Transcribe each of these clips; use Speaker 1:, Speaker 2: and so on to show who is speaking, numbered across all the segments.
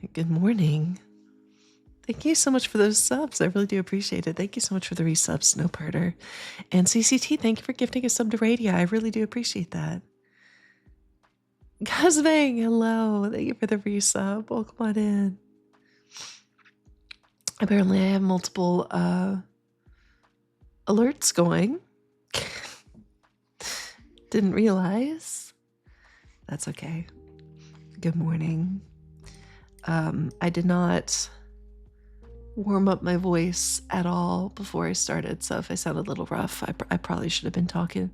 Speaker 1: Good morning. Thank you so much for those subs. I really do appreciate it. Thank you so much for the resubs, Snowparter. And CCT, thank you for gifting a sub to Radia. I really do appreciate that. Guzbang, hello. Thank you for the resub. Welcome on in. Apparently I have multiple alerts going. Didn't realize. That's okay. Good morning. I did not warm up my voice at all before I started, so if I sound a little rough, I probably should have been talking.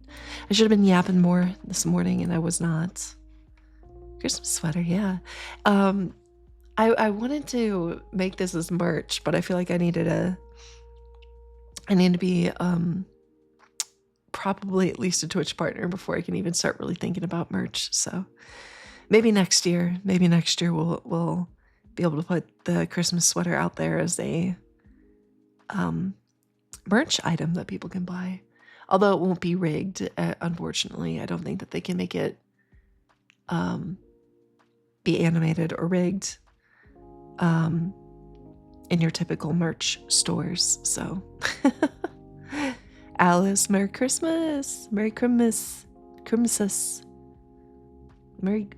Speaker 1: I should have been yapping more this morning, and I was not. Christmas sweater, yeah. I wanted to make this as merch, but I feel like I need to be probably at least a Twitch partner before I can even start really thinking about merch. So maybe next year we'll be able to put the Christmas sweater out there as a merch item that people can buy. Although it won't be rigged, unfortunately. I don't think that they can make it be animated or rigged in your typical merch stores. So Alice, Merry Christmas. Merry Christmas. Christmas. Merry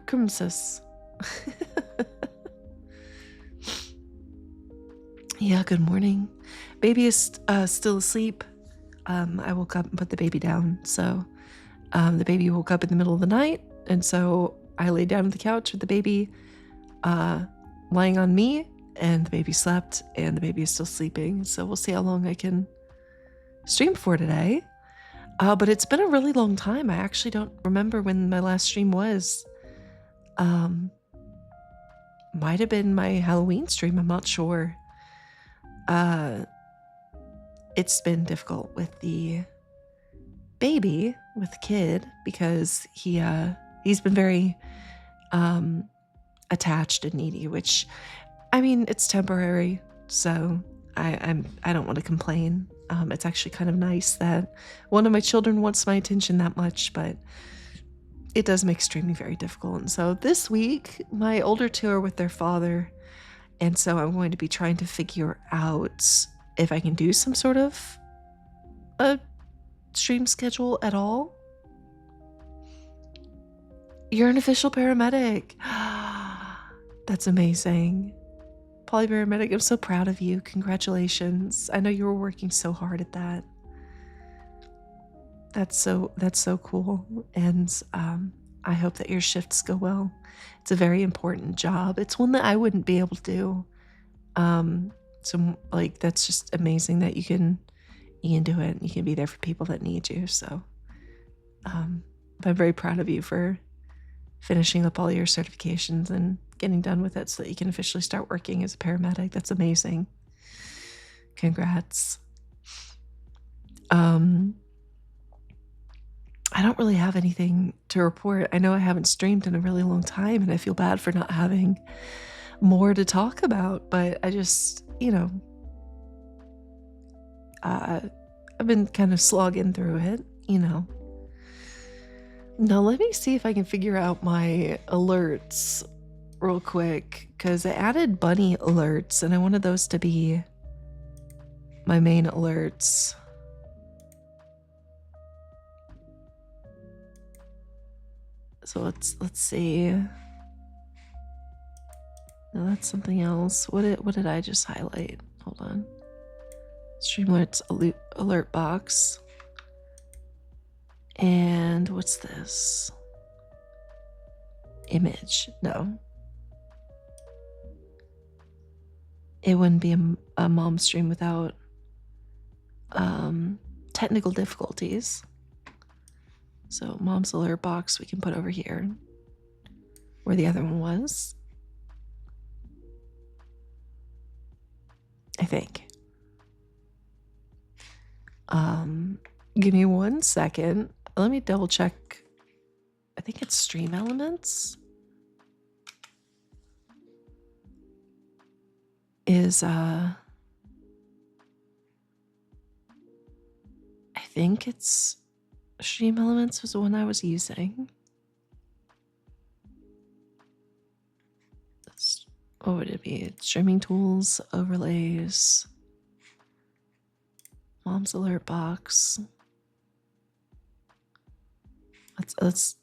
Speaker 1: Christmas. Yeah, good morning. Baby is still asleep. I woke up and put the baby down. So the baby woke up in the middle of the night. And so I laid down on the couch with the baby lying on me, and the baby slept, and the baby is still sleeping. So we'll see how long I can stream for today. But it's been a really long time. I actually don't remember when my last stream was. Might have been my Halloween stream. I'm not sure. It's been difficult with the baby, with the kid, because he's been very attached and needy, which, I mean, it's temporary, so I don't want to complain. It's actually kind of nice that one of my children wants my attention that much, but it does make streaming very difficult. And so this week, my older two are with their father, and so I'm going to be trying to figure out if I can do some sort of a stream schedule at all. You're an official paramedic. That's amazing. Polyparamedic, I'm so proud of you. Congratulations. I know you were working so hard at that. That's so cool. And I hope that your shifts go well. It's a very important job. It's one that I wouldn't be able to do. So like, that's just amazing that you can do it. You can be there for people that need you. So I'm very proud of you for finishing up all your certifications and getting done with it so that you can officially start working as a paramedic. That's amazing. Congrats. I don't really have anything to report. I know I haven't streamed in a really long time, and I feel bad for not having more to talk about, but I just, I've been kind of slogging through it, Now let me see if I can figure out my alerts real quick, because I added bunny alerts, and I wanted those to be my main alerts. So let's see. No, that's something else. What did I just highlight? Hold on. Streamlabs alert box. And what's this? Image. No. It wouldn't be a mom stream without technical difficulties. So mom's alert box we can put over here where the other one was, I think. Give me 1 second. Let me double check. I think it's stream elements. I think it's Stream Elements was the one I was using. what would it be? Streaming tools, overlays, mom's alert box. Let's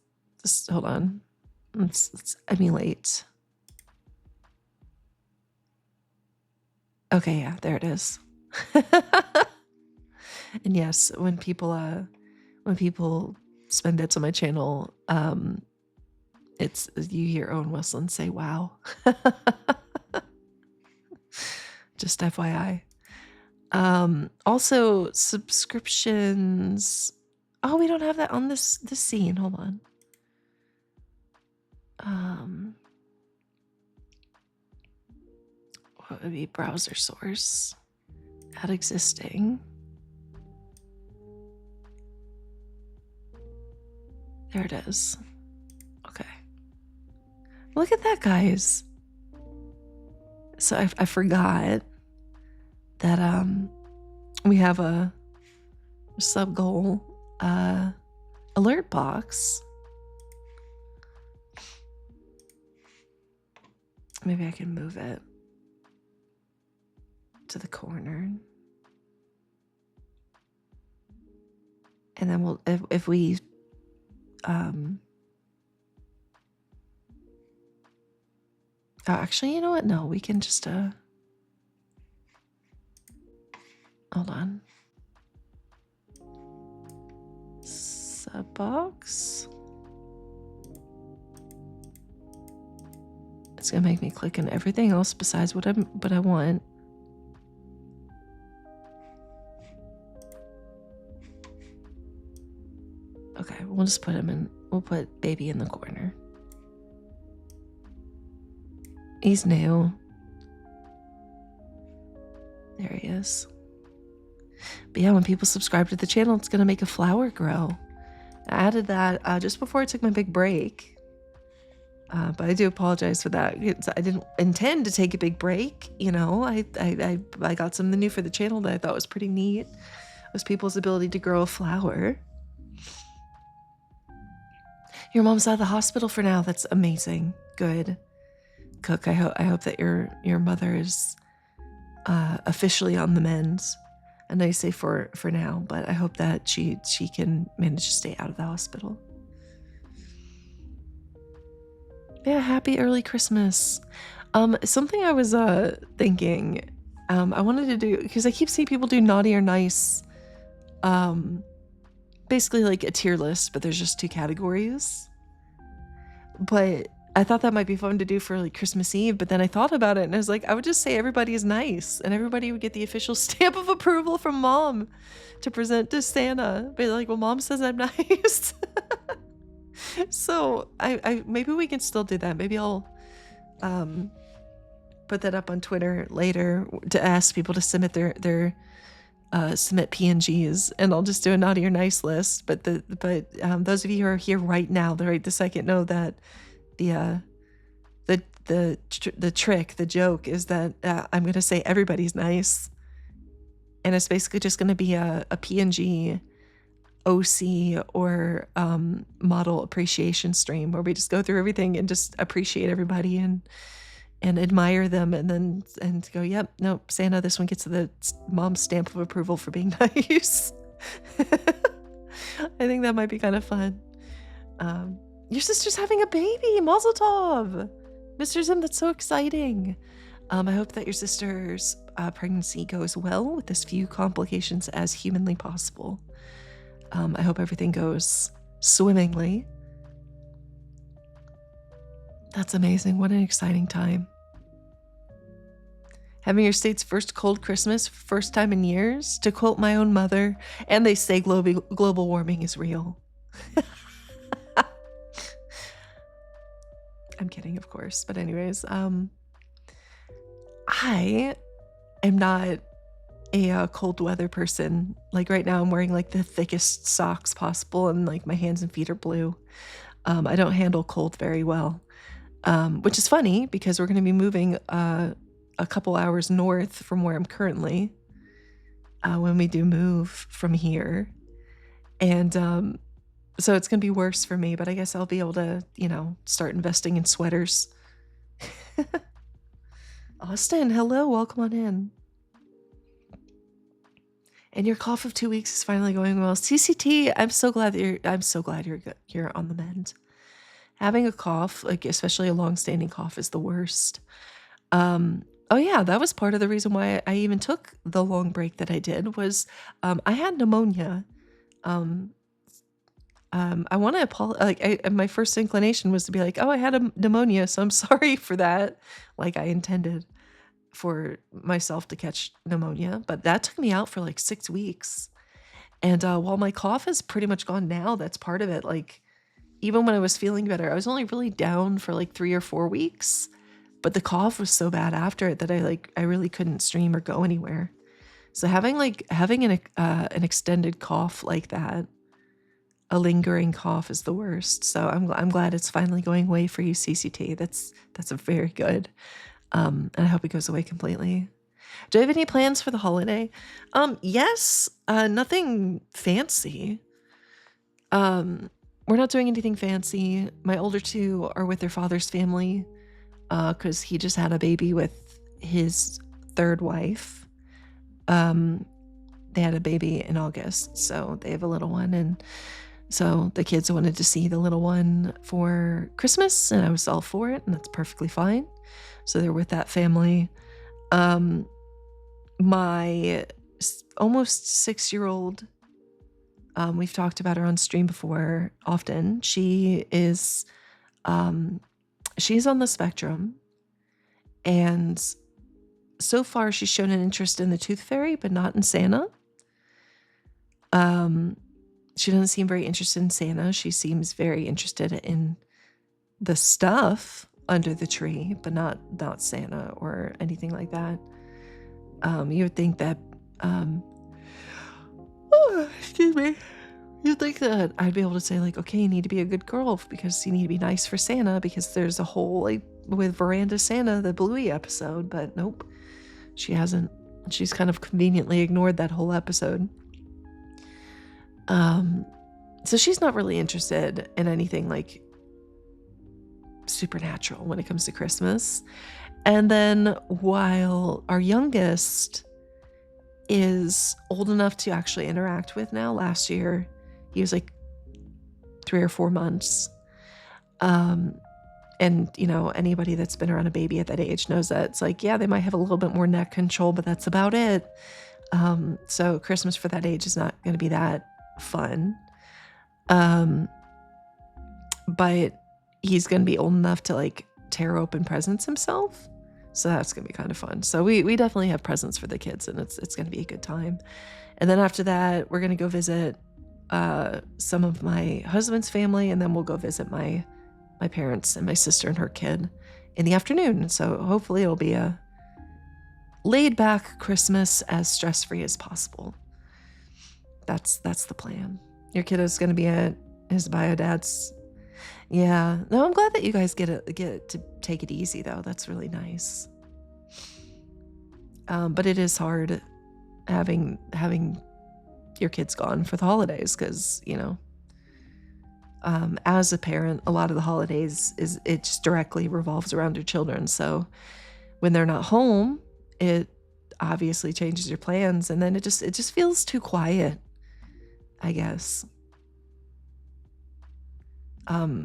Speaker 1: just hold on. Let's emulate. Okay, yeah, there it is. And yes, when people spend bits on my channel, it's you hear Owen Westland say wow. Just FYI. Also subscriptions. Oh, we don't have that on this scene. Hold on. What would be browser source? Add existing. There it is. Okay. Look at that, guys. So I forgot that we have a sub goal alert box. Maybe I can move it to the corner. And then we'll if we oh, actually, you know what? No, we can just hold on. Sub box. It's gonna make me click on everything else besides what I want. Okay, we'll just put him in. We'll put baby in the corner. He's new. There he is. But yeah, when people subscribe to the channel, it's gonna make a flower grow. I added that just before I took my big break. But I do apologize for that. I didn't intend to take a big break. You know, I got something new for the channel that I thought was pretty neat. Was people's ability to grow a flower. Your mom's out of the hospital for now. That's amazing. Good. Cook, I hope that your mother is officially on the mend. I know you say for now, but I hope that she can manage to stay out of the hospital. Yeah, happy early Christmas. Something I was thinking, I wanted to do, because I keep seeing people do naughty or nice, basically like a tier list, but there's just 2 categories. But I thought that might be fun to do for like Christmas Eve, but then I thought about it and I was like, I would just say everybody is nice and everybody would get the official stamp of approval from mom to present to Santa. But like, well, mom says I'm nice. So I maybe we can still do that. Maybe I'll put that up on Twitter later to ask people to submit their submit PNGs, and I'll just do a naughty or nice list. But those of you who are here right now, right this second, know that the trick, the joke is that I'm gonna say everybody's nice, and it's basically just gonna be a PNG OC or model appreciation stream where we just go through everything and just appreciate everybody and admire them, and go, yep, nope, Santa, this one gets the mom's stamp of approval for being nice. I think that might be kind of fun. Your sister's having a baby, Mazel Tov, Mr. Zim, that's so exciting. I hope that your sister's pregnancy goes well with as few complications as humanly possible. I hope everything goes swimmingly. That's amazing. What an exciting time. Having your state's first cold Christmas, first time in years, to quote my own mother, and they say global warming is real. I'm kidding, of course. But anyways, I am not a cold weather person. Like right now I'm wearing like the thickest socks possible and like my hands and feet are blue. I don't handle cold very well, which is funny because we're going to be moving a couple hours north from where I'm currently when we do move from here. And so it's going to be worse for me, but I guess I'll be able to, you know, start investing in sweaters. Austin, hello, welcome on in. And your cough of 2 weeks is finally going well. CCT, I'm so glad you're on the mend. Having a cough, like especially a long-standing cough, is the worst. Oh yeah, that was part of the reason why I even took the long break that I did was I had pneumonia. Um, I want to apologize. My first inclination was to be like, "Oh, I had a pneumonia, so I'm sorry for that." Like I intended for myself to catch pneumonia, but that took me out for like 6 weeks. And while my cough is pretty much gone now, that's part of it. Like even when I was feeling better, I was only really down for like 3 or 4 weeks, but the cough was so bad after it that I really couldn't stream or go anywhere. So having an extended cough like that, a lingering cough, is the worst. So I'm glad it's finally going away for you, CCT. That's a very good. And I hope it goes away completely. Do you have any plans for the holiday? Yes, nothing fancy. We're not doing anything fancy. My older two are with their father's family, because he just had a baby with his third wife. They had a baby in August, so they have a little one, and so the kids wanted to see the little one for Christmas, and I was all for it, and that's perfectly fine. So they're with that family. My almost 6-year-old, we've talked about her on stream before often. She's on the spectrum, and so far she's shown an interest in the Tooth Fairy, but not in Santa. She doesn't seem very interested in Santa. She seems very interested in the stuff under the tree, but not Santa or anything like that. You would think that, excuse me. You'd think that I'd be able to say like, okay, you need to be a good girl because you need to be nice for Santa because there's a whole like with Veranda Santa, the Bluey episode, but nope, she hasn't. She's kind of conveniently ignored that whole episode. So she's not really interested in anything like supernatural when it comes to Christmas. And then while our youngest is old enough to actually interact with now, last year he was like 3 or 4 months. And you know, anybody that's been around a baby at that age knows that it's like, yeah, they might have a little bit more neck control, but that's about it. So Christmas for that age is not going to be that fun. But he's going to be old enough to like tear open presents himself. So that's going to be kind of fun. So we definitely have presents for the kids, and it's going to be a good time. And then after that, we're going to go visit some of my husband's family, and then we'll go visit my parents and my sister and her kid in the afternoon. So hopefully it'll be a laid back Christmas, as stress-free as possible. That's the plan. Your kiddo's going to be at his bio dad's. Yeah. No, I'm glad that you guys get to take it easy though. That's really nice. But it is hard having your kids gone for the holidays because, you know, as a parent, a lot of the holidays it just directly revolves around your children. So when they're not home, it obviously changes your plans, and then it just feels too quiet, I guess.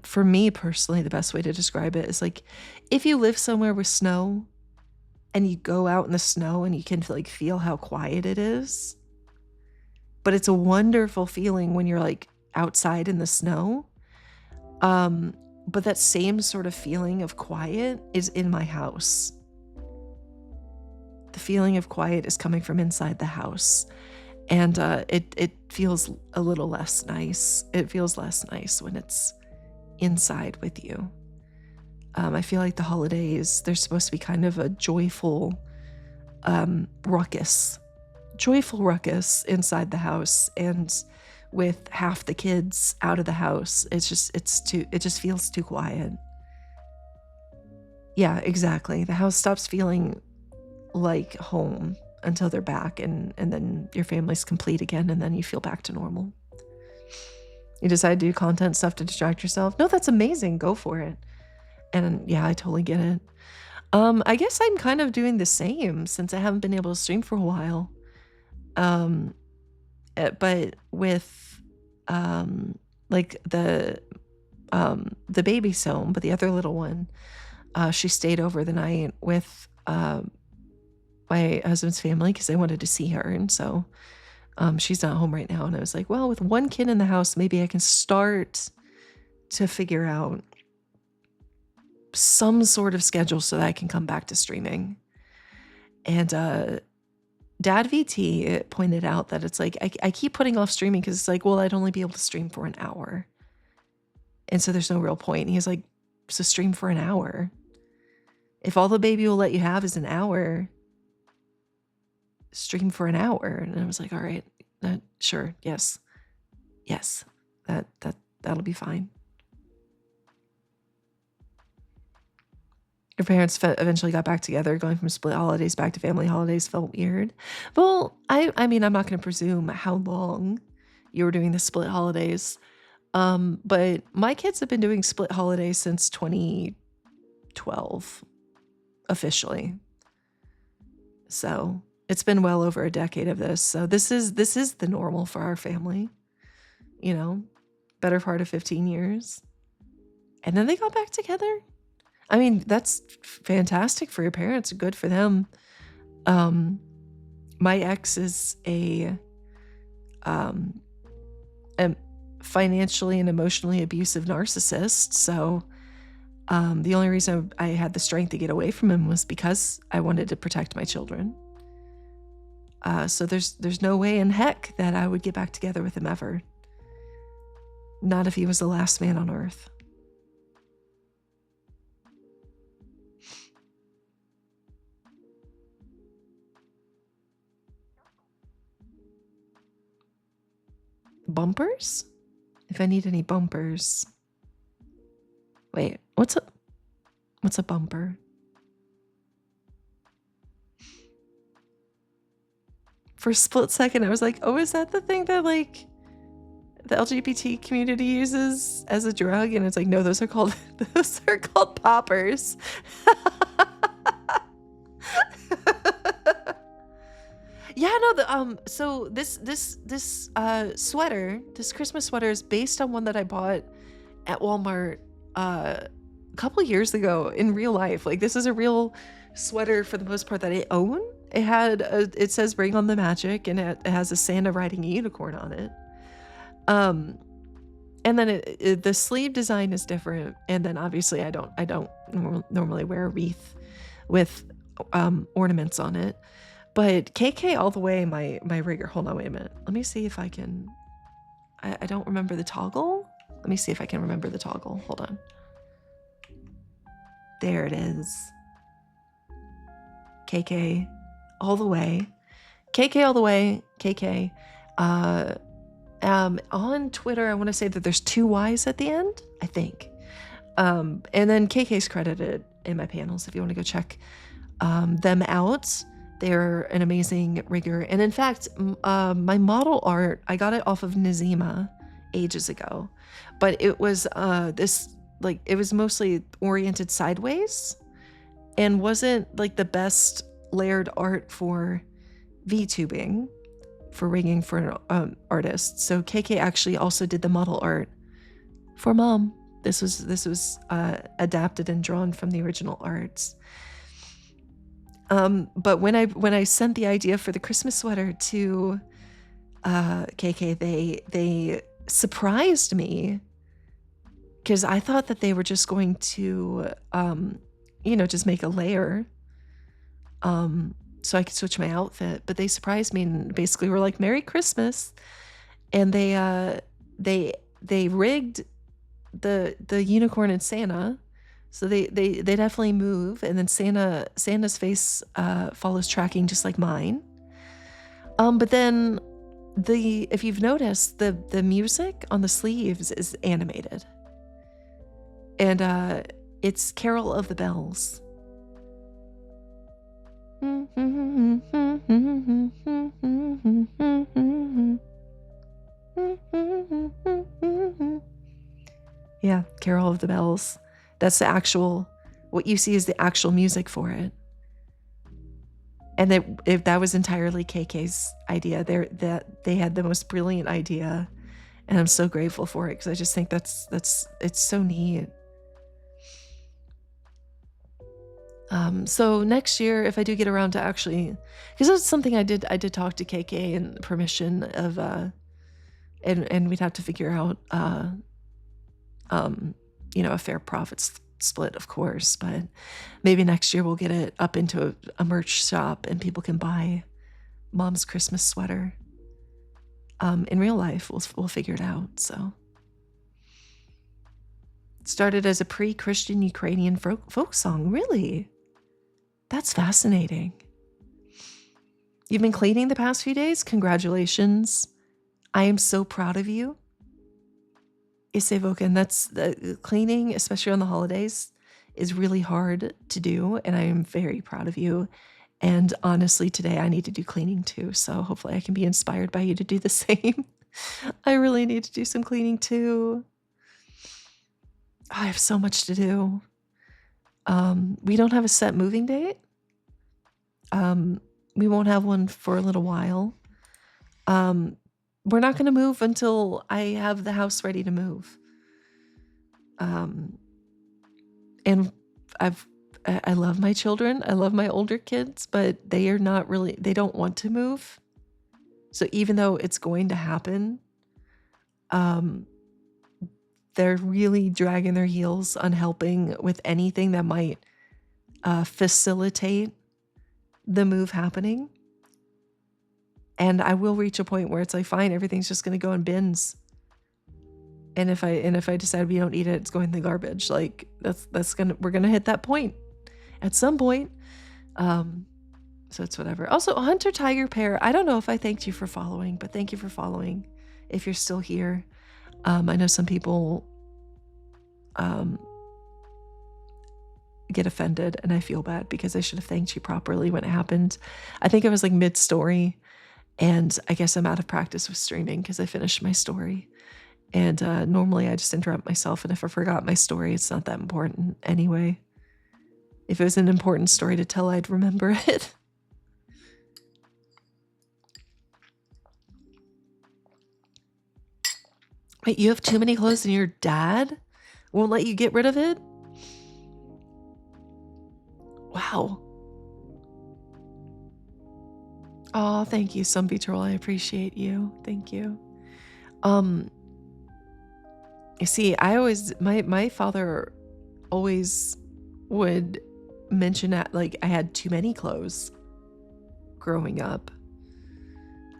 Speaker 1: For me personally, the best way to describe it is like if you live somewhere with snow and you go out in the snow and you can like feel how quiet it is. But it's a wonderful feeling when you're like outside in the snow. But that same sort of feeling of quiet is in my house. The feeling of quiet is coming from inside the house. And it feels a little less nice. It feels less nice when it's inside with you. I feel like the holidays, they're supposed to be kind of a joyful ruckus inside the house, and with half the kids out of the house, it just feels too quiet. Yeah, exactly. The house stops feeling like home until they're back, and then your family's complete again, and then you feel back to normal. You decide to do content stuff to distract yourself. No, that's amazing. Go for it. And yeah, I totally get it. I guess I'm kind of doing the same since I haven't been able to stream for a while. Um, but with like the baby's home, but the other little one, she stayed over the night with my husband's family because they wanted to see her, and so she's not home right now. And I was like, well, with one kid in the house, maybe I can start to figure out some sort of schedule so that I can come back to streaming. And Dad VT pointed out that it's like, I keep putting off streaming because it's like, well, I'd only be able to stream for an hour. And so there's no real point. And he's like, so stream for an hour. If all the baby will let you have is an hour, stream for an hour. And I was like, all right, sure. Yes. That'll be fine. Your parents eventually got back together. Going from split holidays back to family holidays felt weird. Well, I mean, I'm not going to presume how long you were doing the split holidays. But my kids have been doing split holidays since 2012, officially. So it's been well over a decade of this. So this is the normal for our family, you know, better part of 15 years. And then they got back together. I mean, that's fantastic for your parents. Good for them. My ex is a financially and emotionally abusive narcissist. So the only reason I had the strength to get away from him was because I wanted to protect my children. So there's no way in heck that I would get back together with him ever. Not if he was the last man on earth. Bumpers? If I need any bumpers. Wait, what's a bumper? For a split second, I was like, oh, is that the thing that like the LGBT community uses as a drug? And it's like, no, those are called poppers. Yeah, no, so this sweater, this Christmas sweater is based on one that I bought at Walmart a couple years ago in real life. Like, this is a real sweater for the most part that I own. It says "Bring on the Magic," and it has a Santa riding a unicorn on it. And then the sleeve design is different. And then obviously I don't normally wear a wreath with ornaments on it. But KK all the way, my rigger. Hold on, wait a minute. Let me see if I can. I don't remember the toggle. Let me see if I can remember the toggle. Hold on. There it is. KK all the way. KK all the way. KK. On Twitter, I want to say that there's 2 Y's at the end, I think. And then KK's credited in my panels if you want to go check them out. They're an amazing rigger. And in fact, my model art, I got it off of Nazima ages ago. But it was it was mostly oriented sideways and wasn't like the best layered art for VTubing, for rigging for an artist. So KK actually also did the model art for Mom. This was adapted and drawn from the original arts. But when I sent the idea for the Christmas sweater to KK, they surprised me because I thought that they were just going to just make a layer so I could switch my outfit. But they surprised me and basically were like, "Merry Christmas," and they rigged the unicorn and Santa. So they definitely move, and then Santa's face follows tracking just like mine. But then if you've noticed, the music on the sleeves is animated, and it's Carol of the Bells. Yeah, Carol of the Bells. That's the actual What you see is the actual music for it. And that was entirely KK's idea. They had the most brilliant idea, and I'm so grateful for it because I just think it's so neat. So next year, if I do get around to actually, because that's something I did talk to KK and permission of, and we'd have to figure out, a fair profit split, of course, but maybe next year we'll get it up into a merch shop and people can buy Mom's Christmas sweater. In real life, we'll figure it out. So it started as a pre-Christian Ukrainian folk song. Really? That's fascinating. You've been cleaning the past few days? Congratulations. I am so proud of you. Isevoken, that's the cleaning, especially on the holidays, is really hard to do, and I am very proud of you. And honestly, today I need to do cleaning too, so hopefully I can be inspired by you to do the same. I really need to do some cleaning too. I have so much to do. We don't have a set moving date. We won't have one for a little while. We're not going to move until I have the house ready to move. And I love my children. I love my older kids, but they don't want to move. So even though it's going to happen, they're really dragging their heels on helping with anything that might facilitate the move happening. And I will reach a point where it's like, fine, everything's just going to go in bins. And if I decide we don't eat it, it's going in the garbage. Like we're going to hit that point at some point. So it's whatever. Also, Hunter Tiger Pear, I don't know if I thanked you for following, but thank you for following if you're still here. I know some people get offended, and I feel bad because I should have thanked you properly when it happened. I think it was like mid-story, and I guess I'm out of practice with streaming because I finished my story. And normally I just interrupt myself, and if I forgot my story, it's not that important anyway. If it was an important story to tell, I'd remember it. Wait, you have too many clothes and your dad won't let you get rid of it? Wow. Oh, thank you, Zombie Troll. I appreciate you. Thank you. You see, my father always would mention that, like, I had too many clothes growing up.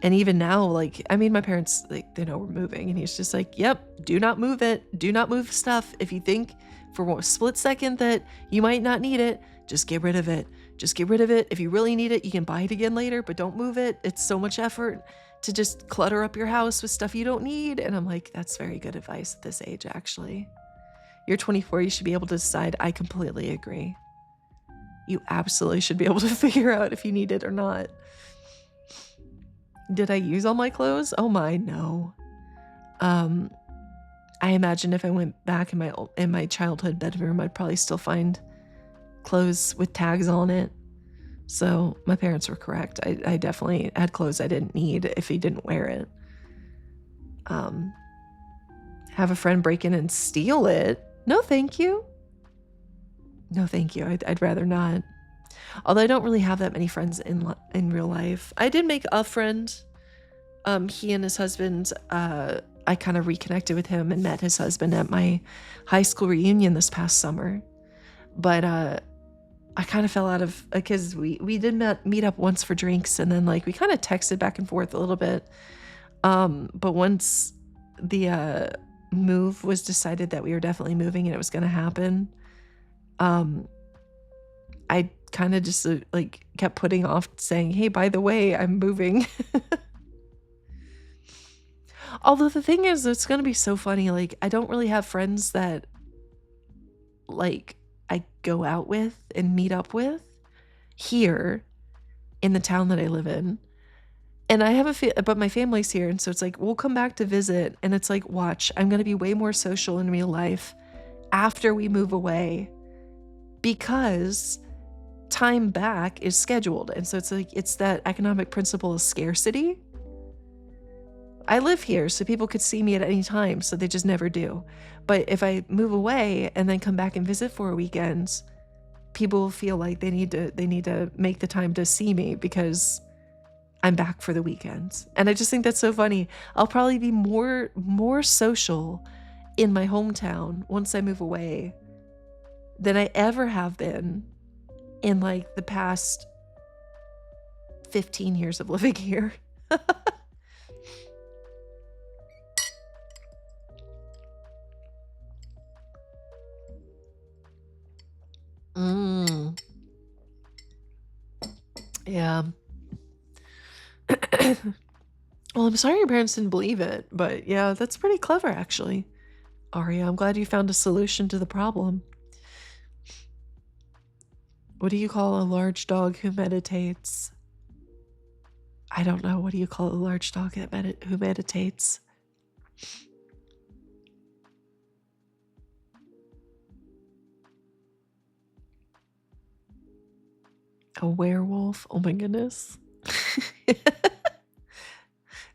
Speaker 1: And even now, like, I mean, my parents, like, they know we're moving, and he's just like, yep, do not move it. Do not move stuff. If you think for a split second that you might not need it, just get rid of it. Just get rid of it. If you really need it, you can buy it again later, but don't move it. It's so much effort to just clutter up your house with stuff you don't need. And I'm like, that's very good advice at this age, actually. You're 24, you should be able to decide. I completely agree. You absolutely should be able to figure out if you need it or not. Did I use all my clothes? Oh my, no. I imagine if I went back in my childhood bedroom, I'd probably still find clothes with tags on it. So my parents were correct. I definitely had clothes I didn't need if he didn't wear it. Have a friend break in and steal it? No, thank you. No, thank you. I'd rather not. Although I don't really have that many friends in real life. I did make a friend. He and his husband, I kind of reconnected with him and met his husband at my high school reunion this past summer. But I kind of fell out of, because we did meet up once for drinks, and then like we kind of texted back and forth a little bit. But once the move was decided that we were definitely moving and it was going to happen, I kind of just like kept putting off saying, hey, by the way, I'm moving. Although the thing is, it's going to be so funny. Like, I don't really have friends that like I go out with and meet up with here in the town that I live in. And I have but my family's here. And so it's like, we'll come back to visit. And it's like, watch, I'm going to be way more social in real life after we move away because time back is scheduled. And so it's like, it's that economic principle of scarcity. I live here, so people could see me at any time, so they just never do. But if I move away and then come back and visit for a weekend, people feel like they need to make the time to see me because I'm back for the weekend. And I just think that's so funny. I'll probably be more social in my hometown once I move away than I ever have been in like the past 15 years of living here. Yeah. Well, I'm sorry your parents didn't believe it, but yeah, that's pretty clever actually. Aria, I'm glad you found a solution to the problem. What do you call a large dog who meditates? I don't know. What do you call a large dog who meditates? A werewolf? Oh my goodness.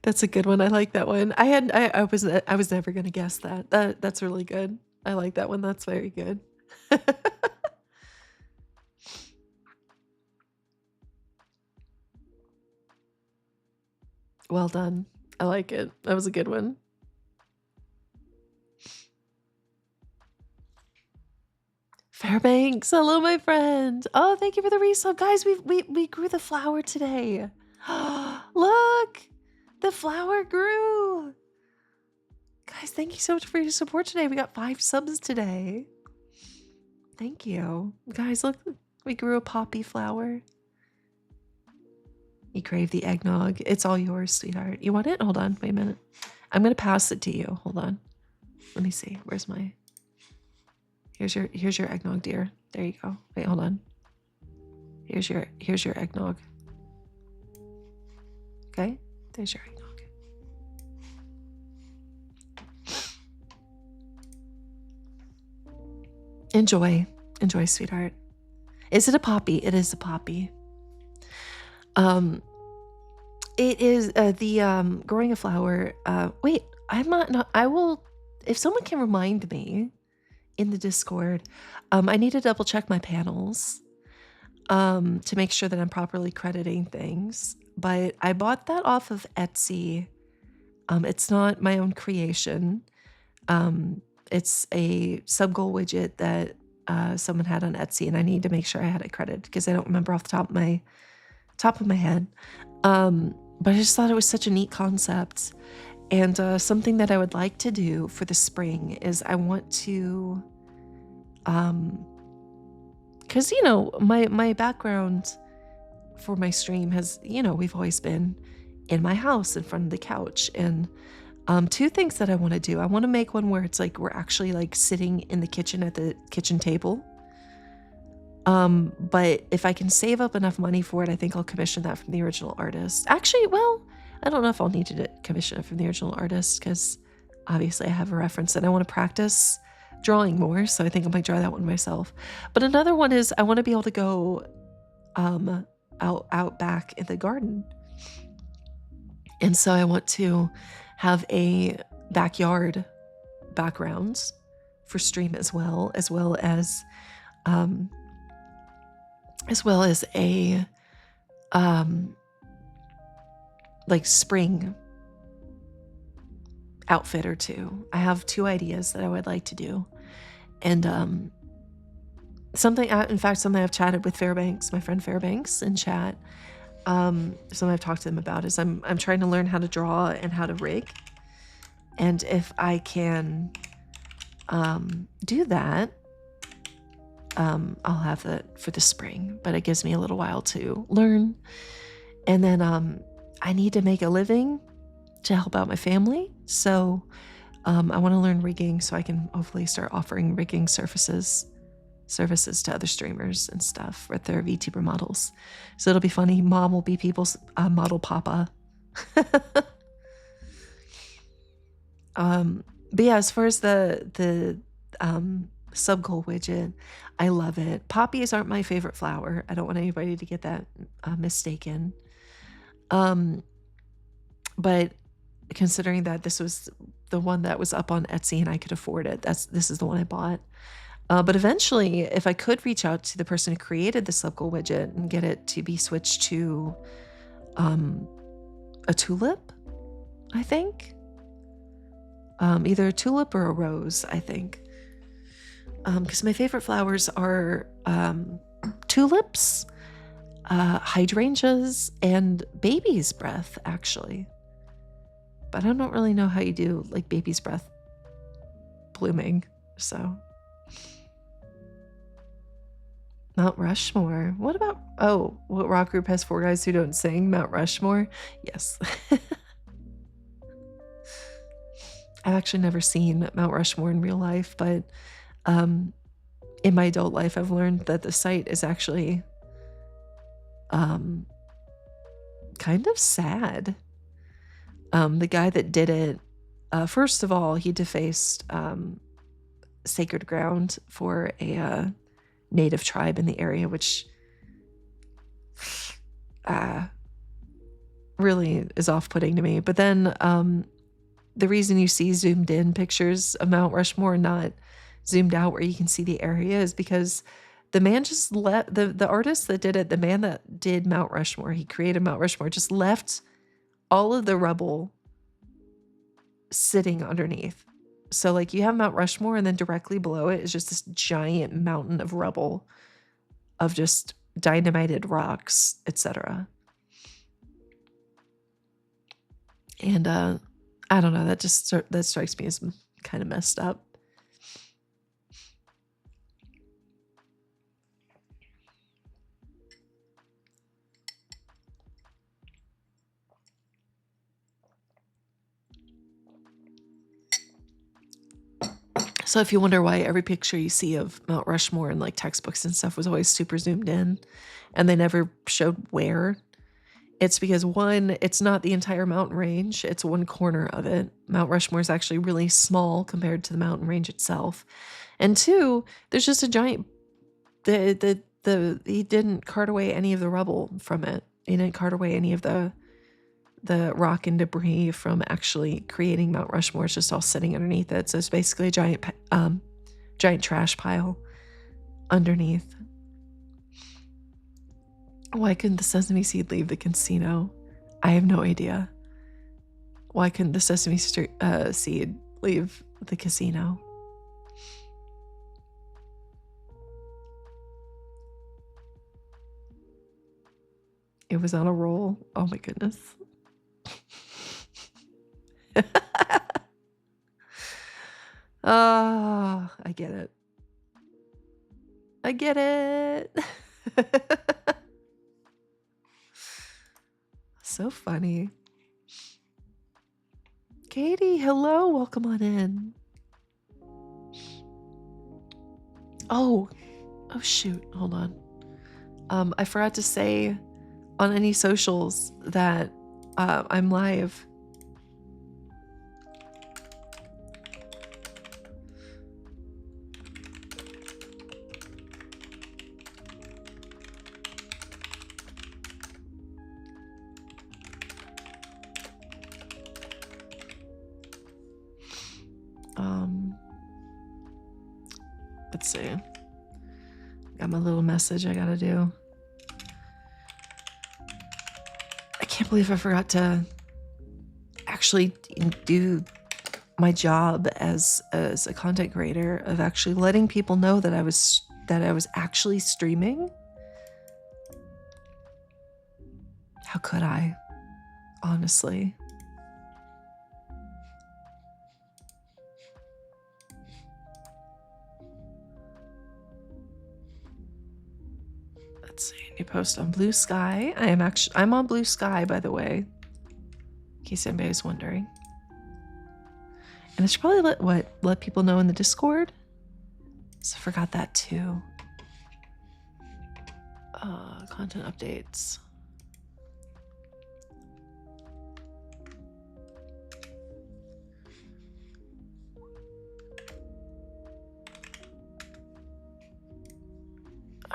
Speaker 1: That's a good one. I like that one. I was never gonna guess that. That's really good. I like that one. That's very good. Well done. I like it. That was a good one. Fairbanks, hello, my friend. Oh, thank you for the resub, guys. We grew the flower today. Look, the flower grew. Guys, thank you so much for your support today. We got 5 subs today. Thank you, guys. Look, we grew a poppy flower. You crave the eggnog. It's all yours, sweetheart. You want it? Hold on. Wait a minute. I'm gonna pass it to you. Hold on. Let me see. Where's my? Here's your eggnog, dear. There you go. Wait, hold on. Here's your eggnog. Okay, there's your eggnog. Enjoy, sweetheart. Is it a poppy? It is a poppy. It is the growing a flower. Wait, I'm not. I will. If someone can remind me in the Discord, I need to double check my panels to make sure that I'm properly crediting things. But I bought that off of Etsy. It's not my own creation. It's a sub-goal widget that someone had on Etsy, and I need to make sure I had it credited because I don't remember off the top of my head. But I just thought it was such a neat concept. And something that I would like to do for the spring is I want to, because, you know, my background for my stream has, you know, we've always been in my house in front of the couch. And 2 things that I want to do. I want to make one where it's like we're actually like sitting in the kitchen at the kitchen table. But if I can save up enough money for it, I think I'll commission that from the original artist. Actually, well, I don't know if I'll need to commission it from the original artist because obviously I have a reference and I want to practice drawing more. So I think I might draw that one myself. But another one is I want to be able to go out back in the garden. And so I want to have a backyard background for stream as well as a like spring outfit or 2. I have 2 ideas that I would like to do. And something I've chatted with Fairbanks, my friend Fairbanks, in chat. Something I've talked to them about is I'm trying to learn how to draw and how to rig. And if I can do that, I'll have that for the spring, but it gives me a little while to learn. And then I need to make a living to help out my family. So I want to learn rigging so I can hopefully start offering rigging services to other streamers and stuff with their VTuber models. So it'll be funny. Mom will be people's model papa. But yeah, as far as the Subgoal widget. I love it. Poppies aren't my favorite flower. I don't want anybody to get that mistaken. But considering that this was the one that was up on Etsy and I could afford it, this is the one I bought. But eventually, if I could reach out to the person who created the subgoal widget and get it to be switched to a tulip, I think. Either a tulip or a rose, I think. Because my favorite flowers are tulips, hydrangeas, and baby's breath, actually. But I don't really know how you do like baby's breath blooming, so. Mount Rushmore. What about, oh, what rock group has 4 guys who don't sing? Mount Rushmore? Yes. I've actually never seen Mount Rushmore in real life, but in my adult life, I've learned that the site is actually kind of sad. The guy that did it, first of all, he defaced sacred ground for a native tribe in the area, which really is off-putting to me. But then the reason you see zoomed in pictures of Mount Rushmore, not zoomed out where you can see the area, is because the man just left, the artist that did it, the man that did Mount Rushmore, he created Mount Rushmore, just left all of the rubble sitting underneath. So like you have Mount Rushmore and then directly below it is just this giant mountain of rubble of just dynamited rocks, etc. And I don't know, that strikes me as kind of messed up. So if you wonder why every picture you see of Mount Rushmore in like textbooks and stuff was always super zoomed in and they never showed where, it's because one, it's not the entire mountain range, it's one corner of it. Mount Rushmore is actually really small compared to the mountain range itself. And two, there's just a giant, he didn't cart away any of the rubble from it. He didn't cart away any of the rock and debris from actually creating Mount Rushmore. It's just all sitting underneath it. So it's basically a giant trash pile underneath. Why couldn't the sesame seed leave the casino? I have no idea. Why couldn't the sesame seed leave the casino? It was on a roll. Oh my goodness. Oh, I get it. I get it. So funny. Katie, hello. Welcome on in. Oh shoot. Hold on. I forgot to say on any socials that I'm live. Let's see. Got my little message I gotta do. I can't believe I forgot to actually do my job as a content creator of actually letting people know that I was actually streaming. How could I? Honestly. Let's see, new post on Blue Sky. I'm on Blue Sky, by the way, in case anybody's wondering. And I should probably let people know in the Discord. So I forgot that too. Content updates.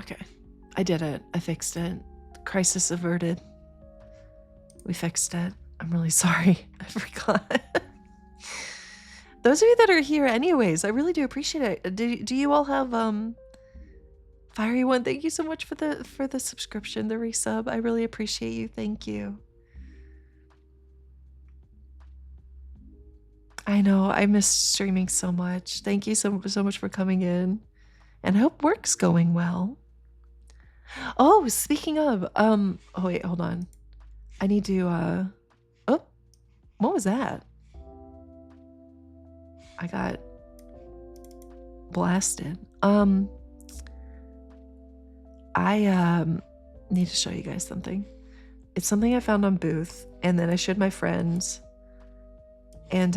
Speaker 1: Okay. I did it. I fixed it. Crisis averted. We fixed it. I'm really sorry. I forgot. Those of you that are here anyways, I really do appreciate it. Do you all have Fiery One? Thank you so much for the subscription, the resub. I really appreciate you. Thank you. I know, I miss streaming so much. Thank you so much for coming in. And I hope work's going well. Oh, speaking of, oh wait, hold on. I need to oh, what was that? I got blasted. I need to show you guys something. It's something I found on Booth, and then I showed my friends, and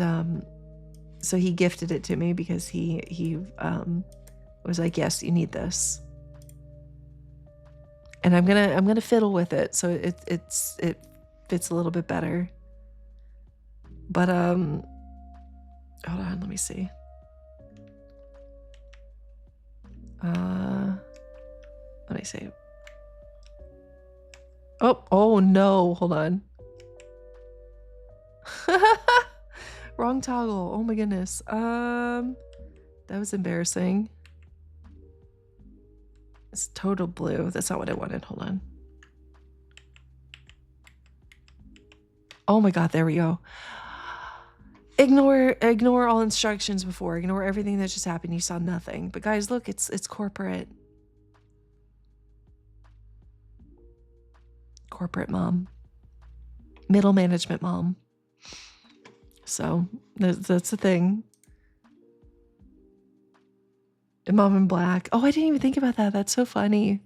Speaker 1: so he gifted it to me because he was like, yes, you need this. And I'm gonna fiddle with it so it fits a little bit better. But hold on, let me see. Let me see. Oh no, hold on. Wrong toggle. Oh my goodness. That was embarrassing. It's total blue. That's not what I wanted. Hold on. Oh my god, there we go. Ignore all instructions before. Ignore everything that just happened. You saw nothing. But guys, look, it's corporate. Corporate mom. Middle management mom. So that's the thing. And Mom in Black. Oh, I didn't even think about that. That's so funny.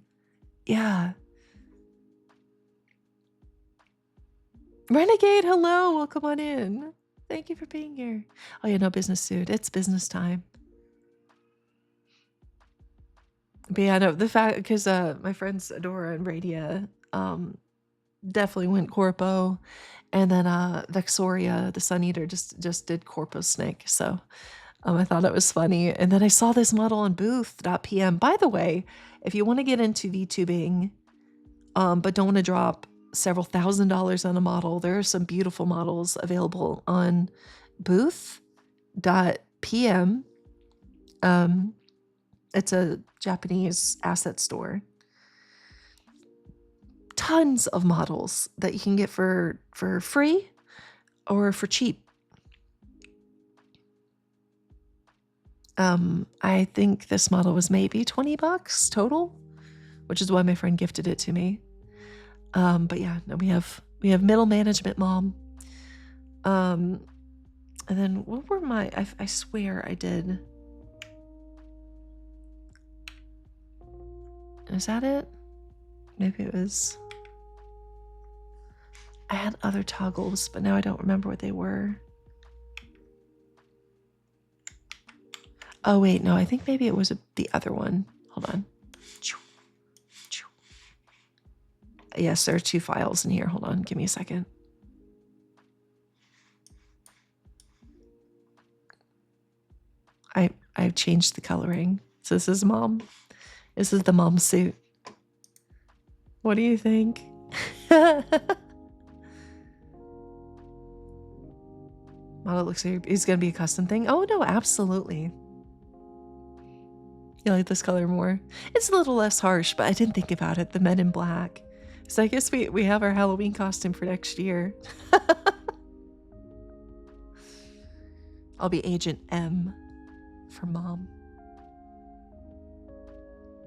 Speaker 1: Yeah. Renegade, hello. Welcome on in. Thank you for being here. Oh, yeah, no business suit. It's business time. But yeah, no, the fact, because my friends Adora and Radia definitely went Corpo. And then Vexoria, the Sun Eater, just did Corpo Snake. So I thought it was funny. And then I saw this model on booth.pm. By the way, if you want to get into VTubing, but don't want to drop several $1,000s on a model, there are some beautiful models available on booth.pm. It's a Japanese asset store. Tons of models that you can get for free or for cheap. I think this model was maybe $20 total, which is why my friend gifted it to me. But yeah, no, we have middle management mom. And then what were my, I swear I did. Is that it? Maybe it was, I had other toggles, but now I don't remember what they were. Oh wait, no, I think maybe it was the other one. Hold on. Yes, there are 2 files in here. Hold on, give me a second. I've changed the coloring. So this is mom. This is the mom suit. What do you think? Model looks like it's gonna be a custom thing. Oh no, absolutely. You like this color more? It's a little less harsh, but I didn't think about it. The Men in Black. So I guess we have our Halloween costume for next year. I'll be Agent M for mom.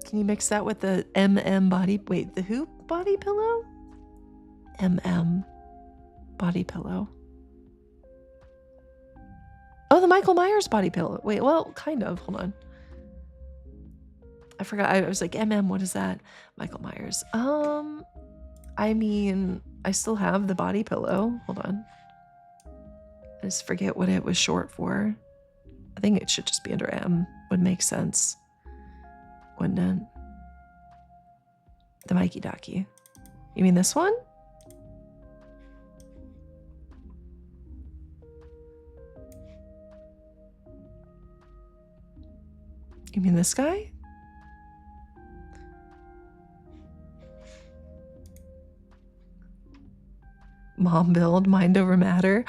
Speaker 1: Can you mix that with the MM body? Wait, the who body pillow? MM body pillow. Oh, the Michael Myers body pillow. Wait, well, kind of. Hold on. I forgot. I was like, MM, what is that? Michael Myers. I mean, I still have the body pillow. Hold on. I just forget what it was short for. I think it should just be under M. Would make sense. Wouldn't it? The Mikey Docky. You mean this one? You mean this guy? Mom build, mind over matter.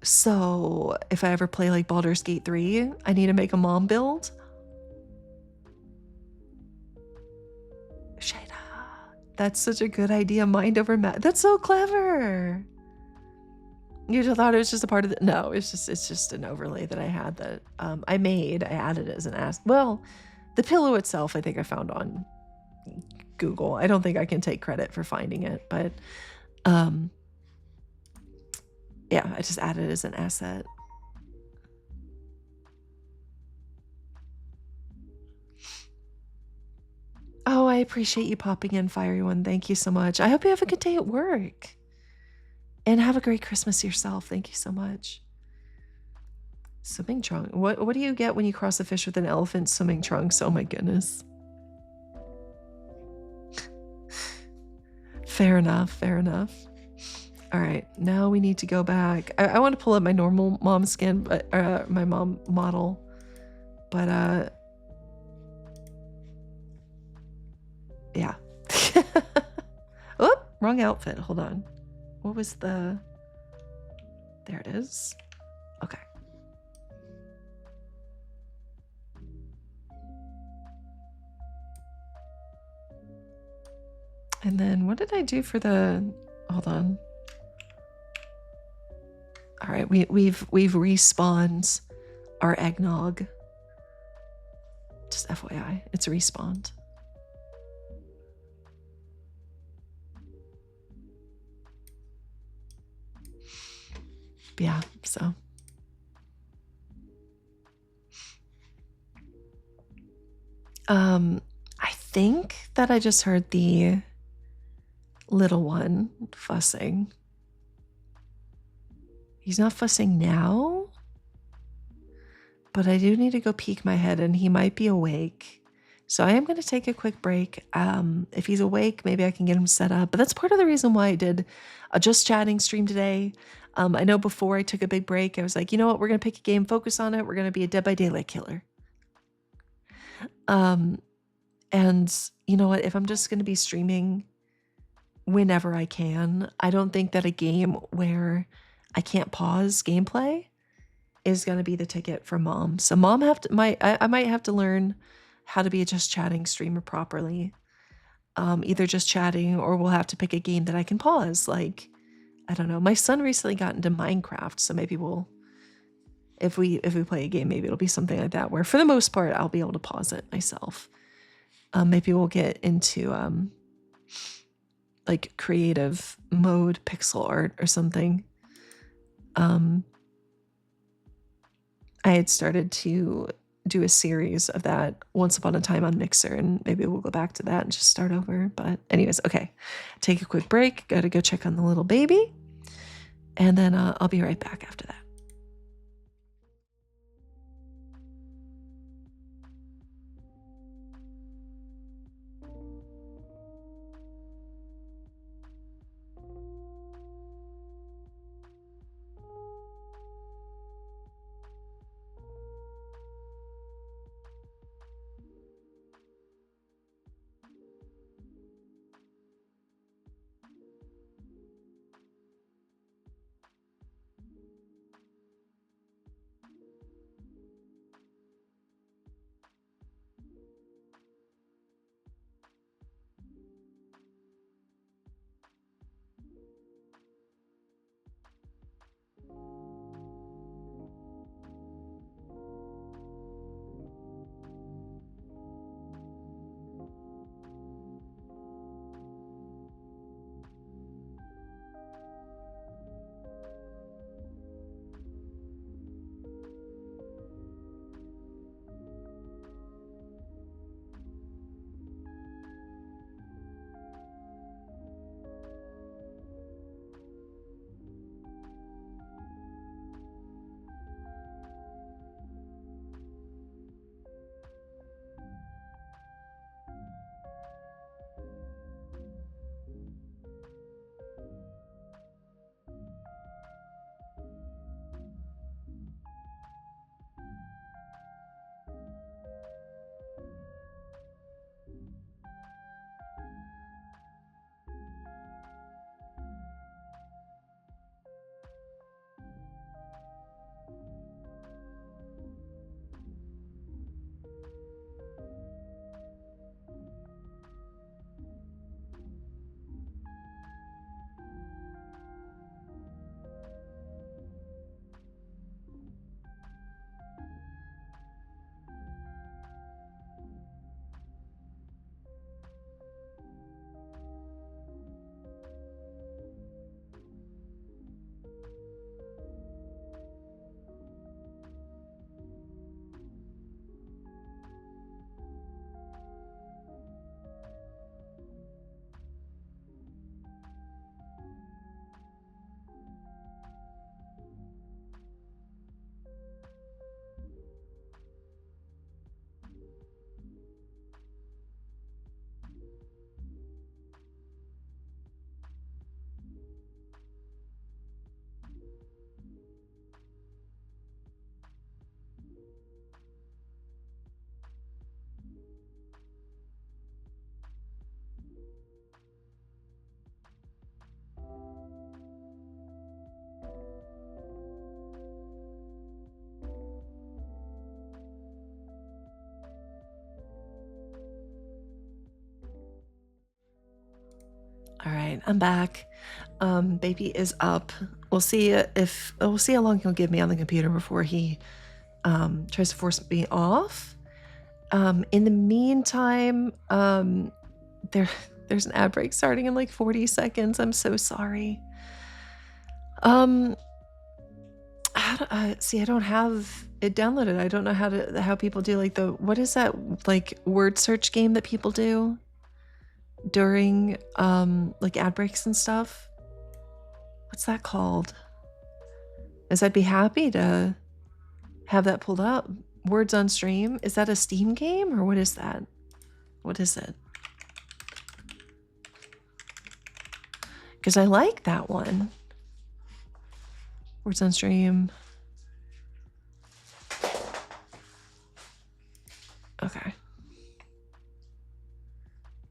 Speaker 1: So if I ever play like Baldur's Gate 3, I need to make a mom build. Shada. That's such a good idea. Mind over matter. That's so clever. You just thought it was just a part of the, no, it's just an overlay that I had that I made. I added it as an well, the pillow itself, I think I found on Google. I don't think I can take credit for finding it, but yeah, I just added it as an asset. Oh, I appreciate you popping in, Fiery One. Thank you so much. I hope you have a good day at work. And have a great Christmas yourself. Thank you so much. Swimming trunk. What do you get when you cross a fish with an elephant? Swimming trunks. Oh my goodness. Fair enough. Fair enough. All right. Now we need to go back. I want to pull up my normal mom skin, but my mom model. But yeah. Oh, wrong outfit. Hold on. What was the... There it is. Okay. And then what did I do for the... Hold on. All right, we've respawned our eggnog. Just FYI, it's respawned. Yeah, so. I think that I just heard the little one fussing. He's not fussing now, but I do need to go peek my head and he might be awake. So I am going to take a quick break. If he's awake, maybe I can get him set up. But that's part of the reason why I did a just chatting stream today. I know before I took a big break, I was like, you know what? We're going to pick a game, focus on it. We're going to be a Dead by Daylight killer. And you know what? If I'm just going to be streaming whenever I can, I don't think that a game where I can't pause gameplay is going to be the ticket for mom. So mom I might have to learn how to be a just chatting streamer properly. Either just chatting or we'll have to pick a game that I can pause. Like, I don't know. My son recently got into Minecraft, so maybe we'll, if we play a game, maybe it'll be something like that where for the most part I'll be able to pause it myself. Maybe we'll get into like creative mode pixel art or something. I had started to do a series of that once upon a time on Mixer, and maybe we'll go back to that and just start over. But anyways, okay, take a quick break. Gotta go check on the little baby, and then I'll be right back after that. right, I'm back. Baby is up. We'll see we'll see how long he'll give me on the computer before he tries to force me off. In the meantime, there's an ad break starting in like 40 seconds. I'm so sorry. See, I don't have it downloaded. I don't know how people do like what is that like word search game that people do during like ad breaks and stuff? What's that called? As I'd be happy to have that pulled up. Words on Stream. Is that a Steam game or what is that? What is it? Because I like that one. Words on Stream. Okay.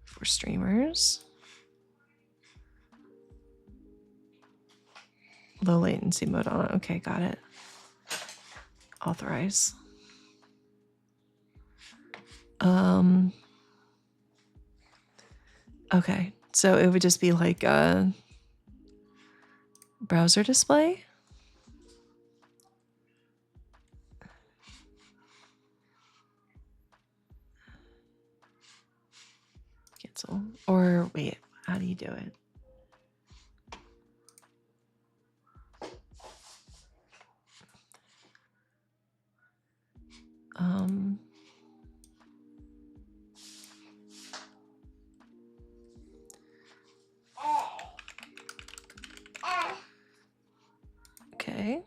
Speaker 1: For streamers. Low latency mode on it. Okay, got it. Authorize. Okay, so it would just be like a browser display. Cancel. Or wait, how do you do it? Okay.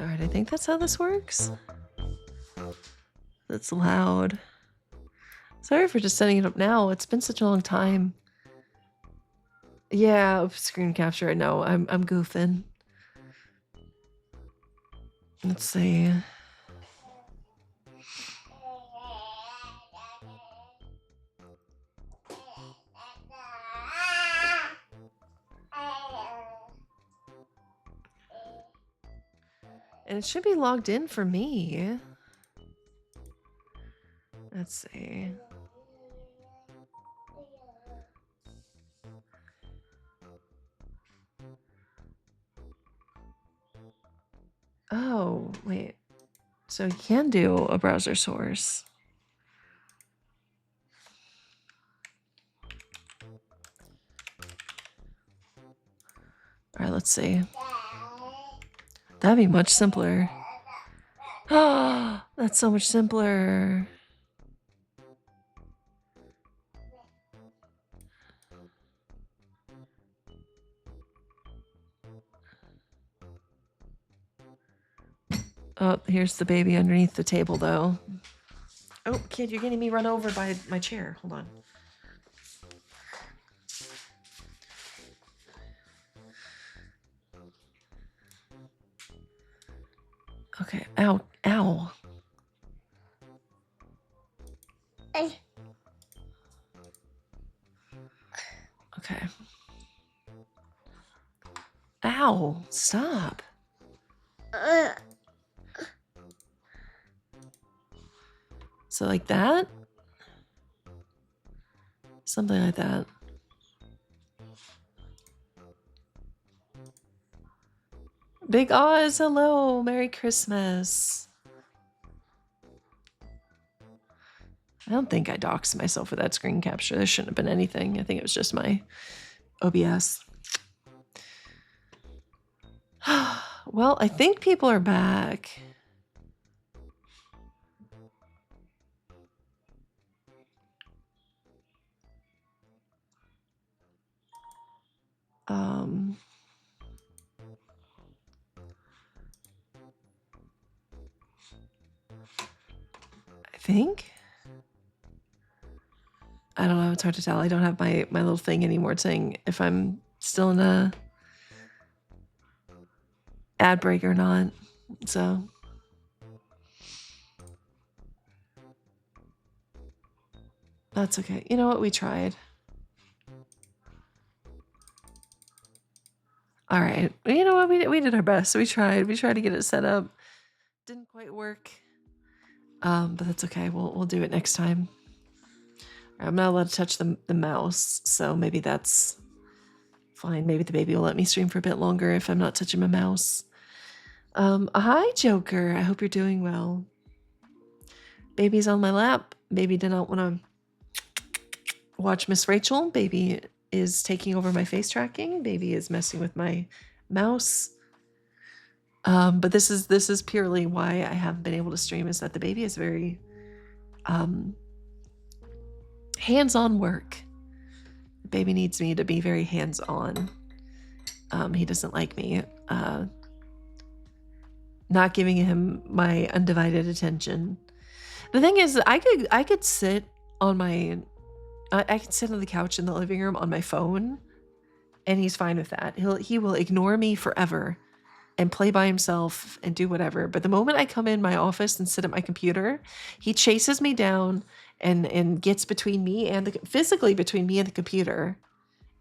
Speaker 1: All right, I think that's how this works. That's loud. Sorry for just setting it up now. It's been such a long time. Yeah, screen capture. I know. I'm goofing. Let's see. And it should be logged in for me. Let's see. Oh, wait. So you can do a browser source. All right, let's see. That'd be much simpler. Oh, that's so much simpler. Oh, here's the baby underneath the table, though. Oh, kid, you're getting me run over by my chair. Hold on. Okay. Ow. Ow. Okay. Ow. Stop. So like that? Something like that. Big Oz, hello. Merry Christmas. I don't think I doxed myself with that screen capture. There shouldn't have been anything. I think it was just my OBS. Well, I think people are back. I think. I don't know. It's hard to tell. I don't have my little thing anymore saying if I'm still in a ad break or not. So that's okay. You know what? We tried. All right. You know what? We did our best. We tried. We tried to get it set up. Didn't quite work. But that's okay. We'll do it next time. I'm not allowed to touch the mouse, so maybe that's fine. Maybe the baby will let me stream for a bit longer if I'm not touching my mouse. Hi, Joker. I hope you're doing well. Baby's on my lap. Baby did not want to watch Miss Rachel. Baby is taking over my face tracking. Baby is messing with my mouse. But this is purely why I haven't been able to stream, is that the baby is very hands-on work. The baby needs me to be very hands-on. He doesn't like me not giving him my undivided attention. The thing is, I could sit on I could sit on the couch in the living room on my phone, and he's fine with that. He will ignore me forever and play by himself and do whatever. But the moment I come in my office and sit at my computer, he chases me down and gets between me and physically between me and the computer,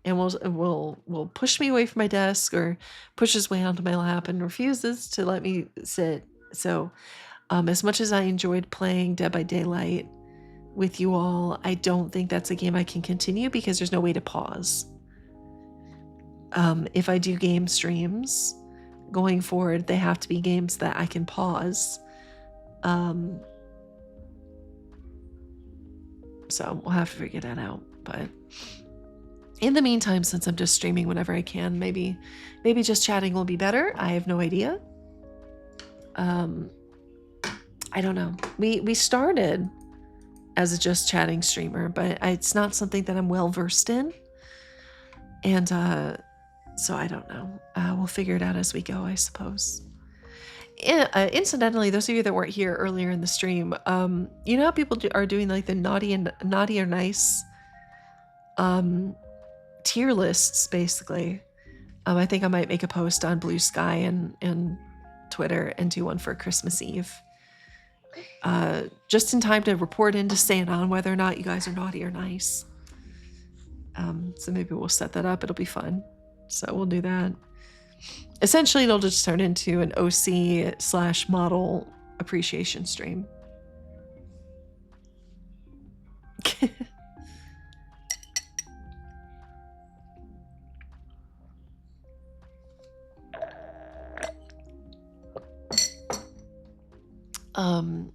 Speaker 1: and will push me away from my desk or push his way onto my lap and refuses to let me sit. So as much as I enjoyed playing Dead by Daylight with you all, I don't think that's a game I can continue because there's no way to pause. If I do game streams going forward, they have to be games that I can pause. So we'll have to figure that out. But in the meantime, since I'm just streaming whenever I can, maybe just chatting will be better. I have no idea. I don't know. We started as a just chatting streamer, but it's not something that I'm well versed in. And so I don't know. We'll figure it out as we go, I suppose. Incidentally, those of you that weren't here earlier in the stream, you know how people are doing like the naughty or nice tier lists, basically. I think I might make a post on Blue Sky and Twitter and do one for Christmas Eve. Just in time to report in to stand on whether or not you guys are naughty or nice. So maybe we'll set that up. It'll be fun. So we'll do that. Essentially, it'll just turn into an OC/model appreciation stream.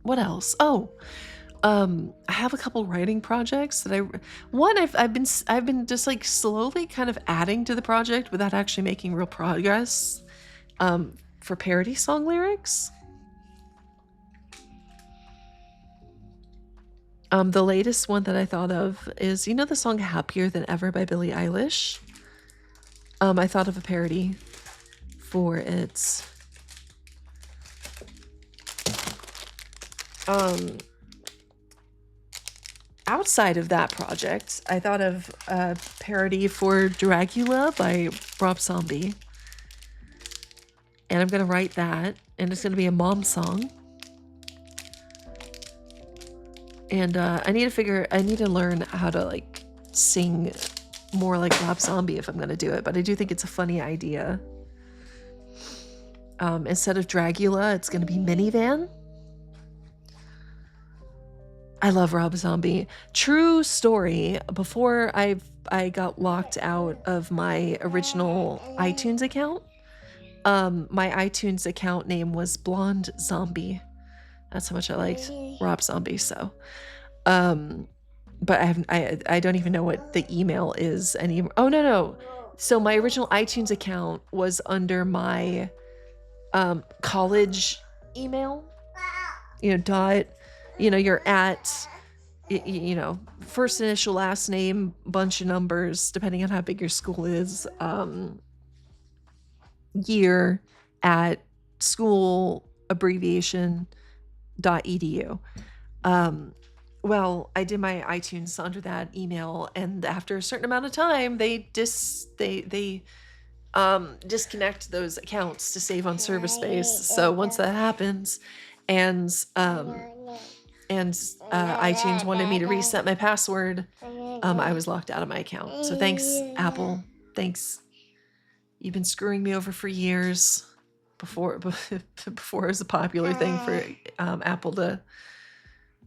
Speaker 1: What else? I have a couple writing projects that I've been just like slowly kind of adding to the project without actually making real progress. For parody song lyrics. The latest one that I thought of is, you know, the song Happier Than Ever by Billie Eilish? I thought of a parody for it. Outside of that project, I thought of a parody for Dragula by Rob Zombie. And I'm going to write that, and it's going to be a mom song. And I need to learn how to like sing more like Rob Zombie if I'm going to do it, but I do think it's a funny idea. Instead of Dragula, it's going to be Minivan. I love Rob Zombie. True story, before I got locked out of my original iTunes account, my iTunes account name was Blonde Zombie. That's how much I liked Rob Zombie. So, but I don't even know what the email is anymore. Oh, no. So my original iTunes account was under my, college email, you're at, first initial, last name, bunch of numbers, depending on how big your school is, year at school abbreviation .edu. Well, I did my iTunes under that email, and after a certain amount of time, they disconnect those accounts to save on server space. So once that happens, and iTunes wanted me to reset my password, I was locked out of my account. So thanks, Apple. Thanks. You've been screwing me over for years before it was a popular thing for Apple to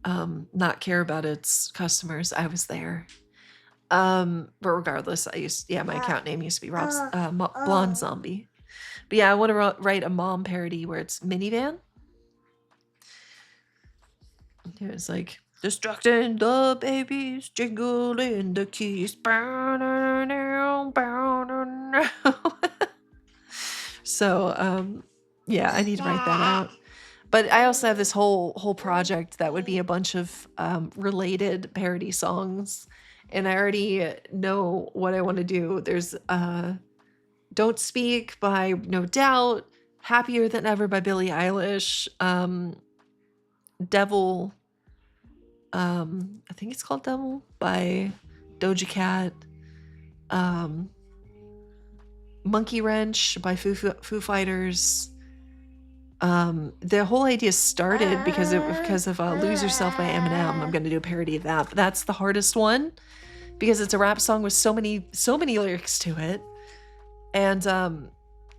Speaker 1: not care about its customers. I was there. But regardless, my account name used to be Blonde Zombie. But yeah, I want to write a mom parody where it's Minivan. It's like, distracting the babies, jingling the keys. So, yeah, I need to write that out. But I also have this whole project that would be a bunch of related parody songs. And I already know what I want to do. There's Don't Speak by No Doubt, Happier Than Ever by Billie Eilish, Devil, I think it's called Devil by Doja Cat, Monkey Wrench by Foo Fighters. The whole idea started because of Lose Yourself by Eminem. I'm going to do a parody of that, but that's the hardest one because it's a rap song with so many lyrics to it. And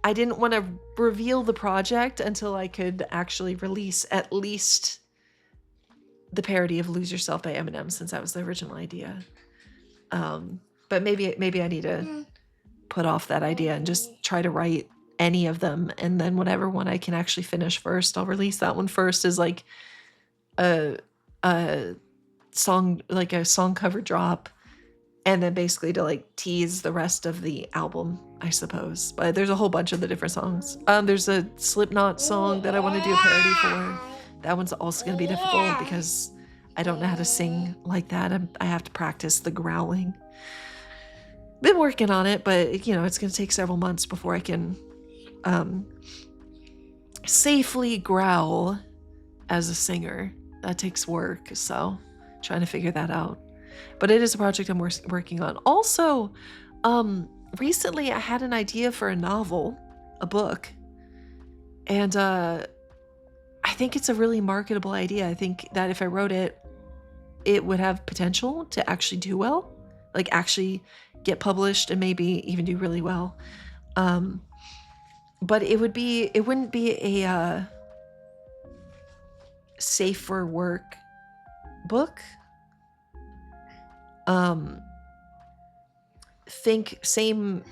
Speaker 1: I didn't want to reveal the project until I could actually release at least the parody of Lose Yourself by Eminem, since that was the original idea. But maybe I need to put off that idea and just try to write any of them, and then whatever one I can actually finish first, I'll release that one first as like a song, like a song cover drop, and then basically to like tease the rest of the album, I suppose. But there's a whole bunch of the different songs. There's a Slipknot song that I want to do a parody for. That one's also going to be difficult because I don't know how to sing like that. I have to practice the growling. Been working on it, but it's going to take several months before I can safely growl as a singer. That takes work, so trying to figure that out. But it is a project I'm working on. Also, recently I had an idea for a novel, a book, and I think it's a really marketable idea. I think that if I wrote it, it would have potential to actually do well, like actually get published and maybe even do really well. but it wouldn't be a safe for work book. Think same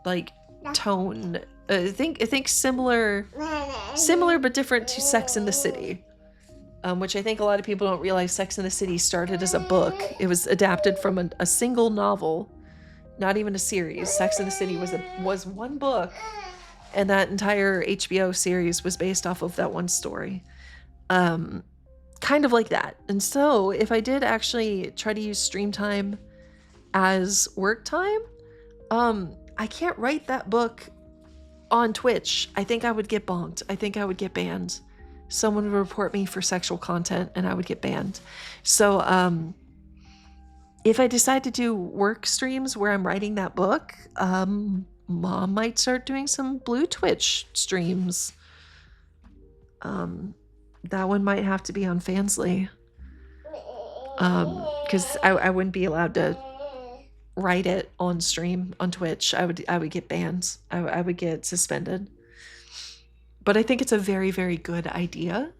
Speaker 1: like tone. Think similar but different to Sex and the City, which I think a lot of people don't realize. Sex and the City started as a book. It was adapted from a single novel, not even a series. Sex and the City was one book, and that entire HBO series was based off of that one story. Kind of like that. And so if I did actually try to use stream time as work time, I can't write that book on Twitch. I think I would get bonked. I think I would get banned. Someone would report me for sexual content and I would get banned. So if I decide to do work streams where I'm writing that book, Mom might start doing some blue Twitch streams. That one might have to be on Fansly. Because I wouldn't be allowed to write it on stream on Twitch. I would get banned. I would get suspended. But I think it's a very, very good idea.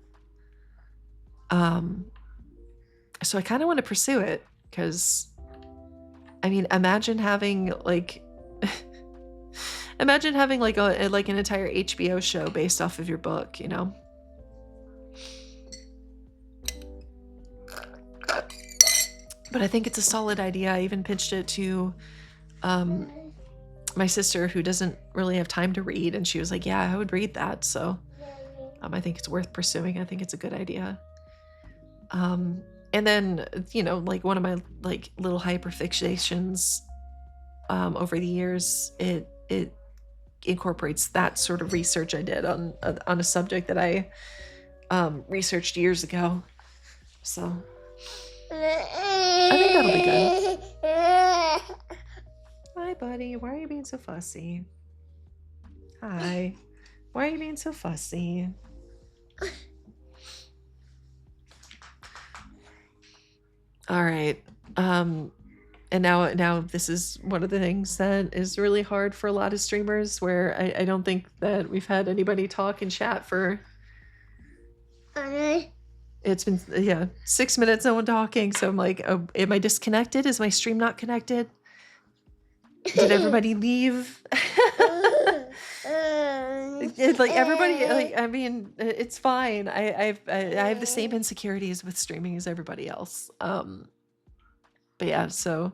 Speaker 1: So I kind of want to pursue it, because I mean, imagine having like an entire HBO show based off of your book, you know? But I think it's a solid idea. I even pitched it to my sister, who doesn't really have time to read, and she was like, yeah, I would read that. So I think it's worth pursuing. I think it's a good idea. And then, you know, like one of my like little hyperfixations over the years, it incorporates that sort of research I did on a subject that I researched years ago. So I think that'll be good. Hi, buddy. Why are you being so fussy? Hi. Why are you being so fussy? All right. And now this is one of the things that is really hard for a lot of streamers, where I don't think that we've had anybody talk in chat for... It's been, 6 minutes, no one talking. So I'm like, oh, am I disconnected? Is my stream not connected? Did everybody leave? It's like everybody, like, I mean, it's fine. I have the same insecurities with streaming as everybody else. But yeah, so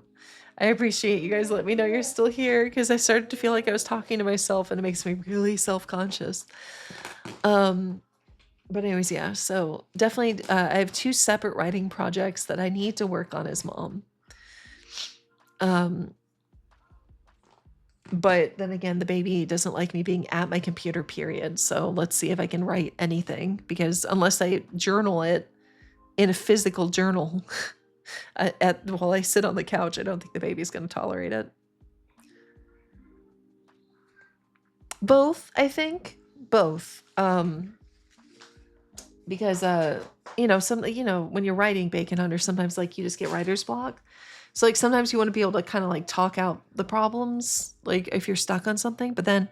Speaker 1: I appreciate you guys letting me know you're still here, because I started to feel like I was talking to myself, and it makes me really self-conscious. But anyways, yeah, so definitely I have 2 separate writing projects that I need to work on as mom. But then again, the baby doesn't like me being at my computer, period. So let's see if I can write anything, because unless I journal it in a physical journal while I sit on the couch, I don't think the baby's going to tolerate it. Both, I think. Both. Because, when you're writing Bacon Hunter, sometimes like you just get writer's block. So like sometimes you want to be able to kind of like talk out the problems, like if you're stuck on something, but then,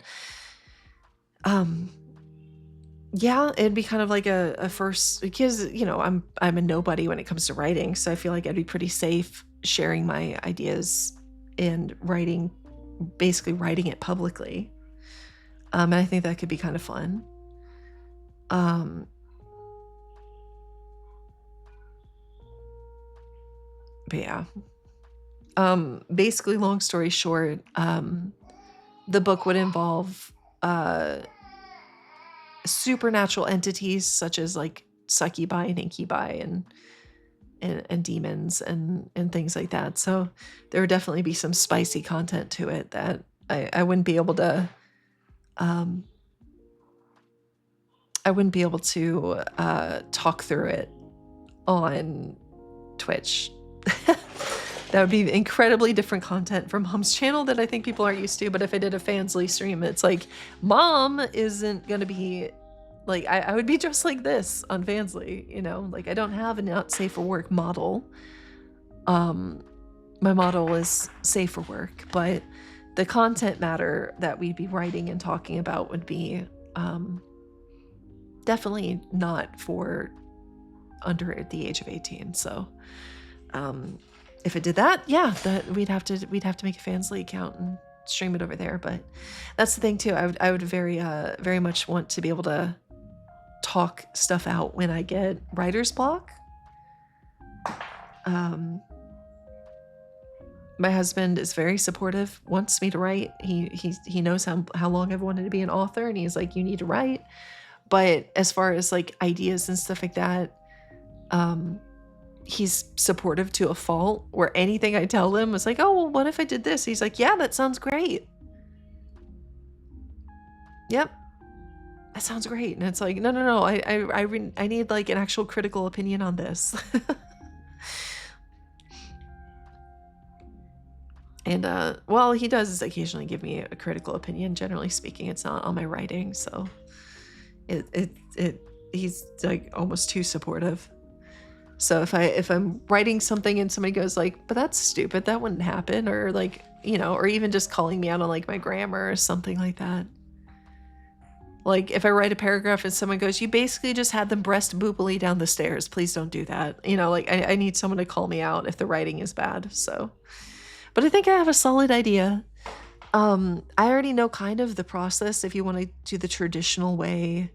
Speaker 1: it'd be kind of like a first, because, I'm a nobody when it comes to writing. So I feel like I'd be pretty safe sharing my ideas and basically writing it publicly. And I think that could be kind of fun. But yeah. Basically, long story short, the book would involve supernatural entities such as like succubi and incubi and demons and things like that. So there would definitely be some spicy content to it that I wouldn't be able to talk through it on Twitch. That would be incredibly different content from Mom's channel that I think people aren't used to. But if I did a Fansly stream, it's like Mom isn't going to be like, I would be just like this on Fansly, like I don't have a not safe for work model. My model is safe for work, but the content matter that we'd be writing and talking about would be definitely not for under the age of 18. So if it did that, yeah, we'd have to make a Fansly account and stream it over there. But that's the thing too. I would very much want to be able to talk stuff out when I get writer's block. My husband is very supportive, wants me to write. He knows how long I've wanted to be an author, and he's like, you need to write. But as far as like ideas and stuff like that, he's supportive to a fault, where anything I tell him is like, oh, well, what if I did this? He's like, yeah, that sounds great. Yep. That sounds great. And it's like, no. I need like an actual critical opinion on this. And well, he does occasionally give me a critical opinion. Generally speaking, it's not on my writing, so he's like almost too supportive. So if I'm writing something and somebody goes like, but that's stupid, that wouldn't happen, or like, you know, or even just calling me out on like my grammar or something like that. Like if I write a paragraph and someone goes, you basically just had them breast boopily down the stairs, please don't do that. You know, like I need someone to call me out if the writing is bad. So, but I think I have a solid idea. I already know kind of the process if you want to do the traditional way.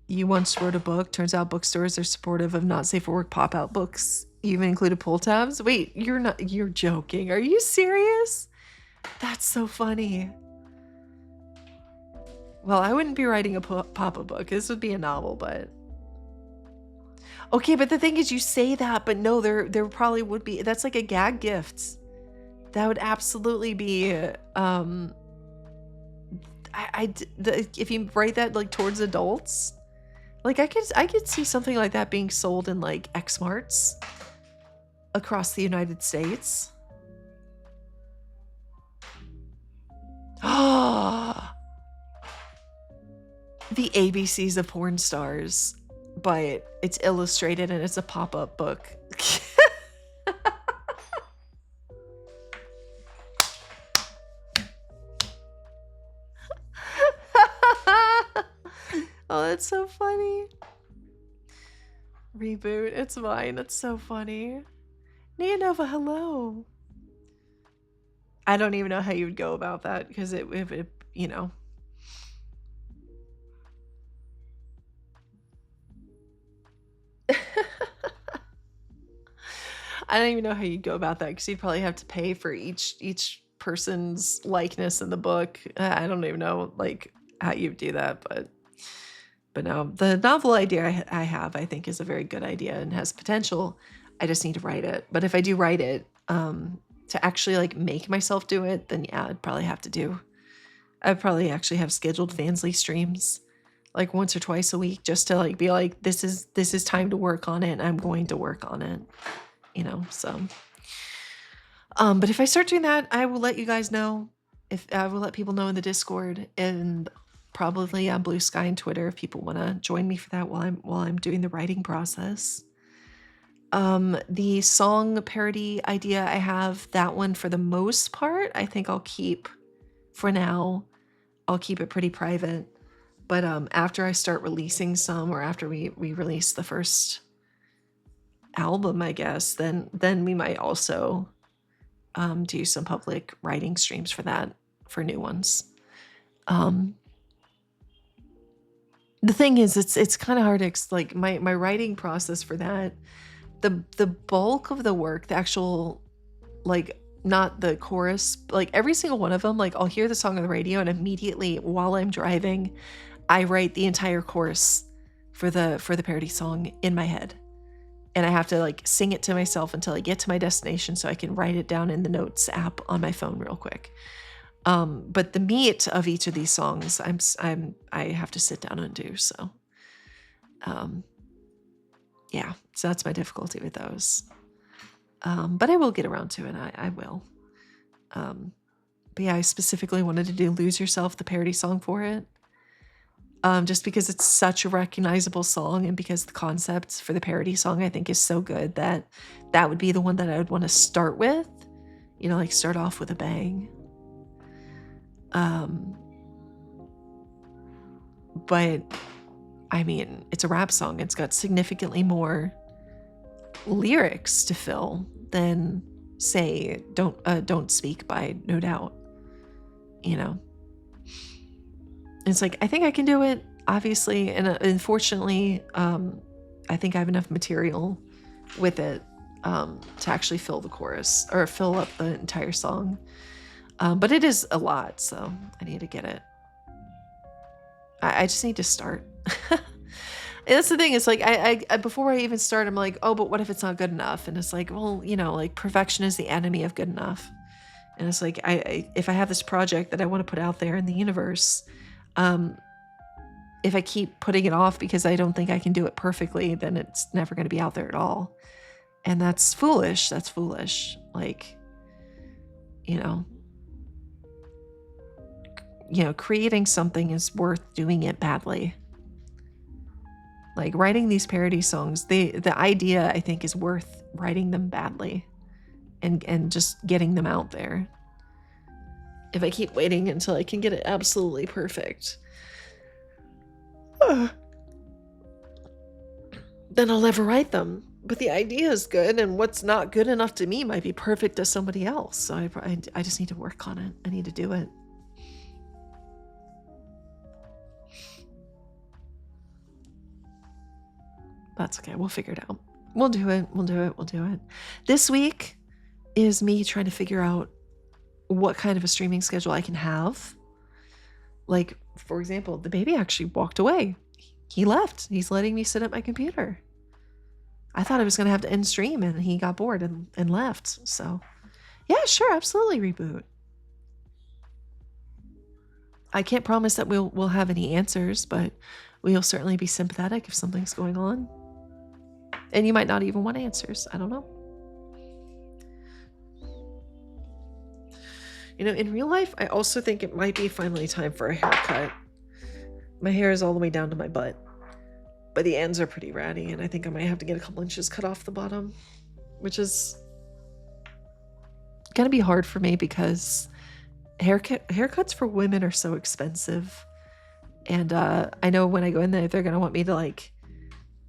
Speaker 1: You once wrote a book. Turns out bookstores are supportive of not safe for work pop-out books. You even included pull tabs. Wait, you're joking. Are you serious? That's so funny. Well, I wouldn't be writing a pop-up book. This would be a novel, but okay, but the thing is, you say that, but no, there probably would be. That's like a gag gift. That would absolutely be. If you write that like towards adults, like I could see something like that being sold in like X Marts across the United States. Ah, the ABCs of porn stars, but it's illustrated and it's a pop-up book. Oh, that's so funny. Reboot, it's mine. That's so funny. Nia Nova, hello. I don't even know how you would go about that, because it you know. I don't even know how you'd go about that, because you'd probably have to pay for each person's likeness in the book. I don't even know like how you do that, but no, the novel idea I have, I think, is a very good idea and has potential. I just need to write it. But if I do write it, to actually like make myself do it, then yeah, I'd probably actually have scheduled Fansly streams like once or twice a week, just to like be like, this is time to work on it, and I'm going to work on it, you know. So but if I start doing that, I will let you guys know. If I will let people know in the Discord, and probably on Blue Sky and Twitter if people want to join me for that while I'm doing the writing process. The song parody idea I have, that one for the most part, I think I'll keep for now. I'll keep it pretty private. But after I start releasing some, or after we release the first album, I guess, then we might also do some public writing streams for that, for new ones. The thing is, it's kind of hard to like my writing process for that. The bulk of the work, the actual, like, not the chorus, like every single one of them, like I'll hear the song on the radio and immediately while I'm driving, I write the entire chorus for the parody song in my head. And I have to like sing it to myself until I get to my destination so I can write it down in the notes app on my phone real quick. But the meat of each of these songs, I have to sit down and do. So, yeah, so that's my difficulty with those. But I will get around to it. I will. But yeah, I specifically wanted to do Lose Yourself, the parody song for it. just because it's such a recognizable song and because the concept for the parody song I think is so good that that would be the one that I would want to start with, you know, like start off with a bang. But I mean, it's a rap song. It's got significantly more lyrics to fill than, say, Don't Speak by No Doubt. You know, it's like, I think I can do it, obviously, and unfortunately, I think I have enough material with it to actually fill the chorus or fill up the entire song. But it is a lot, so I need to get it. I just need to start. That's the thing. It's like I before I even start, I'm like, oh, but what if it's not good enough? And it's like, well, you know, like perfection is the enemy of good enough. And it's like, if I have this project that I want to put out there in the universe, if I keep putting it off because I don't think I can do it perfectly, then it's never going to be out there at all. And that's foolish. That's foolish. Like, you know, creating something is worth doing it badly. Like writing these parody songs, the idea I think is worth writing them badly and just getting them out there. If I keep waiting until I can get it absolutely perfect, then I'll never write them. But the idea is good, and what's not good enough to me might be perfect to somebody else. So I just need to work on it. I need to do it. That's okay. We'll figure it out. We'll do it. We'll do it. We'll do it. This week is me trying to figure out what kind of a streaming schedule I can have. Like, for example, the baby actually walked away. He left. He's letting me sit at my computer. I thought I was going to have to end stream, and he got bored and left. So, yeah, sure, absolutely reboot. I can't promise that we'll have any answers, but we'll certainly be sympathetic if something's going on. And you might not even want answers. I don't know. You know, in real life, I also think it might be finally time for a haircut. My hair is all the way down to my butt, but the ends are pretty ratty, and I think I might have to get a couple inches cut off the bottom, which is gonna be hard for me because haircuts for women are so expensive. And I know when I go in there, they're gonna want me to like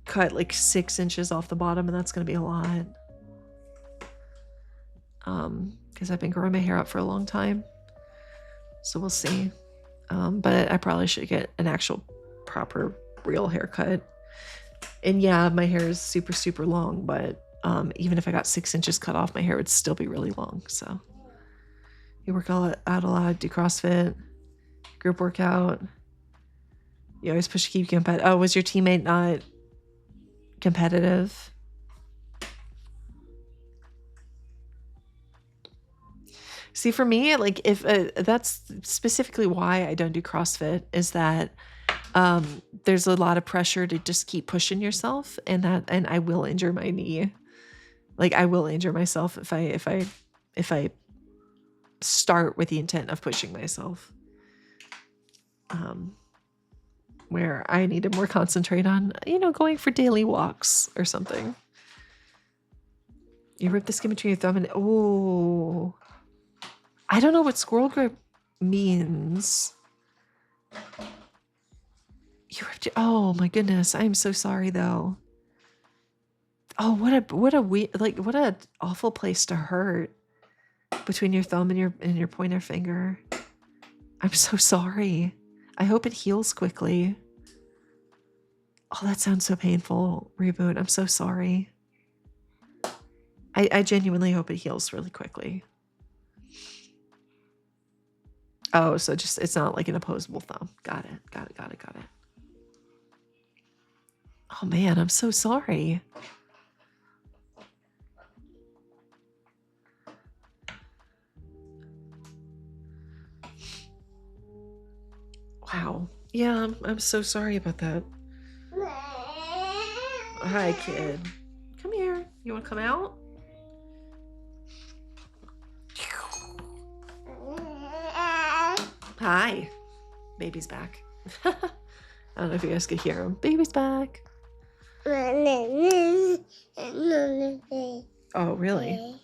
Speaker 1: cut like 6 inches off the bottom, and that's gonna be a lot. Because I've been growing my hair out for a long time, so we'll see. But I probably should get an actual proper real haircut. And yeah, my hair is super, super long, but even if I got 6 inches cut off, my hair would still be really long. So you work out a lot, do CrossFit, group workout. You always push to keep competitive. Oh, was your teammate not competitive? See, for me, like if that's specifically why I don't do CrossFit, is that there's a lot of pressure to just keep pushing yourself, and I will injure my knee. Like I will injure myself if I start with the intent of pushing myself. Where I need to more concentrate on, going for daily walks or something. You rip the skin between your thumb and oh. I don't know what squirrel grip means. Oh my goodness. I'm so sorry though. Oh, what a awful place to hurt between your thumb and your pointer finger. I'm so sorry. I hope it heals quickly. Oh, that sounds so painful. Reboot. I'm so sorry. I genuinely hope it heals really quickly. Oh, so it's not like an opposable thumb. Got it. Oh man, I'm so sorry. Wow. Yeah, I'm so sorry about that. Hi, kid. Come here. You want to come out? Hi. Baby's back. I don't know if you guys could hear him. Baby's back.
Speaker 2: Oh,
Speaker 1: really?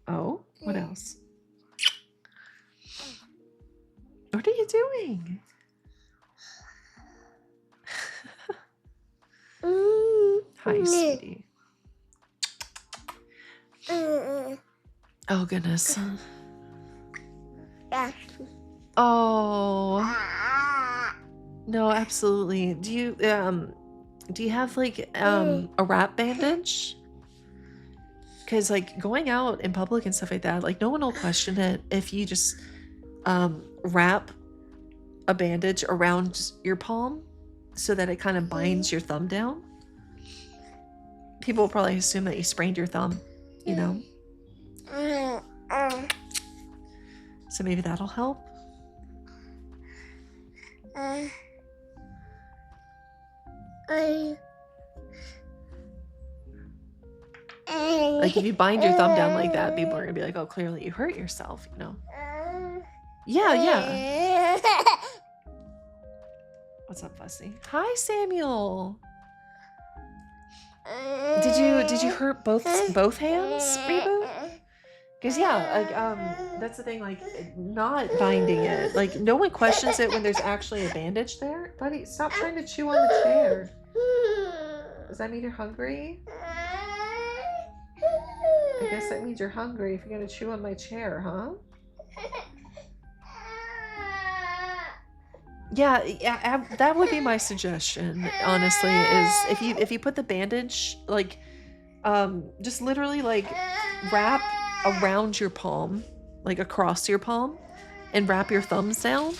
Speaker 1: Oh, what else? What are you doing? Hi, sweetie. Oh, goodness. Oh. No, absolutely. Do you have like a wrap bandage? Because like going out in public and stuff like that, like no one will question it if you just wrap a bandage around your palm so that it kind of binds your thumb down. People will probably assume that you sprained your thumb, you know? So maybe that'll help. Like if you bind your thumb down like that, people are gonna be like, oh, clearly you hurt yourself, you know? Yeah. What's up, Fussy? Hi, Samuel. Did you hurt both hands, Reboot? Because yeah, like that's the thing, like not binding it. Like no one questions it when there's actually a bandage there. Buddy, stop trying to chew on the chair. Does that mean you're hungry? I guess that means you're hungry if you're gonna chew on my chair, huh? Yeah, that would be my suggestion, honestly, is if you put the bandage, like, just literally, like, wrap around your palm, like, across your palm, and wrap your thumbs down,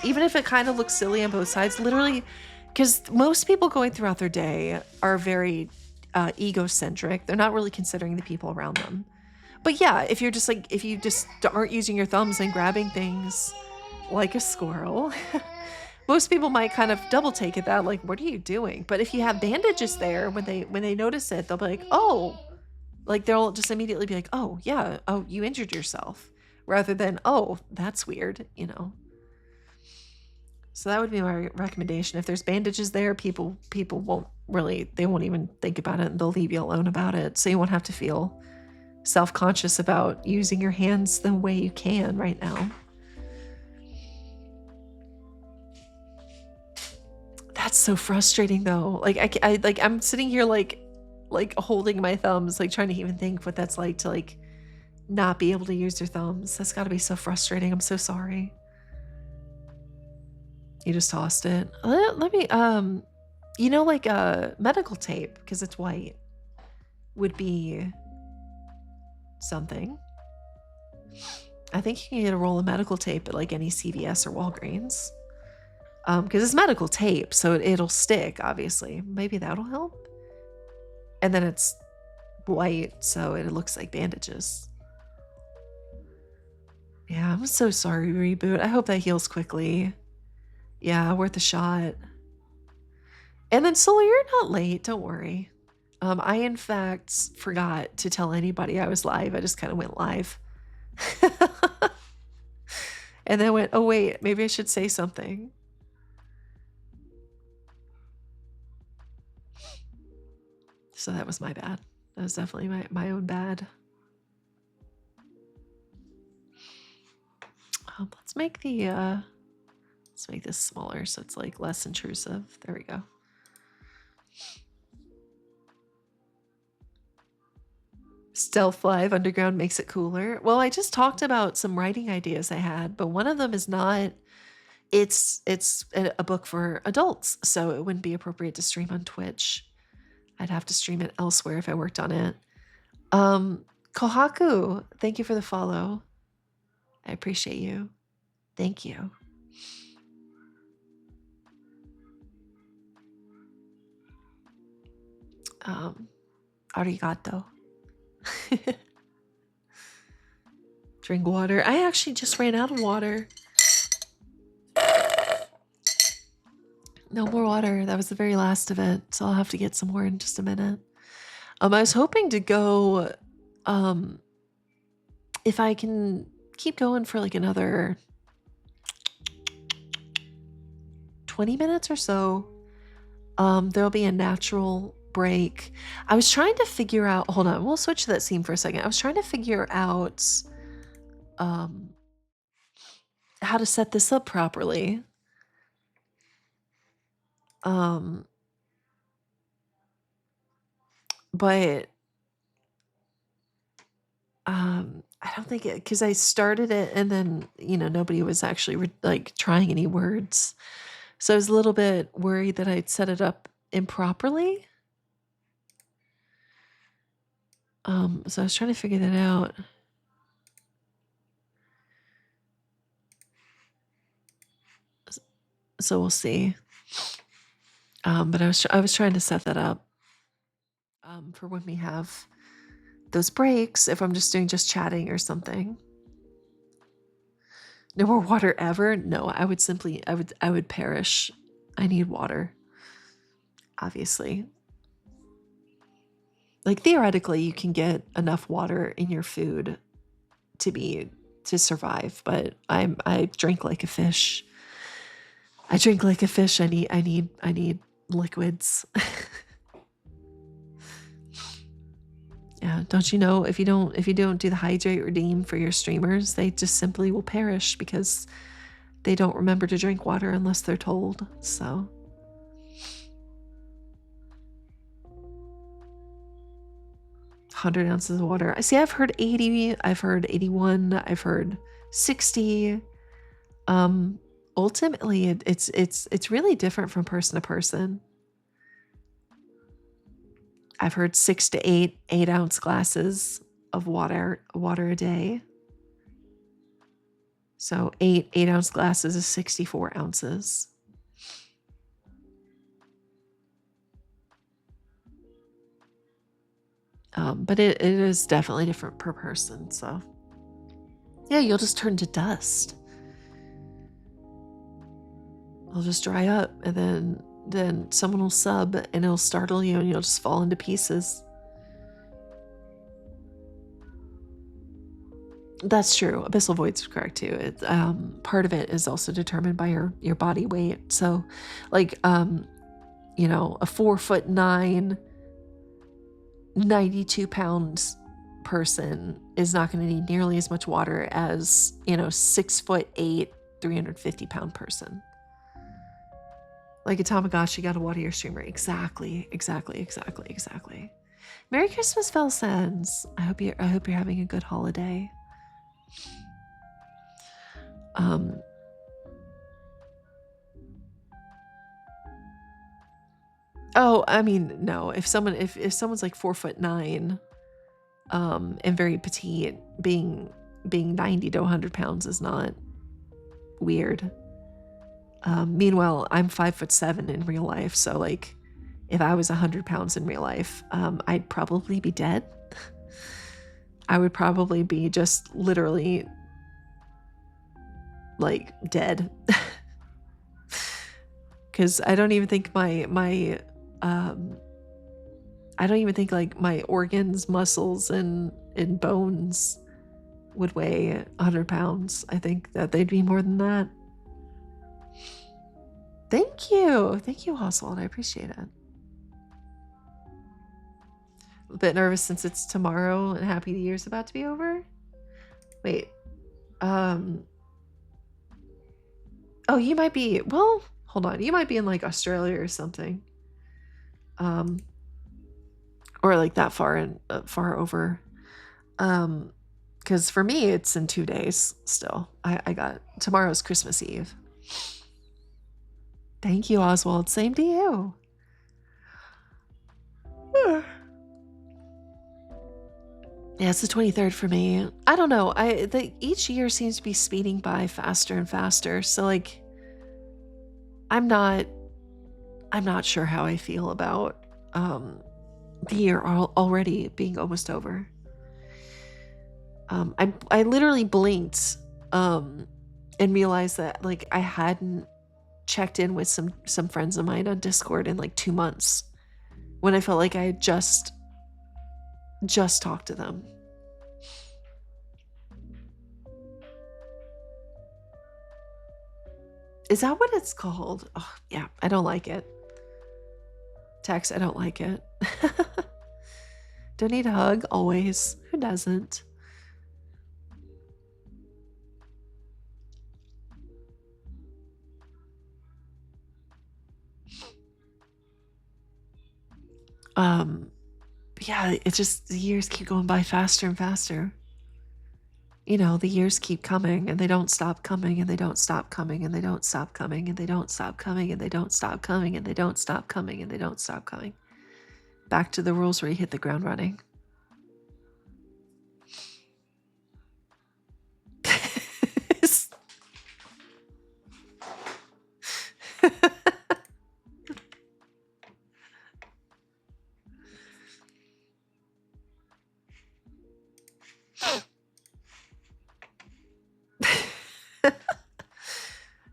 Speaker 1: even if it kind of looks silly on both sides, literally, because most people going throughout their day are very egocentric. They're not really considering the people around them. But yeah, if you just aren't using your thumbs and grabbing things like a squirrel, most people might kind of double take at that, like, what are you doing? But if you have bandages there, when they notice it, they'll be like, oh, like they'll just immediately be like, oh yeah, oh, you injured yourself, rather than, oh, that's weird, you know. So that would be my recommendation. If there's bandages there, people won't even think about it, and they'll leave you alone about it. So you won't have to feel self-conscious about using your hands the way you can right now. That's so frustrating though. Like I'm sitting here like holding my thumbs, like trying to even think what that's like to like not be able to use your thumbs. That's got to be so frustrating. I'm so sorry. You just tossed it. Let me you know, like medical tape, because it's white, would be something. I think you can get a roll of medical tape at like any CVS or Walgreens. Because it's medical tape, so it'll stick, obviously. Maybe that'll help. And then it's white, so it looks like bandages. Yeah, I'm so sorry, Reboot. I hope that heals quickly. Yeah, worth a shot. And then, Solar, you're not late. Don't worry. I, in fact, forgot to tell anybody I was live. I just kind of went live. And then went, oh, wait, maybe I should say something. So that was my bad. That was definitely my own bad. Let's make this smaller so it's like less intrusive. There we go. Stealth Live Underground makes it cooler. Well, I just talked about some writing ideas I had, but one of them is not. It's a book for adults, so it wouldn't be appropriate to stream on Twitch. I'd have to stream it elsewhere if I worked on it. Kohaku, thank you for the follow. I appreciate you. Thank you. Arigato. Drink water. I actually just ran out of water. No more water. That was the very last of it. So I'll have to get some more in just a minute. I was hoping to go, if I can keep going for like another 20 minutes or so, there'll be a natural break. I was trying to figure out, hold on, we'll switch to that scene for a second. I was trying to figure out um, how to set this up properly. But I don't think it, because I started it and then, nobody was actually like trying any words. So I was a little bit worried that I'd set it up improperly. So I was trying to figure that out. So we'll see. But I was trying to set that up for when we have those breaks, if I'm just doing chatting or something. No more water ever? No, I would perish. I need water. Obviously. Like theoretically you can get enough water in your food to survive, but I drink like a fish. I drink like a fish. I need liquids. Yeah, don't you know if you don't do the hydrate redeem for your streamers, they just simply will perish because they don't remember to drink water unless they're told. So 100 ounces of water. I see. I've heard 80. I've heard 81. I've heard 60. Ultimately, it's really different from person to person. I've heard 6 to 8 ounce glasses of water a day. So 8 ounce glasses is 64 ounces. But it is definitely different per person. So yeah, you'll just turn to dust. It'll just dry up, and then someone will sub and it'll startle you and you'll just fall into pieces. That's true. Abyssal Void's correct too. It, part of it is also determined by your body weight. So like a 4'9", 92 pounds person is not going to need nearly as much water as 6'8", 350 pound person. Like a Tamagotchi got to water your streamer. Exactly. Merry Christmas, Felsens. I hope you're having a good holiday. Oh, I mean, no. If someone's like 4'9", and very petite, being 90 to 100 pounds is not weird. Meanwhile, I'm 5'7" in real life, so like, if I was 100 pounds in real life, I'd probably be dead. I would probably be just literally like dead. Because I don't even think my organs, muscles, and bones would weigh 100 pounds. I think that they'd be more than that. Thank you, Oswald. I appreciate it. A bit nervous since it's tomorrow and Happy New Year's about to be over. Wait, oh, you might be, well, hold on, you might be in like Australia or something, or like that far over, because for me it's in 2 days still. I got tomorrow's Christmas Eve. Thank you, Oswald. Same to you. Yeah, it's the 23rd for me. I don't know. Each year seems to be speeding by faster and faster. So like, I'm not sure how I feel about the year already being almost over. I literally blinked and realized that like I hadn't checked in with some friends of mine on Discord in like 2 months, when I felt like I had just talked to them. Is that what it's called? Oh, yeah, I don't like it. Text, I don't like it. Don't need a hug, always. Who doesn't? Yeah, it's just the years keep going by faster and faster. You know, the years keep coming and they don't stop coming and they don't stop coming and they don't stop coming and they don't stop coming and they don't stop coming and they don't stop coming and they don't stop coming. Back to the rules where you hit the ground running.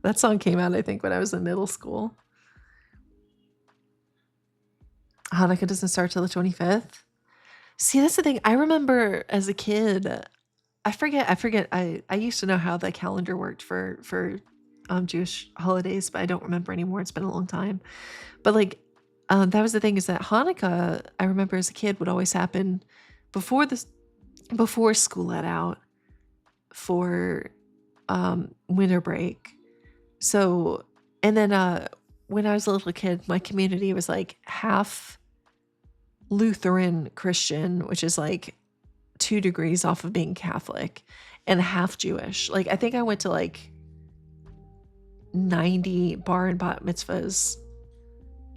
Speaker 1: That song came out, I think, when I was in middle school. Hanukkah doesn't start till the 25th. See, that's the thing. I remember as a kid, I forget. I used to know how the calendar worked for Jewish holidays, but I don't remember anymore. It's been a long time. But like, that was the thing, is that Hanukkah, I remember as a kid, would always happen before before school let out for winter break. So, and then when I was a little kid, my community was like half Lutheran Christian, which is like 2 degrees off of being Catholic, and half Jewish. Like, I think I went to like 90 bar and bat mitzvahs,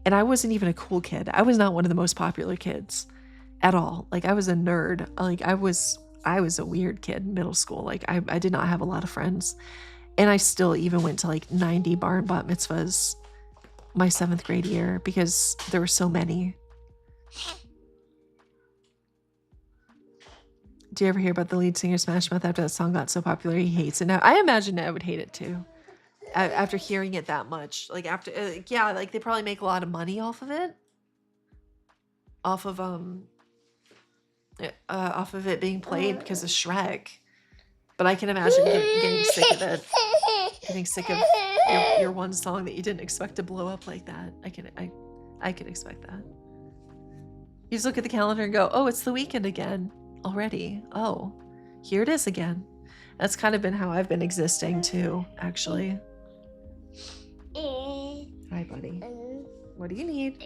Speaker 1: and I wasn't even a cool kid. I was not one of the most popular kids at all. Like, I was a nerd. Like, I was a weird kid in middle school. Like, I did not have a lot of friends. And I still even went to like 90 bar and bat mitzvahs my 7th grade year because there were so many. Do you ever hear about the lead singer Smash Mouth after that song got so popular? He hates it now. I imagine I would hate it too. After hearing it that much. Like, after, yeah, like they probably make a lot of money off of it. Off of it being played because of Shrek. But I can imagine getting sick of it. Getting sick of your one song that you didn't expect to blow up like that. I can expect that. You just look at the calendar and go, oh, it's the weekend again already. Oh, here it is again. That's kind of been how I've been existing too, actually. Hi, buddy. What do you need?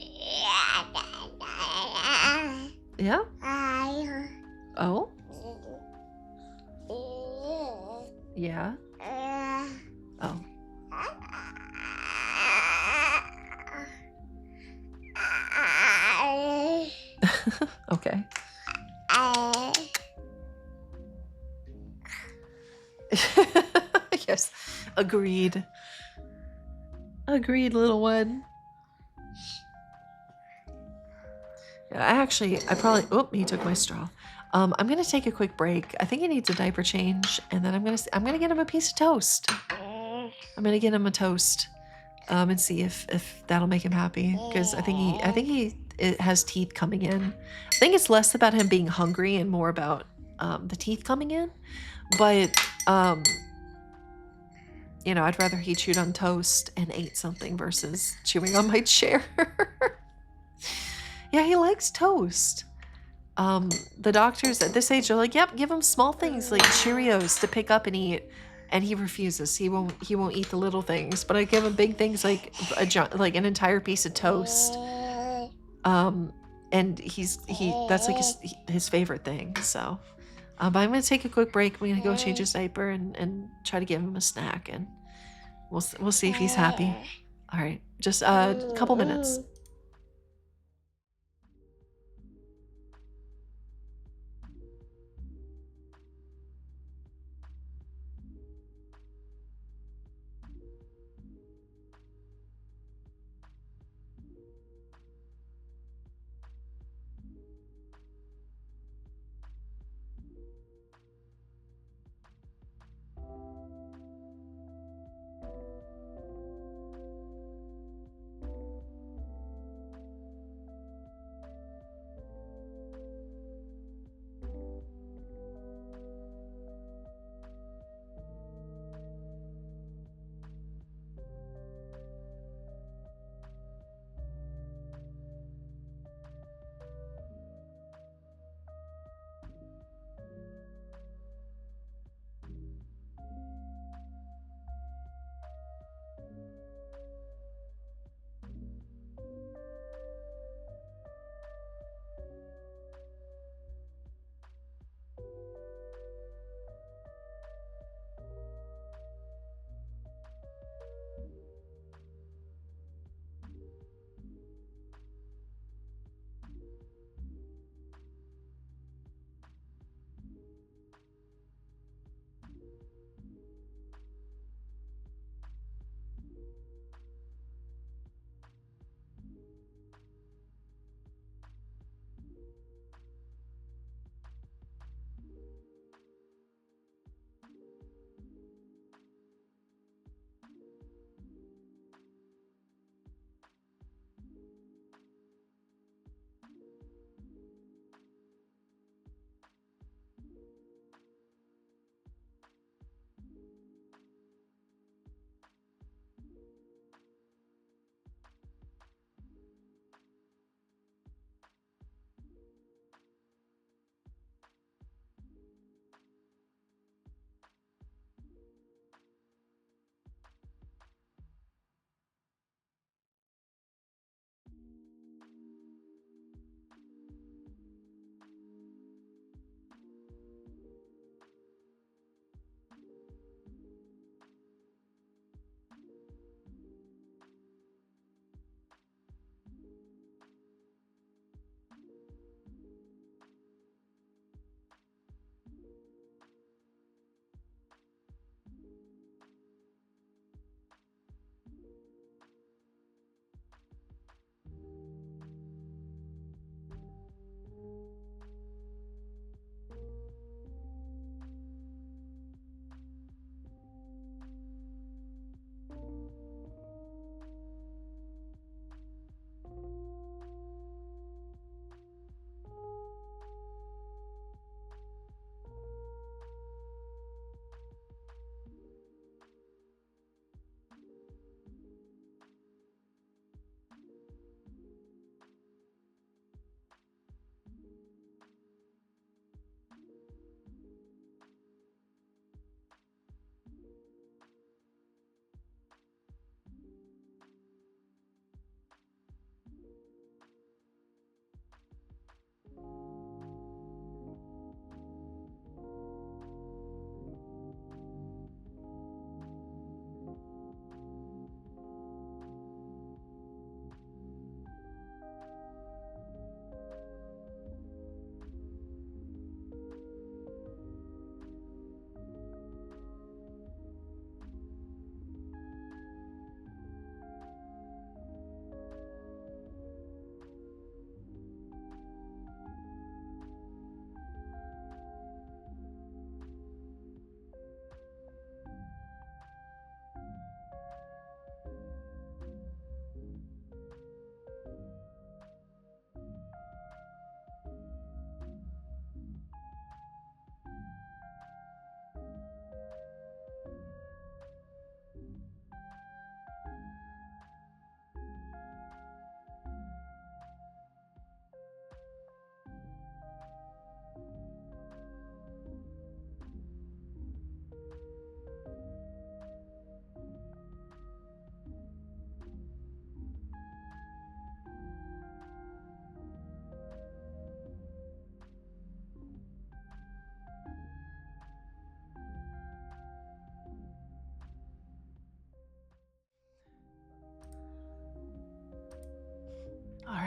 Speaker 1: Yeah? Oh? Yeah? Oh. Okay. Yes. Agreed. Agreed, little one. Yeah, oh, he took my straw. I'm gonna take a quick break. I think he needs a diaper change, and then I'm gonna get him a piece of toast. I'm gonna get him a toast, and see if that'll make him happy. Because I think he has teeth coming in. I think it's less about him being hungry and more about the teeth coming in. But you know, I'd rather he chewed on toast and ate something versus chewing on my chair. Yeah, he likes toast. The doctors at this age are like, yep, give him small things like Cheerios to pick up and eat, and he refuses. He won't eat the little things, but I give him big things like an entire piece of toast. And that's like his favorite thing. So, but I'm gonna take a quick break. I'm gonna go change his diaper and try to give him a snack, and we'll see if he's happy. All right, just a couple minutes.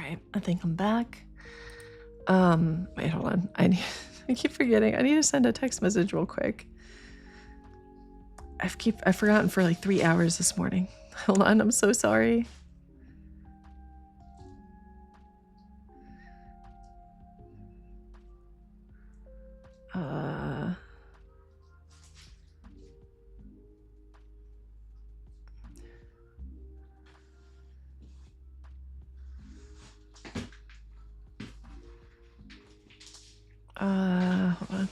Speaker 1: right, I think I'm back. Wait, hold on. I keep forgetting. I need to send a text message real quick. I've forgotten for like 3 hours this morning. Hold on, I'm so sorry. Hold on.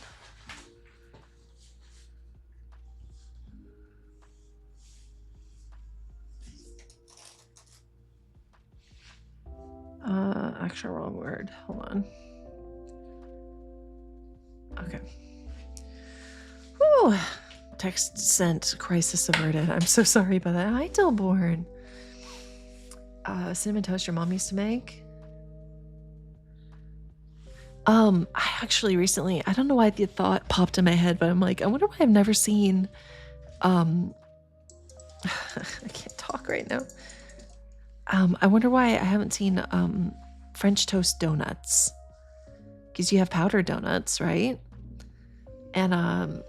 Speaker 1: Actual wrong word. Hold on. Okay. Whew. Text sent. Crisis averted. I'm so sorry about that. Hi, Dillborn. Cinnamon toast your mom used to make. I actually recently, I don't know why the thought popped in my head, but I'm like, I wonder why I've never seen, I can't talk right now. I wonder why I haven't seen, French toast donuts. Because you have powdered donuts, right? And,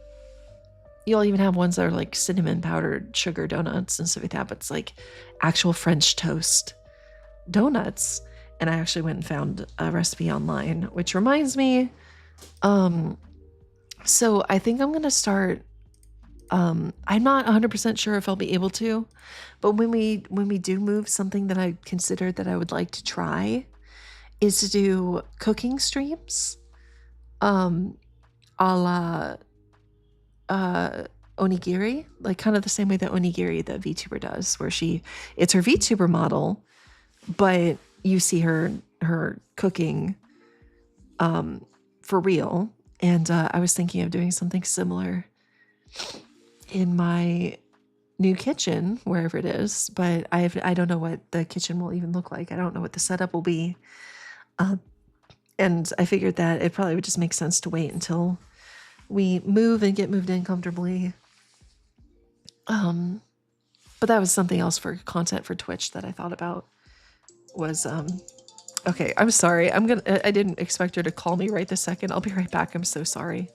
Speaker 1: you'll even have ones that are like cinnamon powdered sugar donuts and stuff like that, but it's like actual French toast donuts. And I actually went and found a recipe online, which reminds me, so I think I'm gonna start, I'm not 100% sure if I'll be able to, but when we do move, something that I considered that I would like to try is to do cooking streams, a la onigiri, like kind of the same way that onigiri, the VTuber, does, where it's her VTuber model, but you see her cooking for real. And I was thinking of doing something similar in my new kitchen, wherever it is, but I don't know what the kitchen will even look like. I don't know what the setup will be. And I figured that it probably would just make sense to wait until we move and get moved in comfortably. But that was something else for content for Twitch that I thought about was, okay, I'm sorry. I didn't expect her to call me right this second. I'll be right back. I'm so sorry.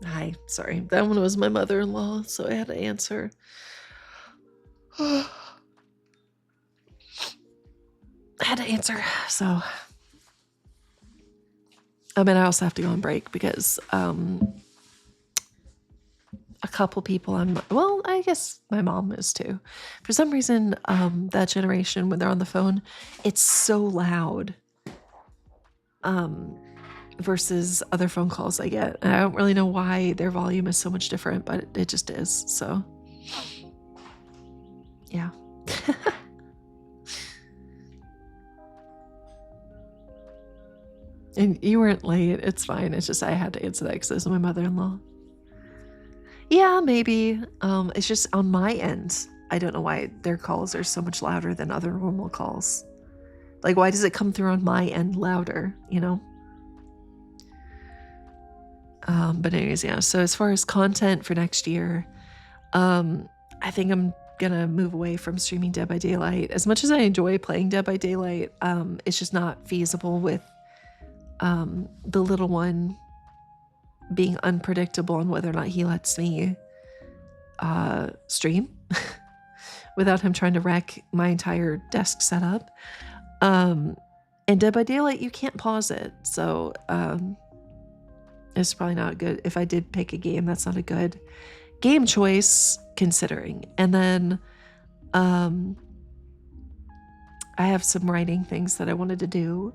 Speaker 1: Hi, sorry. That one was my mother-in-law, so I had to answer. I had to answer, so. I mean, I also have to go on break because a couple people well, I guess my mom is too. For some reason, that generation, when they're on the phone, it's so loud. Versus other phone calls I get. And I don't really know why their volume is so much different, but it just is. So, yeah. And you weren't late. It's fine. It's just I had to answer that because this is my mother-in-law. Yeah, maybe. It's just on my end. I don't know why their calls are so much louder than other normal calls. Like, why does it come through on my end louder, you know? But anyways, yeah. So as far as content for next year, I think I'm gonna move away from streaming Dead by Daylight. As much as I enjoy playing Dead by Daylight, it's just not feasible with the little one being unpredictable on whether or not he lets me stream without him trying to wreck my entire desk setup. And Dead by Daylight, you can't pause it, so it's probably not good. If I did pick a game, that's not a good game choice considering. And then I have some writing things that I wanted to do,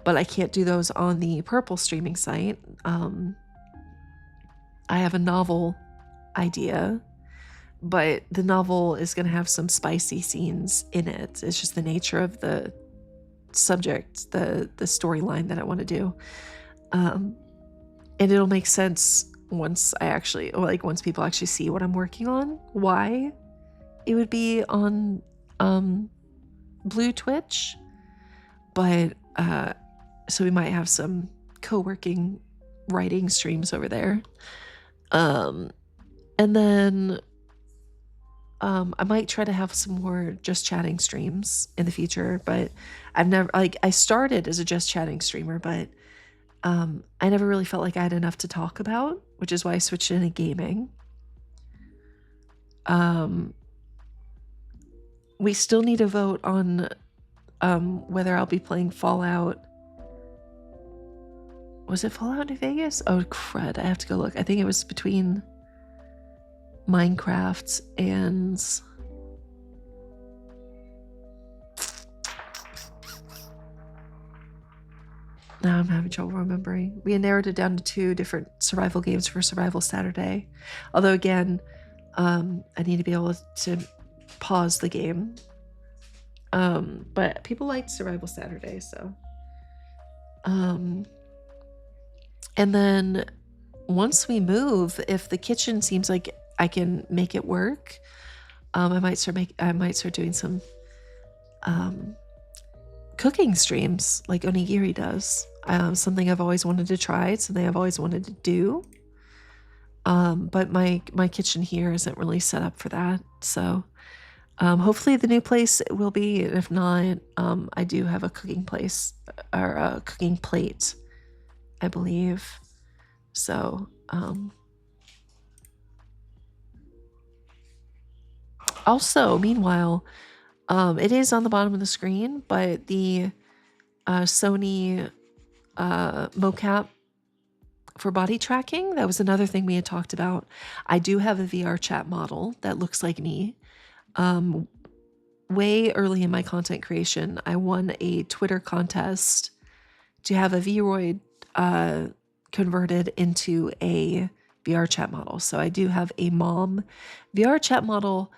Speaker 1: but I can't do those on the Purple streaming site. I have a novel idea, but the novel is going to have some spicy scenes in it. It's just the nature of the subject, the storyline that I want to do. And it'll make sense once once people actually see what I'm working on, why it would be on Blue Twitch. But so we might have some co-working writing streams over there. And then I might try to have some more just chatting streams in the future, but I've never, I started as a just chatting streamer, but I never really felt like I had enough to talk about, which is why I switched into gaming. We still need to vote on whether I'll be playing Fallout. Was it Fallout New Vegas? Oh, crud. I have to go look. I think it was between Minecraft and... Now I'm having trouble remembering. We narrowed it down to 2 different survival games for Survival Saturday. Although, again, I need to be able to pause the game. But people liked Survival Saturday, so... And then once we move, if the kitchen seems like I can make it work, I might start doing some cooking streams like Onigiri does. Something I've always wanted to try, something I've always wanted to do. But my kitchen here isn't really set up for that. So hopefully the new place will be. If not, I do have a cooking place or a cooking plate, I believe. So also, meanwhile, it is on the bottom of the screen, but the Sony mocap for body tracking, that was another thing we had talked about. I do have a VR chat model that looks like me. Way early in my content creation, I won a Twitter contest to have a Vroid converted into a VR chat model. So I do have a mom VR chat model,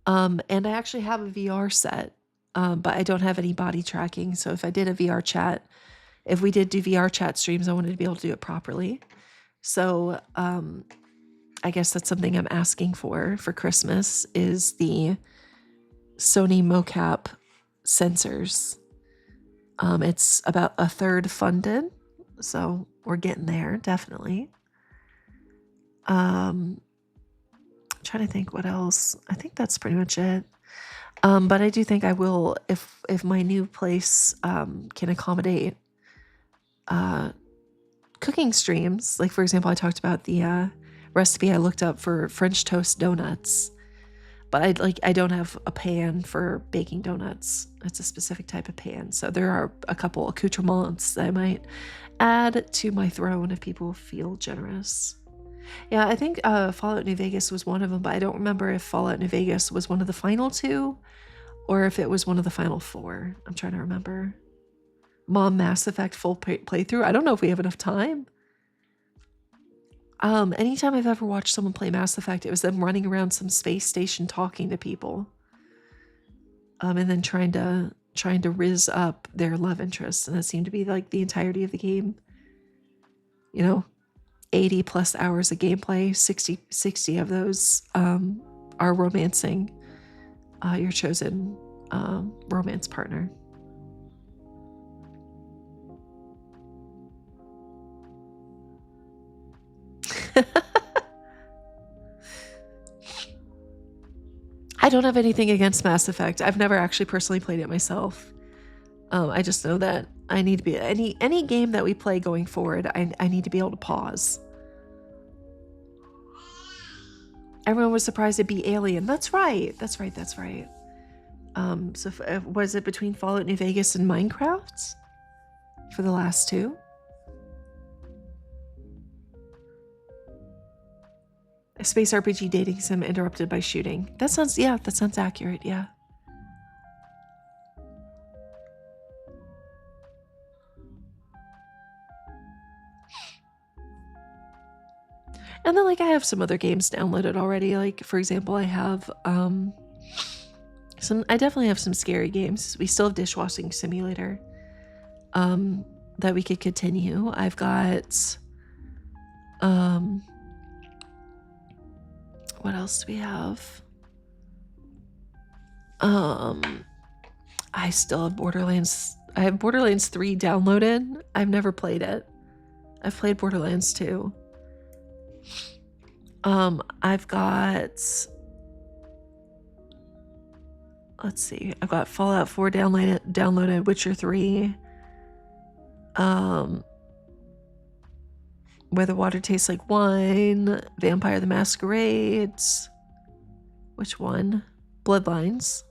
Speaker 1: and I actually have a VR set, but I don't have any body tracking. So if I did a VR chat, if we did do VR chat streams, I wanted to be able to do it properly. So I guess that's something I'm asking for Christmas is the Sony mocap sensors. It's about a third funded, so we're getting there, definitely. Trying to think what else. I think that's pretty much it. But I do think I will, if my new place can accommodate cooking streams. Like, for example, I talked about the recipe I looked up for French toast donuts, but I don't have a pan for baking donuts. It's a specific type of pan. So there are a couple accoutrements that I might add to my throne if people feel generous. Yeah, I think Fallout New Vegas was one of them, but I don't remember if Fallout New Vegas was one of the final 2 or if it was one of the final 4. I'm trying to remember. Mom Mass Effect full playthrough. I don't know if we have enough time. Anytime I've ever watched someone play Mass Effect, it was them running around some space station talking to people. And then trying to rizz up their love interest. And that seemed to be like the entirety of the game. 80 plus hours of gameplay, 60 of those are romancing your chosen romance partner. I don't have anything against Mass Effect. I've never actually personally played it myself. I just know that I need to be any game that we play going forward. I need to be able to pause. Everyone was surprised it'd be Alien. That's right. So was it between Fallout New Vegas and Minecraft for the last 2? Space RPG dating sim interrupted by shooting. That sounds accurate, yeah. And then, like, I have some other games downloaded already. Like, for example, I have I definitely have some scary games. We still have Dishwashing Simulator that we could continue. I've got what else do we have? I still have Borderlands. I have Borderlands 3 downloaded. I've never played it. I've played Borderlands 2. I've got, let's see, I've got Fallout 4 downloaded, Witcher 3, Where the Water Tastes Like Wine, Vampire the Masquerades, which one? Bloodlines.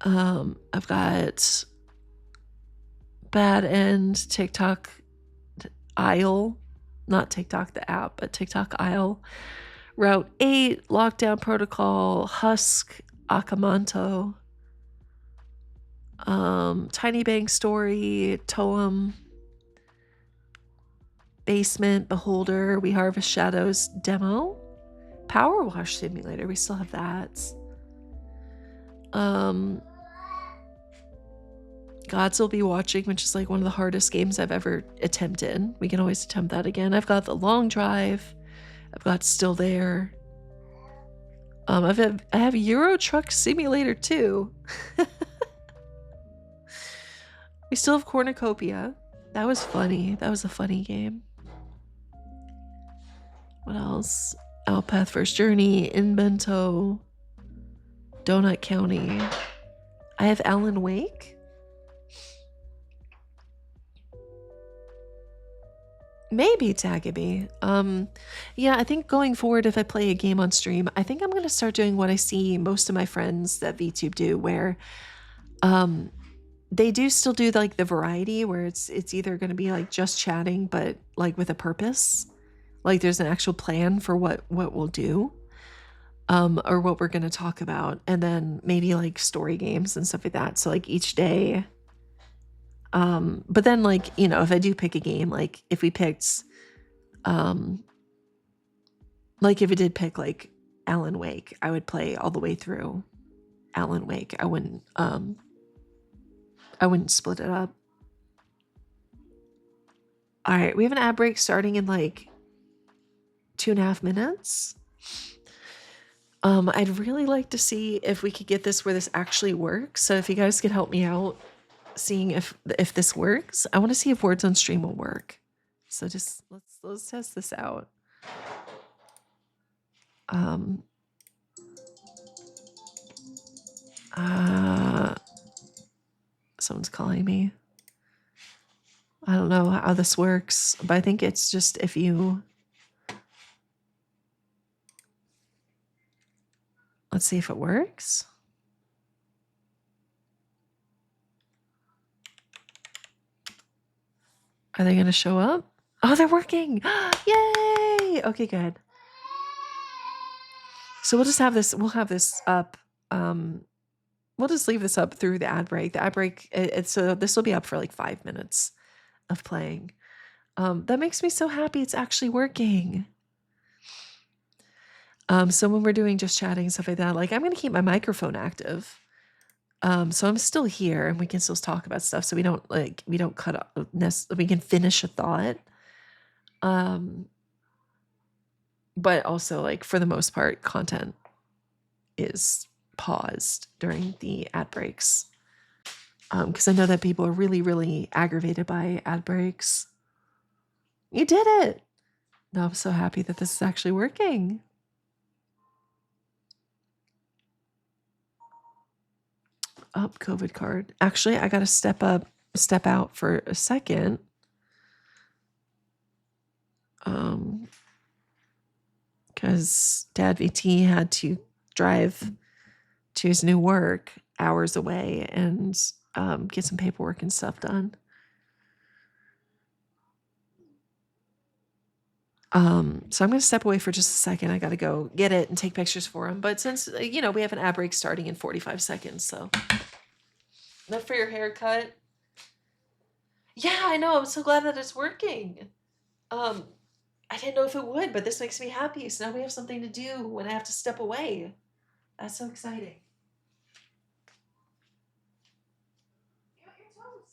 Speaker 1: I've got Bad End, TikTok Isle, not TikTok the app, but TikTok Isle, Route 8, Lockdown Protocol, Husk, Akamanto, Tiny Bang Story, Toem, Basement, Beholder, We Harvest Shadows demo, Power Wash Simulator, we still have that. Gods Will Be Watching, which is like one of the hardest games I've ever attempted. We can always attempt that again. I've got The Long Drive. I've got Still There. I have Euro Truck Simulator 2. We still have Cornucopia. That was funny. That was a funny game. What else? Outpath First Journey, Invento, Donut County. I have Alan Wake. Maybe Tagaby. Yeah, I think going forward, if I play a game on stream, I think I'm going to start doing what I see most of my friends at VTube do, where they do still do like the variety where it's either going to be like just chatting, but like with a purpose. Like there's an actual plan for what we'll do, or what we're going to talk about. And then maybe like story games and stuff like that. So like each day, but then like, you know, if I do pick a game, like if we picked, like if it did pick like Alan Wake, I would play all the way through Alan Wake. I wouldn't split it up. All right, we have an ad break starting in like 2.5 minutes. I'd really like to see if we could get this where this actually works. So if you guys could help me out seeing if this works. I want to see if words on stream will work. So just let's test this out. Someone's calling me. I don't know how this works, but I think it's just if you, let's see if it works. Are they going to show up? Oh, they're working. Yay. Okay, good. So we'll just have this, we'll have this up. We'll just leave this up through the ad break. The ad break, this will be up for like 5 minutes of playing. That makes me so happy it's actually working. So when we're doing just chatting and stuff like that, like I'm going to keep my microphone active. So I'm still here and we can still talk about stuff. So we don't cut off, we can finish a thought. But also like for the most part, content is paused during the ad breaks. Because I know that people are really, really aggravated by ad breaks. You did it. No, I'm so happy that this is actually working. COVID card. Actually, I got to step out for a second. Because Dad VT had to drive to his new work hours away and get some paperwork and stuff done. So I'm going to step away for just a second. I got to go get it and take pictures for him. But since, you know, we have an ad break starting in 45 seconds, so. Enough for your haircut? Yeah, I know. I'm so glad that it's working. Um, I didn't know if it would, but this makes me happy. So now we have something to do when I have to step away. That's so exciting. You got your toes.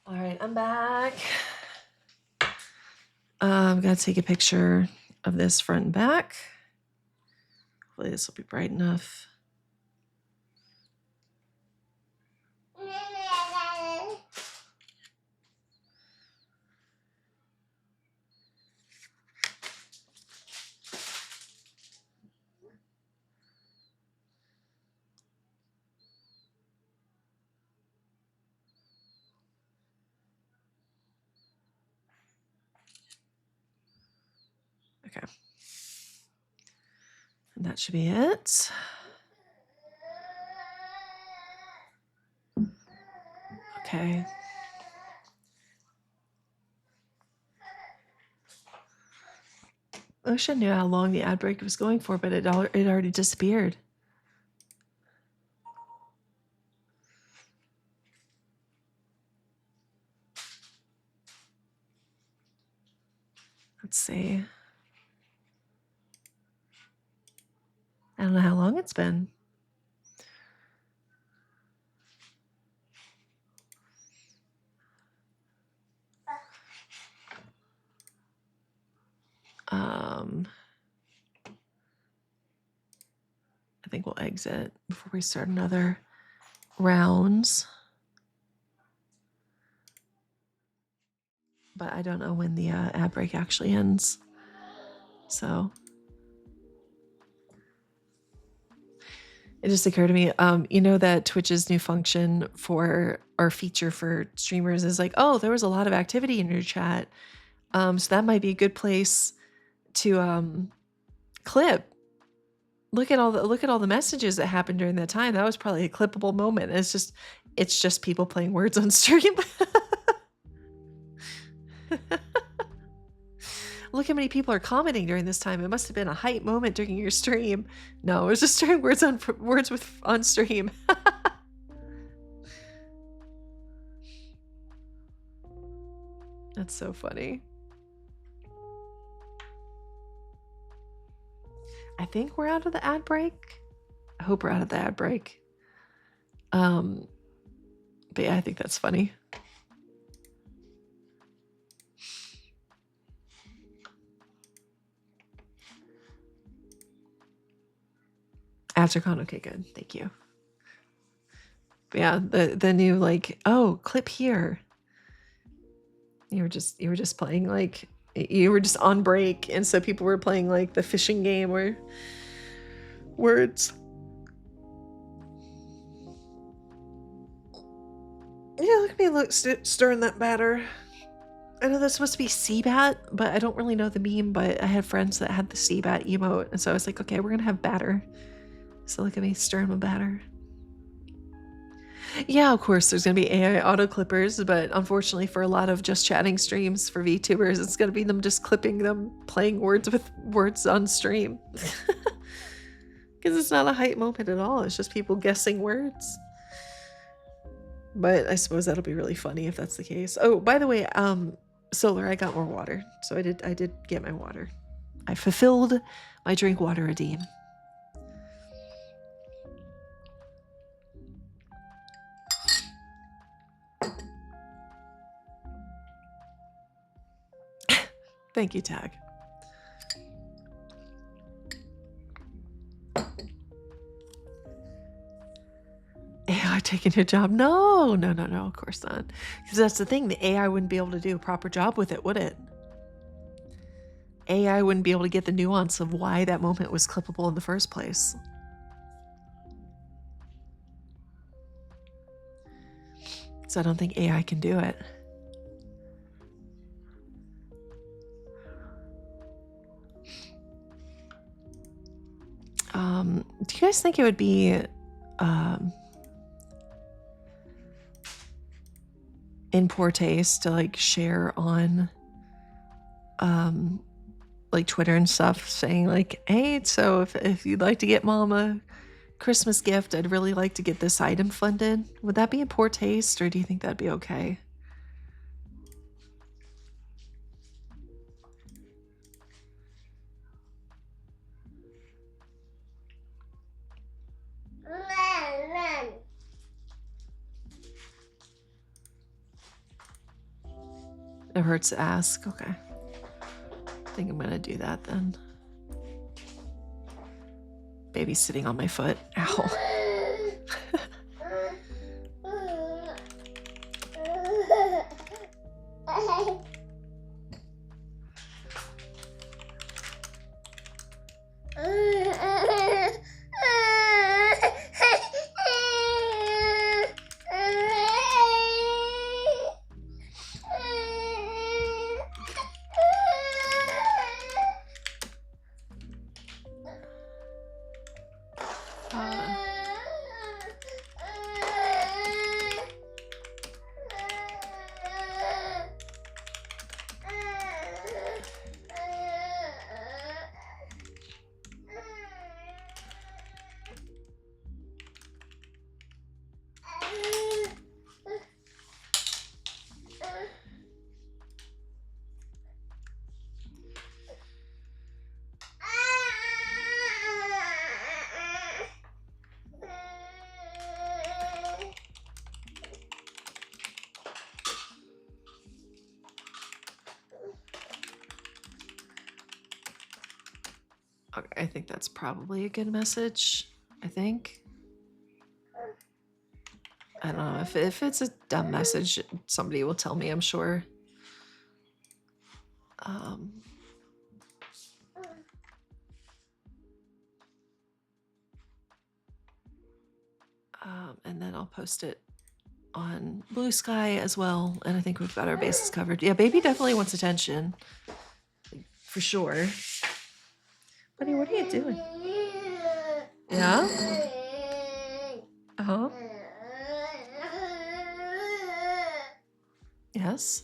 Speaker 1: All right, I'm back. I'm going to take a picture of this front and back. Hopefully this will be bright enough. Okay. And that should be it. Okay. I wish I knew how long the ad break was going for, but it already disappeared. Let's see. I don't know how long it's been. I think we'll exit before we start another rounds. But I don't know when the ad break actually ends. So it just occurred to me, you know, that Twitch's new function for our feature for streamers is like, oh, there was a lot of activity in your chat. So that might be a good place to clip. Look at all the messages that happened during that time. That was probably a clippable moment. It's just people playing words on stream. Look how many people are commenting during this time. It must have been a hype moment during your stream. No, it was just during words on stream. That's so funny. I think we're out of the ad break. I hope we're out of the ad break. But yeah, I think that's funny. Ads are gone. Okay, good. Thank you. But yeah, the new like, oh, clip here. You were just playing like You were just on break, and so people were playing like the fishing game or words. Yeah, look at me stirring that batter. I know that's supposed to be Seabat, but I don't really know the meme, but I had friends that had the Seabat emote, and so I was like, okay, we're gonna have batter. So look at me stirring my batter. Yeah, of course, there's gonna be AI auto clippers, but unfortunately for a lot of just chatting streams for VTubers, it's gonna be them just clipping them playing words with words on stream. Because it's not a hype moment at all, it's just people guessing words. But I suppose that'll be really funny if that's the case. Oh, by the way, Solar, I got more water. So I did get my water. I fulfilled my drink water redeem. Thank you, Tag. AI taking your job? No, of course not. Because that's the thing, the AI wouldn't be able to do a proper job with it, would it? AI wouldn't be able to get the nuance of why that moment was clippable in the first place. So I don't think AI can do it. Do you guys think it would be in poor taste to like share on like Twitter and stuff saying like, hey, so if you'd like to get mom a Christmas gift, I'd really like to get this item funded. Would that be in poor taste, or do you think that'd be okay? It hurts to ask. Okay. I think I'm gonna do that then. Baby's sitting on my foot. Ow. Okay, I think that's probably a good message. I think. I don't know if it's a dumb message, somebody will tell me, I'm sure. And then I'll post it on Blue Sky as well, and I think we've got our bases covered. Yeah, baby definitely wants attention, for sure. Buddy, what are you doing? Yeah? Uh-huh. Yes?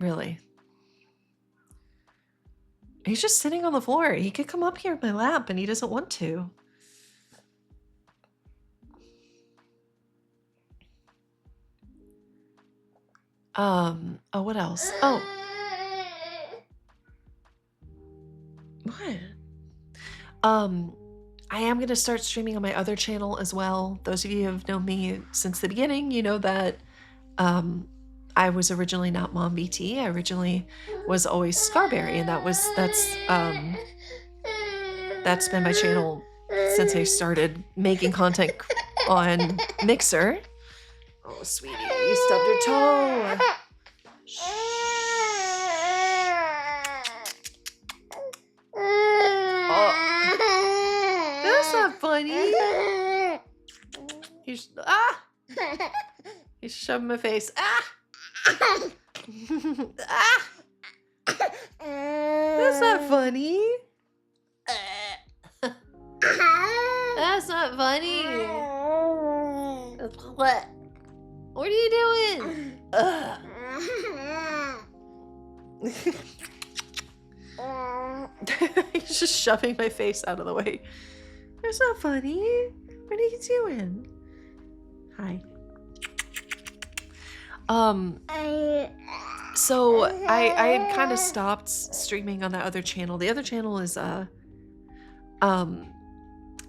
Speaker 1: Really? He's just sitting on the floor. He could come up here in my lap, and he doesn't want to. Oh, what else? Oh. What? I am going to start streaming on my other channel as well. Those of you who have known me since the beginning, you know that I was originally not MomVT. I originally was always Scarberry, and that's been my channel since I started making content on Mixer. Oh, sweetie, you stubbed your toe. Oh, that's not funny. He's shoving my face. That's not funny. That's not funny. What? What are you doing? He's just shoving my face out of the way. That's not funny. What are you doing? Hi. So I had kind of stopped streaming on that other channel. The other channel is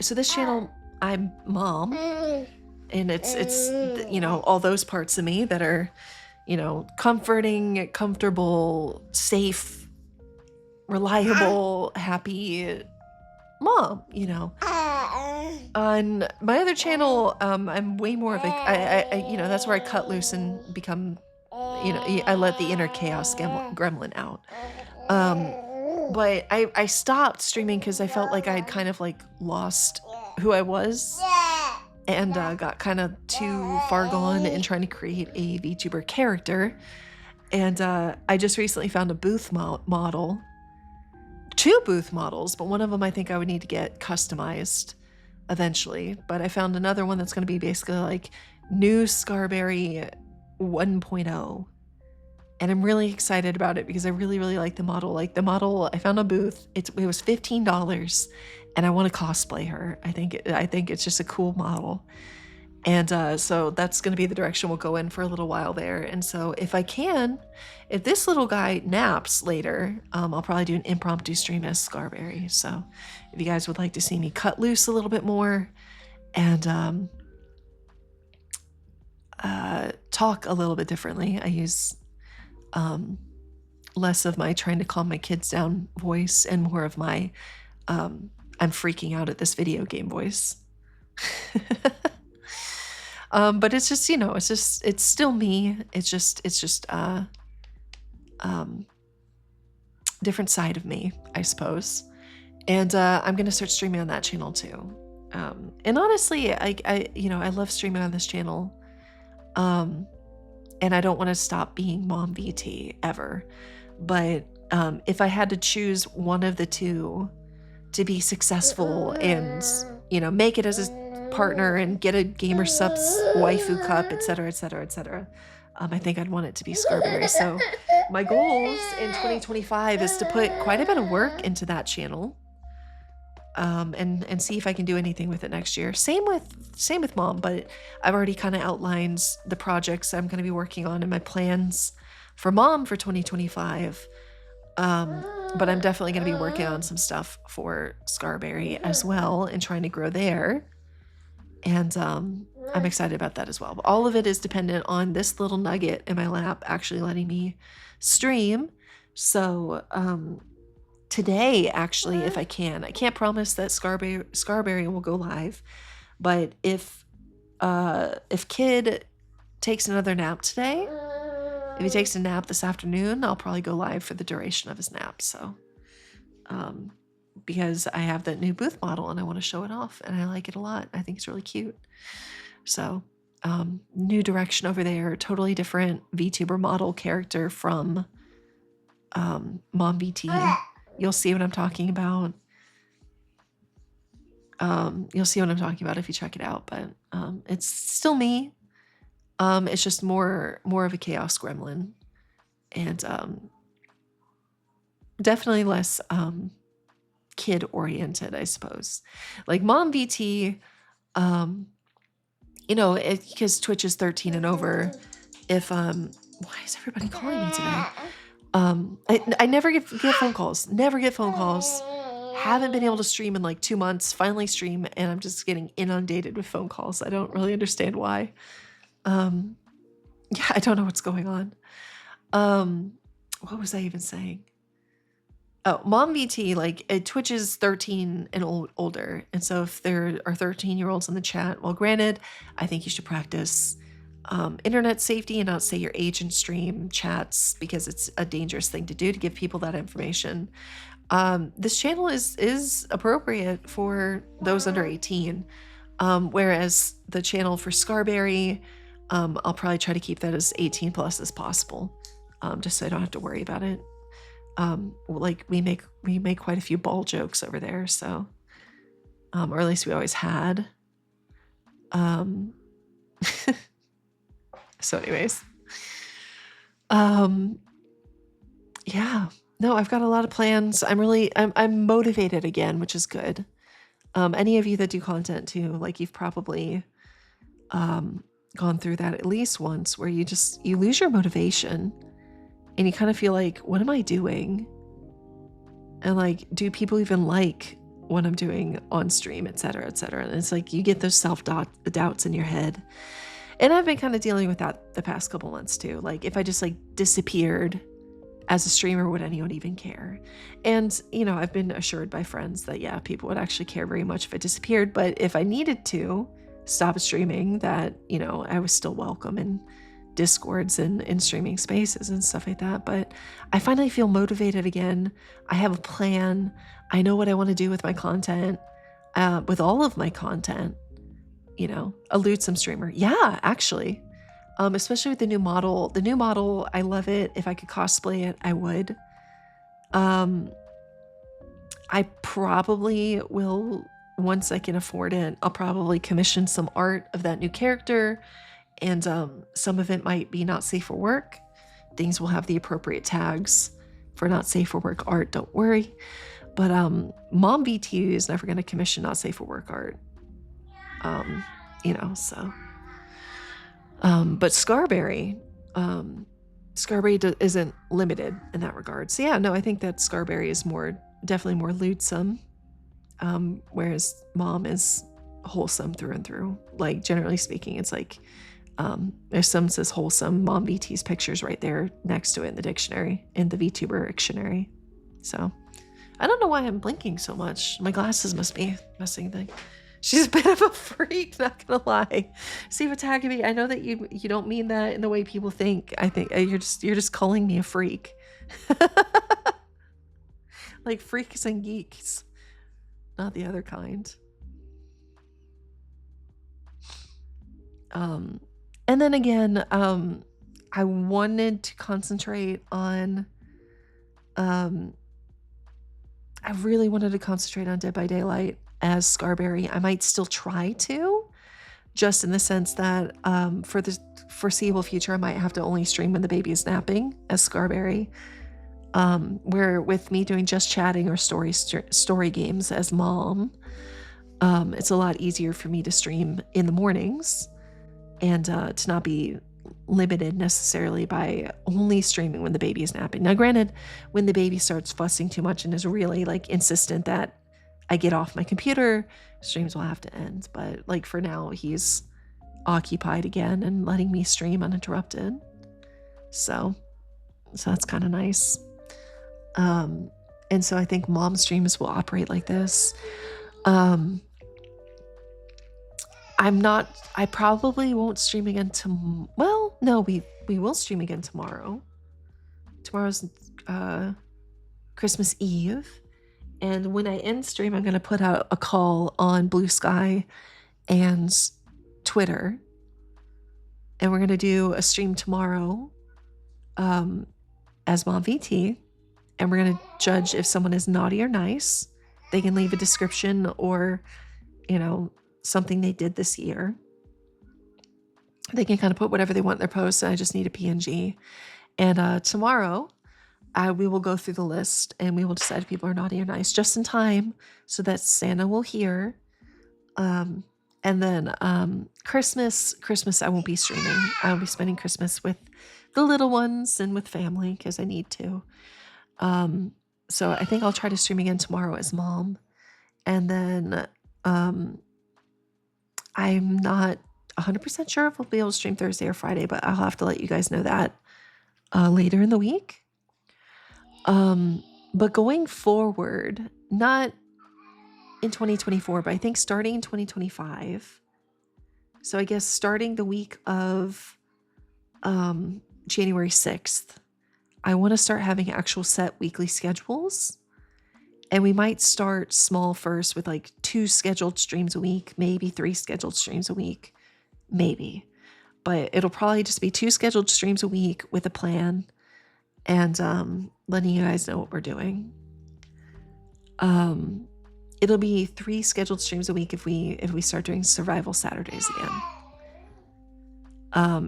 Speaker 1: so this channel, I'm Mom, and it's you know, all those parts of me that are, you know, comforting, comfortable, safe, reliable, happy mom, you know. On my other channel, I'm way more of a, I you know, that's where I cut loose and become, you know, I let the inner chaos gremlin out. But I stopped streaming because I felt like I had kind of like lost who I was and got kind of too far gone in trying to create a VTuber character. And I just recently found a booth model, 2 booth models, but one of them I think I would need to get customized eventually. But I found another one that's going to be basically like new Scarberry 1.0. And I'm really excited about it because I really, really like the model. Like the model, I found a booth. It was $15, and I want to cosplay her. I think it's just a cool model. And so that's going to be the direction we'll go in for a little while there. And so if this little guy naps later, I'll probably do an impromptu stream as Scarberry. So if you guys would like to see me cut loose a little bit more and talk a little bit differently, I use less of my trying to calm my kids down voice and more of my I'm freaking out at this video game voice. But it's just, you know, it's still me. It's just different side of me, I suppose. And I'm gonna start streaming on that channel too. And honestly, I love streaming on this channel. And I don't want to stop being MomVT ever. But if I had to choose one of the two to be successful and, you know, make it as a partner and get a Gamer Subs waifu cup, etc., etc., etc., I think I'd want it to be Scarberry. So my goals in 2025 is to put quite a bit of work into that channel, and see if I can do anything with it next year. Same with Mom, but I've already kind of outlined the projects I'm going to be working on and my plans for Mom for 2025. But I'm definitely going to be working on some stuff for Scarberry as well and trying to grow there. And I'm excited about that as well. But all of it is dependent on this little nugget in my lap actually letting me stream. So today, actually, if I can't promise that Scarberry will go live. But if Kid takes another nap today, if he takes a nap this afternoon, I'll probably go live for the duration of his nap. So because I have that new booth model and I want to show it off and I like it a lot. I think it's really cute. So new direction over there, totally different VTuber model character from MomVT. You'll see what I'm talking about. You'll see what I'm talking about if you check it out, but it's still me. It's just more of a chaos gremlin and definitely less kid oriented, I suppose. Like MomVT, you know, because Twitch is 13 and over. If why is everybody calling me today? I never get phone calls. Never get phone calls. Haven't been able to stream in like 2 months. Finally stream, and I'm just getting inundated with phone calls. I don't really understand why. Yeah, I don't know what's going on. What was I even saying? Oh, MomVT, like Twitch is 13 and older. And so if there are 13-year-olds in the chat, well, granted, I think you should practice internet safety and not say your age in stream chats, because it's a dangerous thing to do to give people that information. This channel is appropriate for those under 18. Whereas the channel for Scarberry, I'll probably try to keep that as 18 plus as possible, just so I don't have to worry about it. Like we make quite a few ball jokes over there, so, or at least we always had. So anyways, yeah, no, I've got a lot of plans. I'm motivated again, which is good. Any of you that do content too, like you've probably gone through that at least once, where you lose your motivation and you kind of feel like, what am I doing? And like, do people even like what I'm doing on stream, et cetera, et cetera. And it's like, you get those self-doubts in your head. And I've been kind of dealing with that the past couple months too. Like if I just like disappeared as a streamer, would anyone even care? And, you know, I've been assured by friends that, yeah, people would actually care very much if I disappeared. But if I needed to stop streaming, that, you know, I was still welcome in Discords and in streaming spaces and stuff like that. But I finally feel motivated again. I have a plan. I know what I want to do with my content, with all of my content. You know, a Lutesome streamer. Yeah, actually. Especially with the new model. The new model, I love it. If I could cosplay it, I would. I probably will, once I can afford it, I'll probably commission some art of that new character. And some of it might be not safe for work. Things will have the appropriate tags for not safe for work art, don't worry. But MomVT is never going to commission not safe for work art. You know, so. But Scarberry isn't limited in that regard. So yeah, no, I think that Scarberry is definitely more lewdsome, whereas Mom is wholesome through and through. Like generally speaking, it's like, if someone says wholesome, MomVT's picture's right there next to it in the dictionary, in the VTuber dictionary. So I don't know why I'm blinking so much. My glasses must be messing thing. She's a bit of a freak, not gonna lie. See what's tagging me. I know that you don't mean that in the way people think. I think you're just calling me a freak. Like freaks and geeks, not the other kind. And then again, I wanted to concentrate on, I really wanted to concentrate on Dead by Daylight as Scarberry. I might still try to, just in the sense that for the foreseeable future, I might have to only stream when the baby is napping as Scarberry. Where with me doing just chatting or story games as Mom, it's a lot easier for me to stream in the mornings and to not be limited necessarily by only streaming when the baby is napping. Now, granted, when the baby starts fussing too much and is really like insistent that I get off my computer, streams will have to end. But like for now, he's occupied again and letting me stream uninterrupted. So that's kind of nice. And so I think Mom streams will operate like this. I probably won't stream again well, no, we will stream again tomorrow. Tomorrow's Christmas Eve. And when I end stream, I'm going to put out a call on Blue Sky and Twitter. And we're going to do a stream tomorrow as MomVT. And we're going to judge if someone is naughty or nice. They can leave a description or, you know, something they did this year. They can kind of put whatever they want in their post. I just need a PNG. And tomorrow, we will go through the list and we will decide if people are naughty or nice just in time so that Santa will hear. And then Christmas, I won't be streaming. I will be spending Christmas with the little ones and with family because I need to. So I think I'll try to stream again tomorrow as Mom. And then I'm not 100% sure if we'll be able to stream Thursday or Friday, but I'll have to let you guys know that later in the week. But going forward, not in 2024, but I think starting in 2025, So I guess starting the week of January 6th, I want to start having actual set weekly schedules. And we might start small first with like 2 scheduled streams a week, maybe 3 scheduled streams a week, maybe. But it'll probably just be 2 scheduled streams a week with a plan, and letting you guys know what we're doing. It'll be 3 scheduled streams a week if we start doing survival Saturdays again.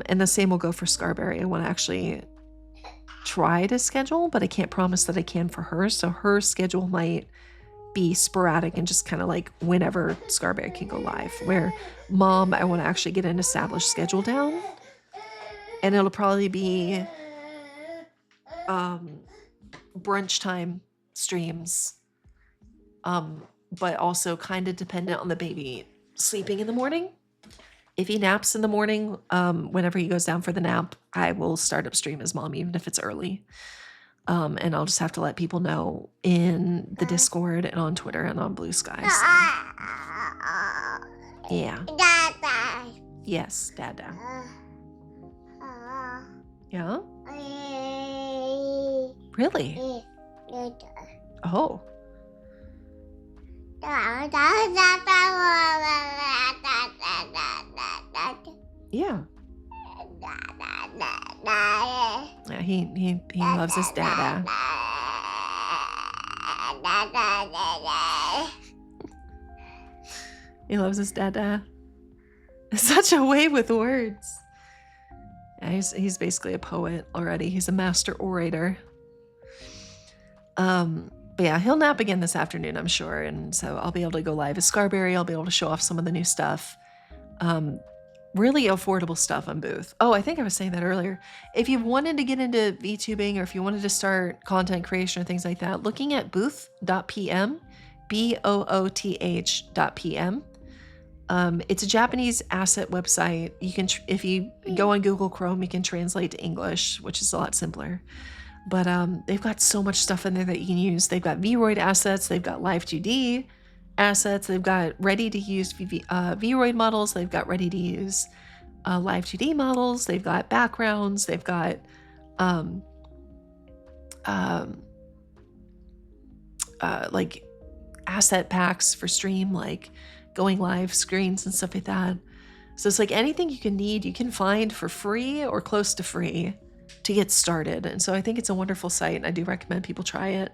Speaker 1: And the same will go for Scarberry. I want to actually try to schedule, but I can't promise that I can for her. So her schedule might be sporadic and just kind of like whenever Scarberry can go live. Where Mom, I want to actually get an established schedule down, and it'll probably be brunch time streams, but also kind of dependent on the baby sleeping in the morning. If he naps in the morning, whenever he goes down for the nap, I will start upstream as Mom, even if it's early. And I'll just have to let people know in the Discord and on Twitter and on Blue Sky. So. Yeah.
Speaker 2: Dada.
Speaker 1: Yes, Dada. Yeah? Really? Oh. Yeah. Yeah, he loves his Dada. He loves his Dada. Such a way with words. Yeah, he's basically a poet already. He's a master orator. But yeah, he'll nap again this afternoon, I'm sure. And so I'll be able to go live as Scarberry. I'll be able to show off some of the new stuff. Really affordable stuff on Booth. Oh, I think I was saying that earlier. If you wanted to get into VTubing, or if you wanted to start content creation or things like that, looking at booth.pm, booth.pm. It's a Japanese asset website. You can, if you go on Google Chrome, you can translate to English, which is a lot simpler. But they've got so much stuff in there that you can use. They've got Vroid assets. They've got Live 2D assets. They've got ready-to-use Vroid models. They've got ready-to-use Live 2D models. They've got backgrounds. They've got like asset packs for stream, like going live screens and stuff like that. So it's like anything you can need, you can find for free or close to free to get started. And so I think it's a wonderful site, and I do recommend people try it.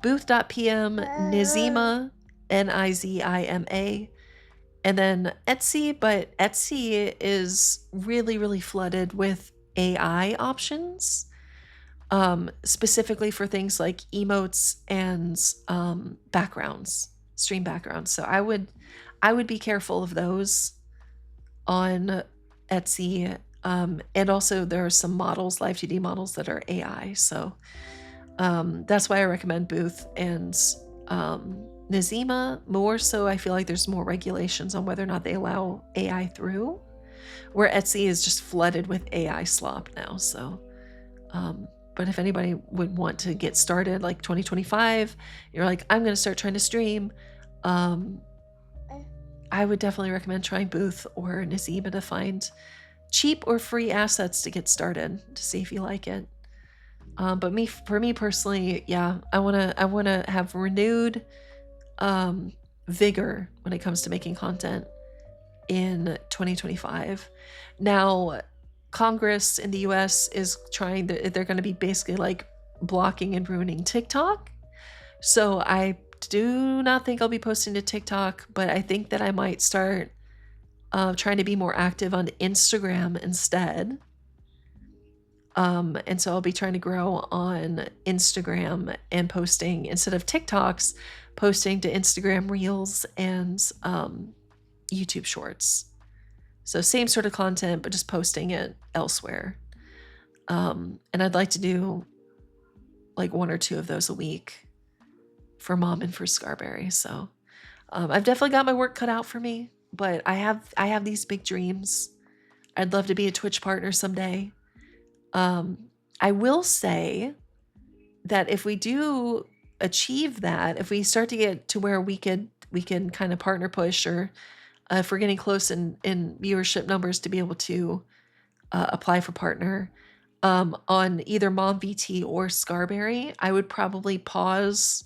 Speaker 1: Booth.pm, Nizima, Nizima, and then Etsy, but Etsy is really, really flooded with AI options, specifically for things like emotes and backgrounds, stream backgrounds. So I would be careful of those on Etsy. And also there are some models, Live 2D models, that are AI. So that's why I recommend Booth and Nizima. More so, I feel like there's more regulations on whether or not they allow AI through, where Etsy is just flooded with AI slop now. So, but if anybody would want to get started, like 2025, you're like, I'm going to start trying to stream, I would definitely recommend trying Booth or Nizima to find cheap or free assets to get started, to see if you like it. But for me personally, yeah, I wanna have renewed vigor when it comes to making content in 2025. Now, Congress in the US is trying to, they're going to be basically like blocking and ruining TikTok. So I do not think I'll be posting to TikTok, but I think that I might start trying to be more active on Instagram instead. And so I'll be trying to grow on Instagram and posting, instead of TikToks, posting to Instagram Reels and YouTube Shorts. So same sort of content, but just posting it elsewhere. And I'd like to do like 1 or 2 of those a week for Mom and for Scarberry. So I've definitely got my work cut out for me, but I have these big dreams. I'd love to be a Twitch partner someday. I will say that if we do achieve that, if we start to get to where we can kind of partner push or if we're getting close in viewership numbers to be able to apply for partner. On either MomVT or Scarberry, I would probably pause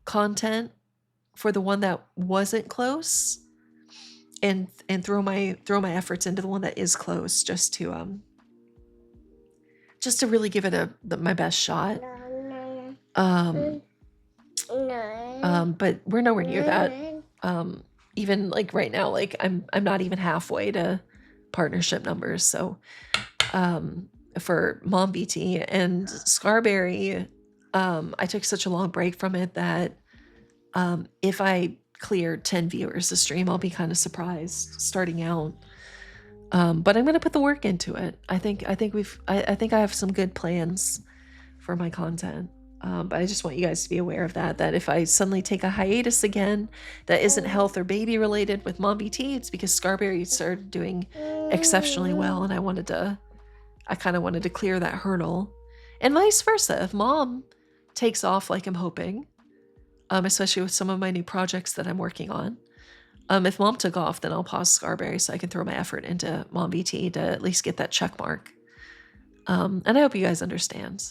Speaker 1: content for the one that wasn't close and throw my efforts into the one that is close, just to really give it my best shot. But we're nowhere near that. Even like right now, like I'm not even halfway to partnership numbers. So for MomVT and Scarberry, I took such a long break from it that if I cleared 10 viewers a stream, I'll be kind of surprised starting out. But I'm gonna put the work into it. I think I have some good plans for my content. But I just want you guys to be aware of that if I suddenly take a hiatus again that isn't health or baby related with MomVT, it's because Scarberry started doing exceptionally well, and I kind of wanted to clear that hurdle. And vice versa, if Mom takes off like I'm hoping, especially with some of my new projects that I'm working on, if Mom took off, then I'll pause Scarberry so I can throw my effort into MomVT to at least get that check mark. And I hope you guys understand.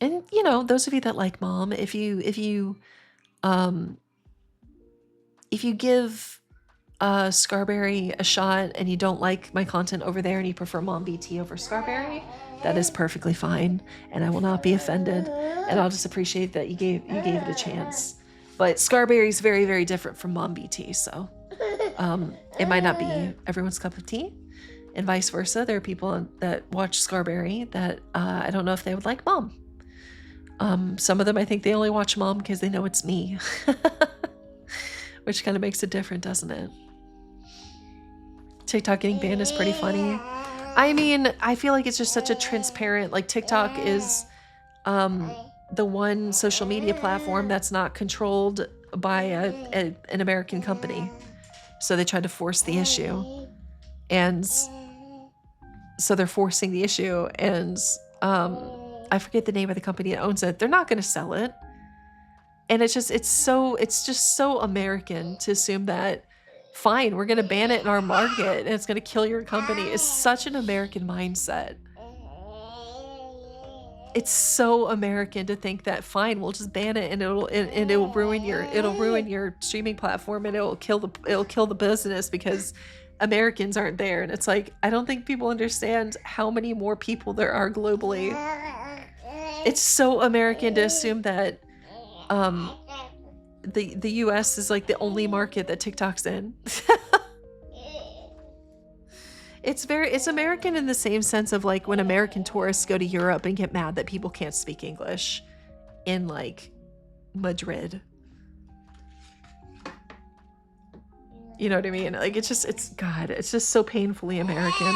Speaker 1: And you know, those of you that like Mom, if you give Scarberry a shot and you don't like my content over there and you prefer MomVT over Scarberry, that is perfectly fine, and I will not be offended, and I'll just appreciate that you gave it a chance. But Scarberry is very, very different from MomVT, so it might not be everyone's cup of tea, and vice versa. There are people that watch Scarberry that I don't know if they would like Mom. Some of them, I think they only watch Mom because they know it's me, which kind of makes it different, doesn't it? TikTok getting banned is pretty funny. I mean, I feel like it's just such a transparent, like TikTok is the one social media platform that's not controlled by an American company. So they tried to force the issue, and so they're forcing the issue, and I forget the name of the company that owns it. They're not going to sell it. And it's just so American to assume that, fine, we're going to ban it in our market and it's going to kill your company. It's such an American mindset. It's so American to think that, fine, we'll just ban it and it'll ruin your streaming platform, and it'll kill the business because Americans aren't there. And it's like, I don't think people understand how many more people there are globally. It's so American to assume that the US is like the only market that TikTok's in. It's American in the same sense of like when American tourists go to Europe and get mad that people can't speak English in like Madrid. You know what I mean? Like it's just so painfully American.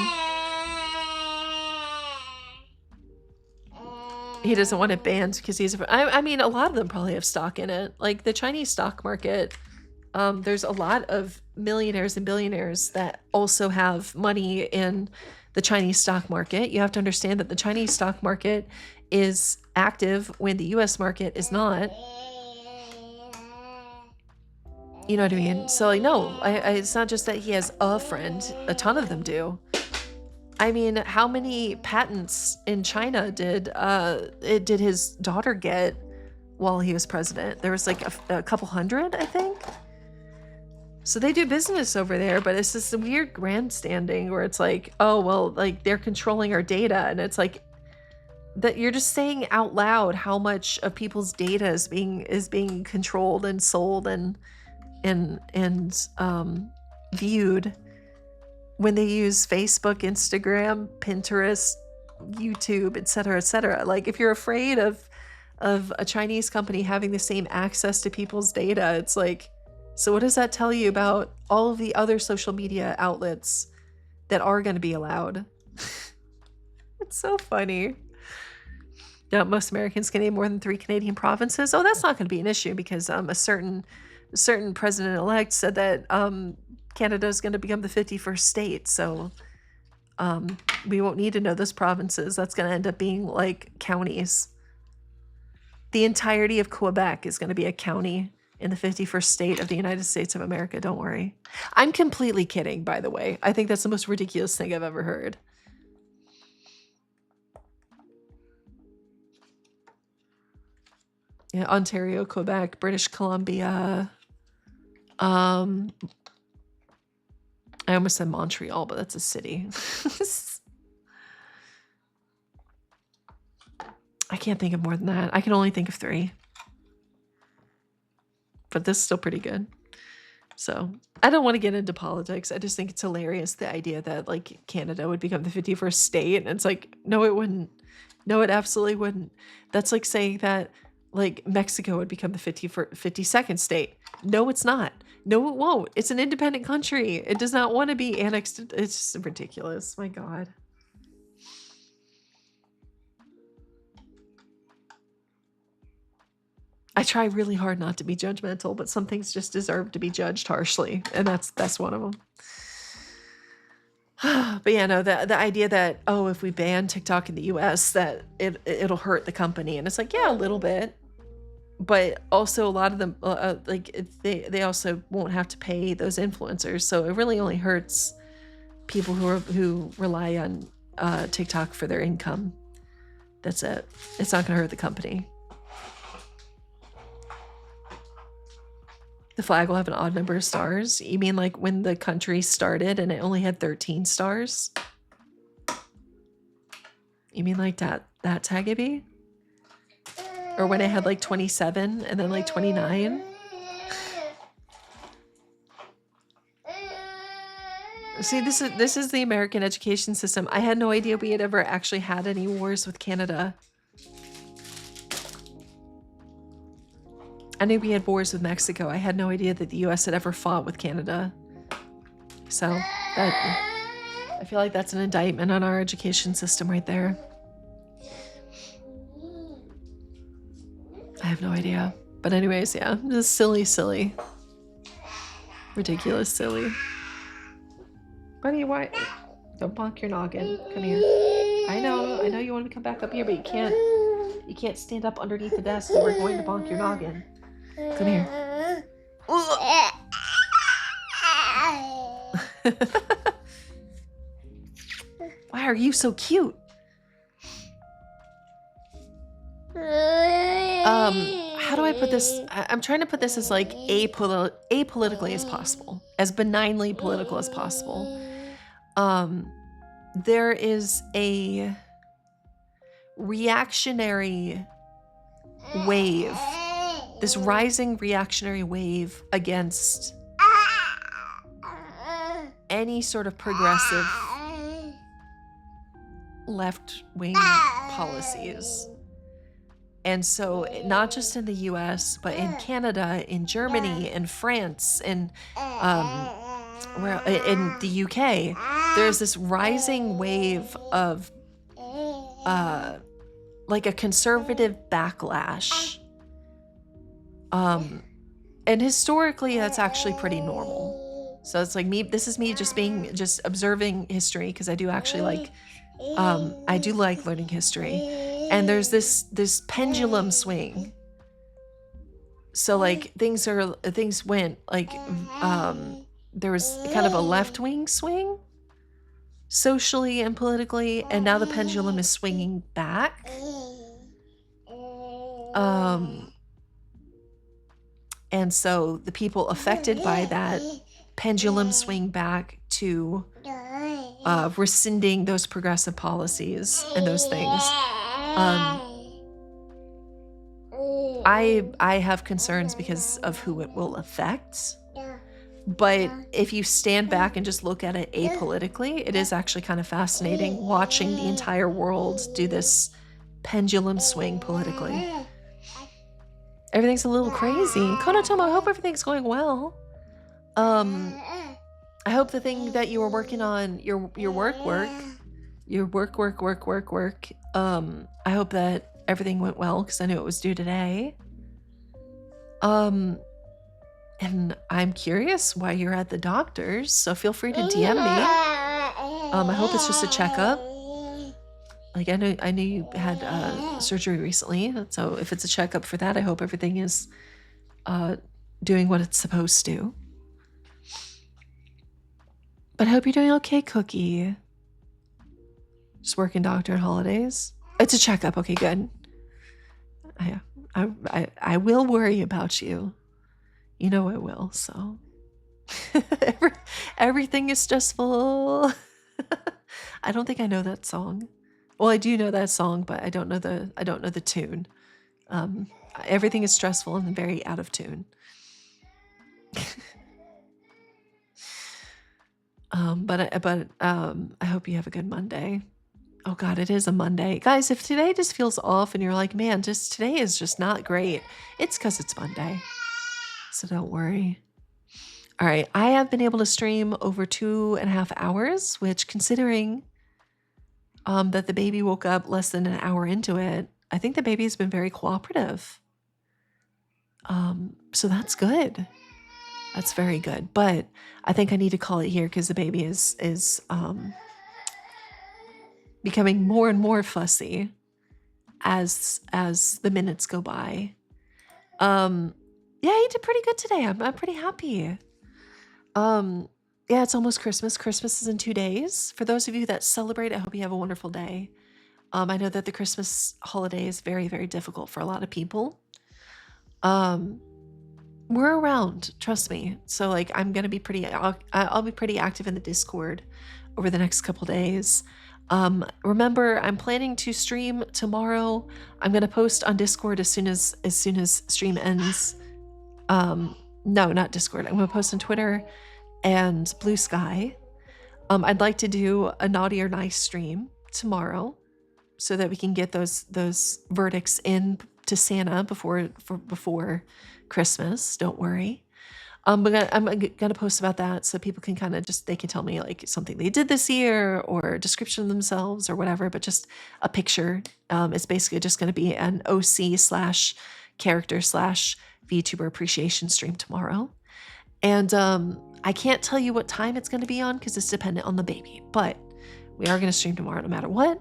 Speaker 1: He doesn't want it banned because I mean, a lot of them probably have stock in it. Like the Chinese stock market, there's a lot of millionaires and billionaires that also have money in the Chinese stock market. You have to understand that the Chinese stock market is active when the US market is not. You know what I mean? So like, no, it's not just that he has a friend. A ton of them do. I mean, how many patents in China did his daughter get while he was president? There was like a couple hundred, I think. So they do business over there, but it's this weird grandstanding where it's like, oh, well, like they're controlling our data. And it's like that you're just saying out loud how much of people's data is being controlled and sold and viewed when they use Facebook, Instagram, Pinterest, YouTube, etc., etc. Like if you're afraid of a Chinese company having the same access to people's data, it's like, so what does that tell you about all of the other social media outlets that are going to be allowed? It's so funny. Now, most Americans can name more than 3 Canadian provinces. Oh, that's not going to be an issue because a certain president-elect said that Canada is going to become the 51st state. So we won't need to know those provinces. That's going to end up being like counties. The entirety of Quebec is going to be a county in the 51st state of the United States of America. Don't worry. I'm completely kidding, by the way. I think that's the most ridiculous thing I've ever heard. Yeah, Ontario, Quebec, British Columbia. I almost said Montreal, but that's a city. I can't think of more than that. I can only think of 3. But this is still pretty good. So I don't want to get into politics. I just think it's hilarious, the idea that like Canada would become the 51st state. And it's like, no, it wouldn't. No, it absolutely wouldn't. That's like saying that like Mexico would become the 52nd state. No, it's not. No, it won't. It's an independent country. It does not want to be annexed. It's just ridiculous. My God. I try really hard not to be judgmental, but some things just deserve to be judged harshly, and that's one of them. But yeah, no, the idea that, oh, if we ban TikTok in the US, that it'll hurt the company, and it's like, yeah, a little bit, but also a lot of them they also won't have to pay those influencers, so it really only hurts people who rely on TikTok for their income. That's it. It's not going to hurt the company. The flag will have an odd number of stars. You mean like when the country started and it only had 13 stars? You mean like that Tagaby? Or when it had like 27 and then like 29? See, this is the American education system. I had no idea we had ever actually had any wars with Canada. I knew we had wars with Mexico. I had no idea that the US had ever fought with Canada. So I feel like that's an indictment on our education system right there. I have no idea. But anyways, yeah, this is silly. Ridiculous silly. Buddy, why? Don't bonk your noggin. Come here. I know you want to come back up here, but you can't stand up underneath the desk and we're going to bonk your noggin. Come here. Why are you so cute? How do I put this? I'm trying to put this as like apolitically as possible, as benignly political as possible. There is a reactionary wave, this rising reactionary wave against any sort of progressive left-wing policies. And so not just in the US, but in Canada, in Germany, in France, in the UK, there's this rising wave of like a conservative backlash. And historically, that's actually pretty normal. So it's like me, this is me just observing history, because I do actually like, I do like learning history. And there's this pendulum swing. So like things went like, there was kind of a left-wing swing socially and politically, and now the pendulum is swinging back. And so the people affected by that pendulum swing back to rescinding those progressive policies and those things. I have concerns because of who it will affect. But if you stand back and just look at it apolitically, it is actually kind of fascinating watching the entire world do this pendulum swing politically. Everything's a little crazy. Konotomo, I hope everything's going well. I hope the thing that you were working on, your work, I hope that everything went well, because I knew it was due today. And I'm curious why you're at the doctor's, so feel free to DM me. I hope it's just a checkup. Like I knew you had surgery recently, so if it's a checkup for that, I hope everything is doing what it's supposed to. But I hope you're doing okay, Cookie. Just working doctor and holidays. It's a checkup. Okay, good. I will worry about you. You know I will, so. Everything is stressful. I don't think I know that song. Well, I do know that song, but I don't know the tune. Everything is stressful and very out of tune. But I hope you have a good Monday. Oh God, it is a Monday. Guys, if today just feels off and you're like, man, just today is just not great, it's because it's Monday. So don't worry. All right, I have been able to stream over 2.5 hours, which considering that the baby woke up less than an hour into it, I think the baby has been very cooperative. So that's good. That's very good. But I think I need to call it here because the baby is becoming more and more fussy as the minutes go by. Yeah, he did pretty good today. I'm pretty happy. Yeah, it's almost Christmas. Christmas is in 2 days. For those of you that celebrate, I hope you have a wonderful day. I know that the Christmas holiday is very, very difficult for a lot of people. We're around, trust me. So like, I'm gonna be I'll be pretty active in the Discord over the next couple days. Remember, I'm planning to stream tomorrow. I'm gonna post on Discord as soon as stream ends. No, not Discord. I'm gonna post on Twitter and Blue Sky. I'd like to do a naughty or nice stream tomorrow so that we can get those verdicts in to Santa before Christmas. Don't worry. But I'm gonna post about that so people can kind of they can tell me like something they did this year or a description of themselves or whatever, but just a picture. It's basically just gonna be an OC/character/VTuber appreciation stream tomorrow. And I can't tell you what time it's gonna be on because it's dependent on the baby, but we are gonna stream tomorrow no matter what.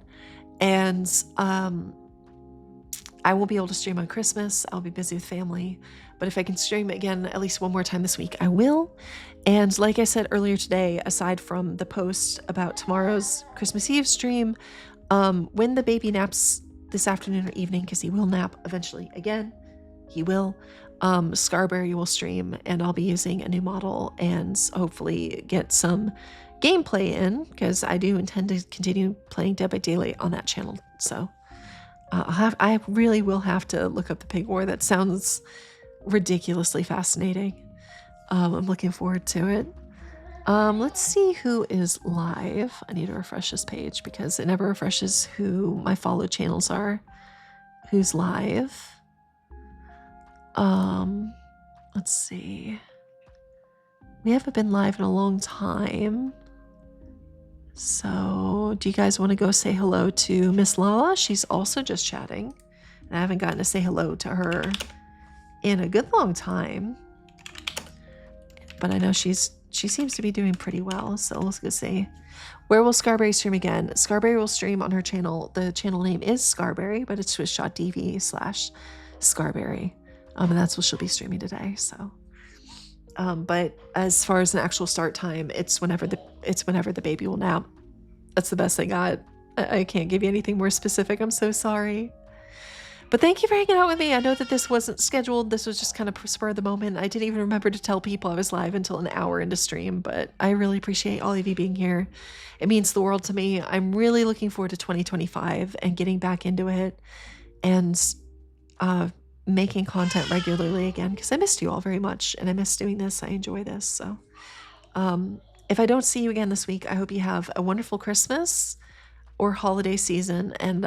Speaker 1: And I won't be able to stream on Christmas. I'll be busy with family. But if I can stream again at least one more time this week, I will. And like I said earlier today, aside from the post about tomorrow's Christmas Eve stream, when the baby naps this afternoon or evening, because he will nap eventually again, he will, Scarberry will stream, and I'll be using a new model and hopefully get some gameplay in, because I do intend to continue playing Dead by Daylight on that channel. So I really will have to look up the pig war. That sounds ridiculously fascinating. I'm looking forward to it. Let's see who is live. I need to refresh this page because it never refreshes who my follow channels are. Who's live? Let's see. We haven't been live in a long time. So do you guys want to go say hello to Miss Lala? She's also just chatting. And I haven't gotten to say hello to her in a good long time. But I know she seems to be doing pretty well. So let's go see. Where will Scarberry stream again? Scarberry will stream on her channel. The channel name is Scarberry, but it's twitch.tv/Scarberry. And that's what she'll be streaming today. So but as far as an actual start time, it's whenever the baby will nap. That's the best I got. I can't give you anything more specific. I'm so sorry. But thank you for hanging out with me. I know that this wasn't scheduled. This was just kind of spur of the moment. I didn't even remember to tell people I was live until an hour into stream, but I really appreciate all of you being here. It means the world to me. I'm really looking forward to 2025 and getting back into it and making content regularly again, because I missed you all very much and I miss doing this. I enjoy this. So if I don't see you again this week, I hope you have a wonderful Christmas or holiday season. And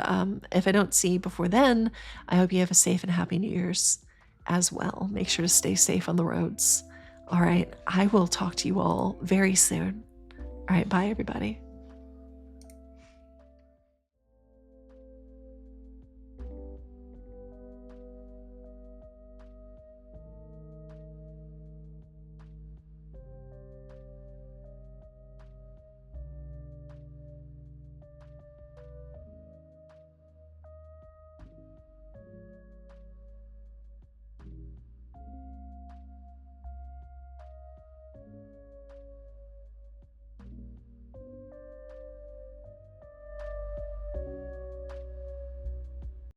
Speaker 1: if I don't see you before then, I hope you have a safe and happy New Year's as well. Make sure to stay safe on the roads. All right. I will talk to you all very soon. All right. Bye, everybody.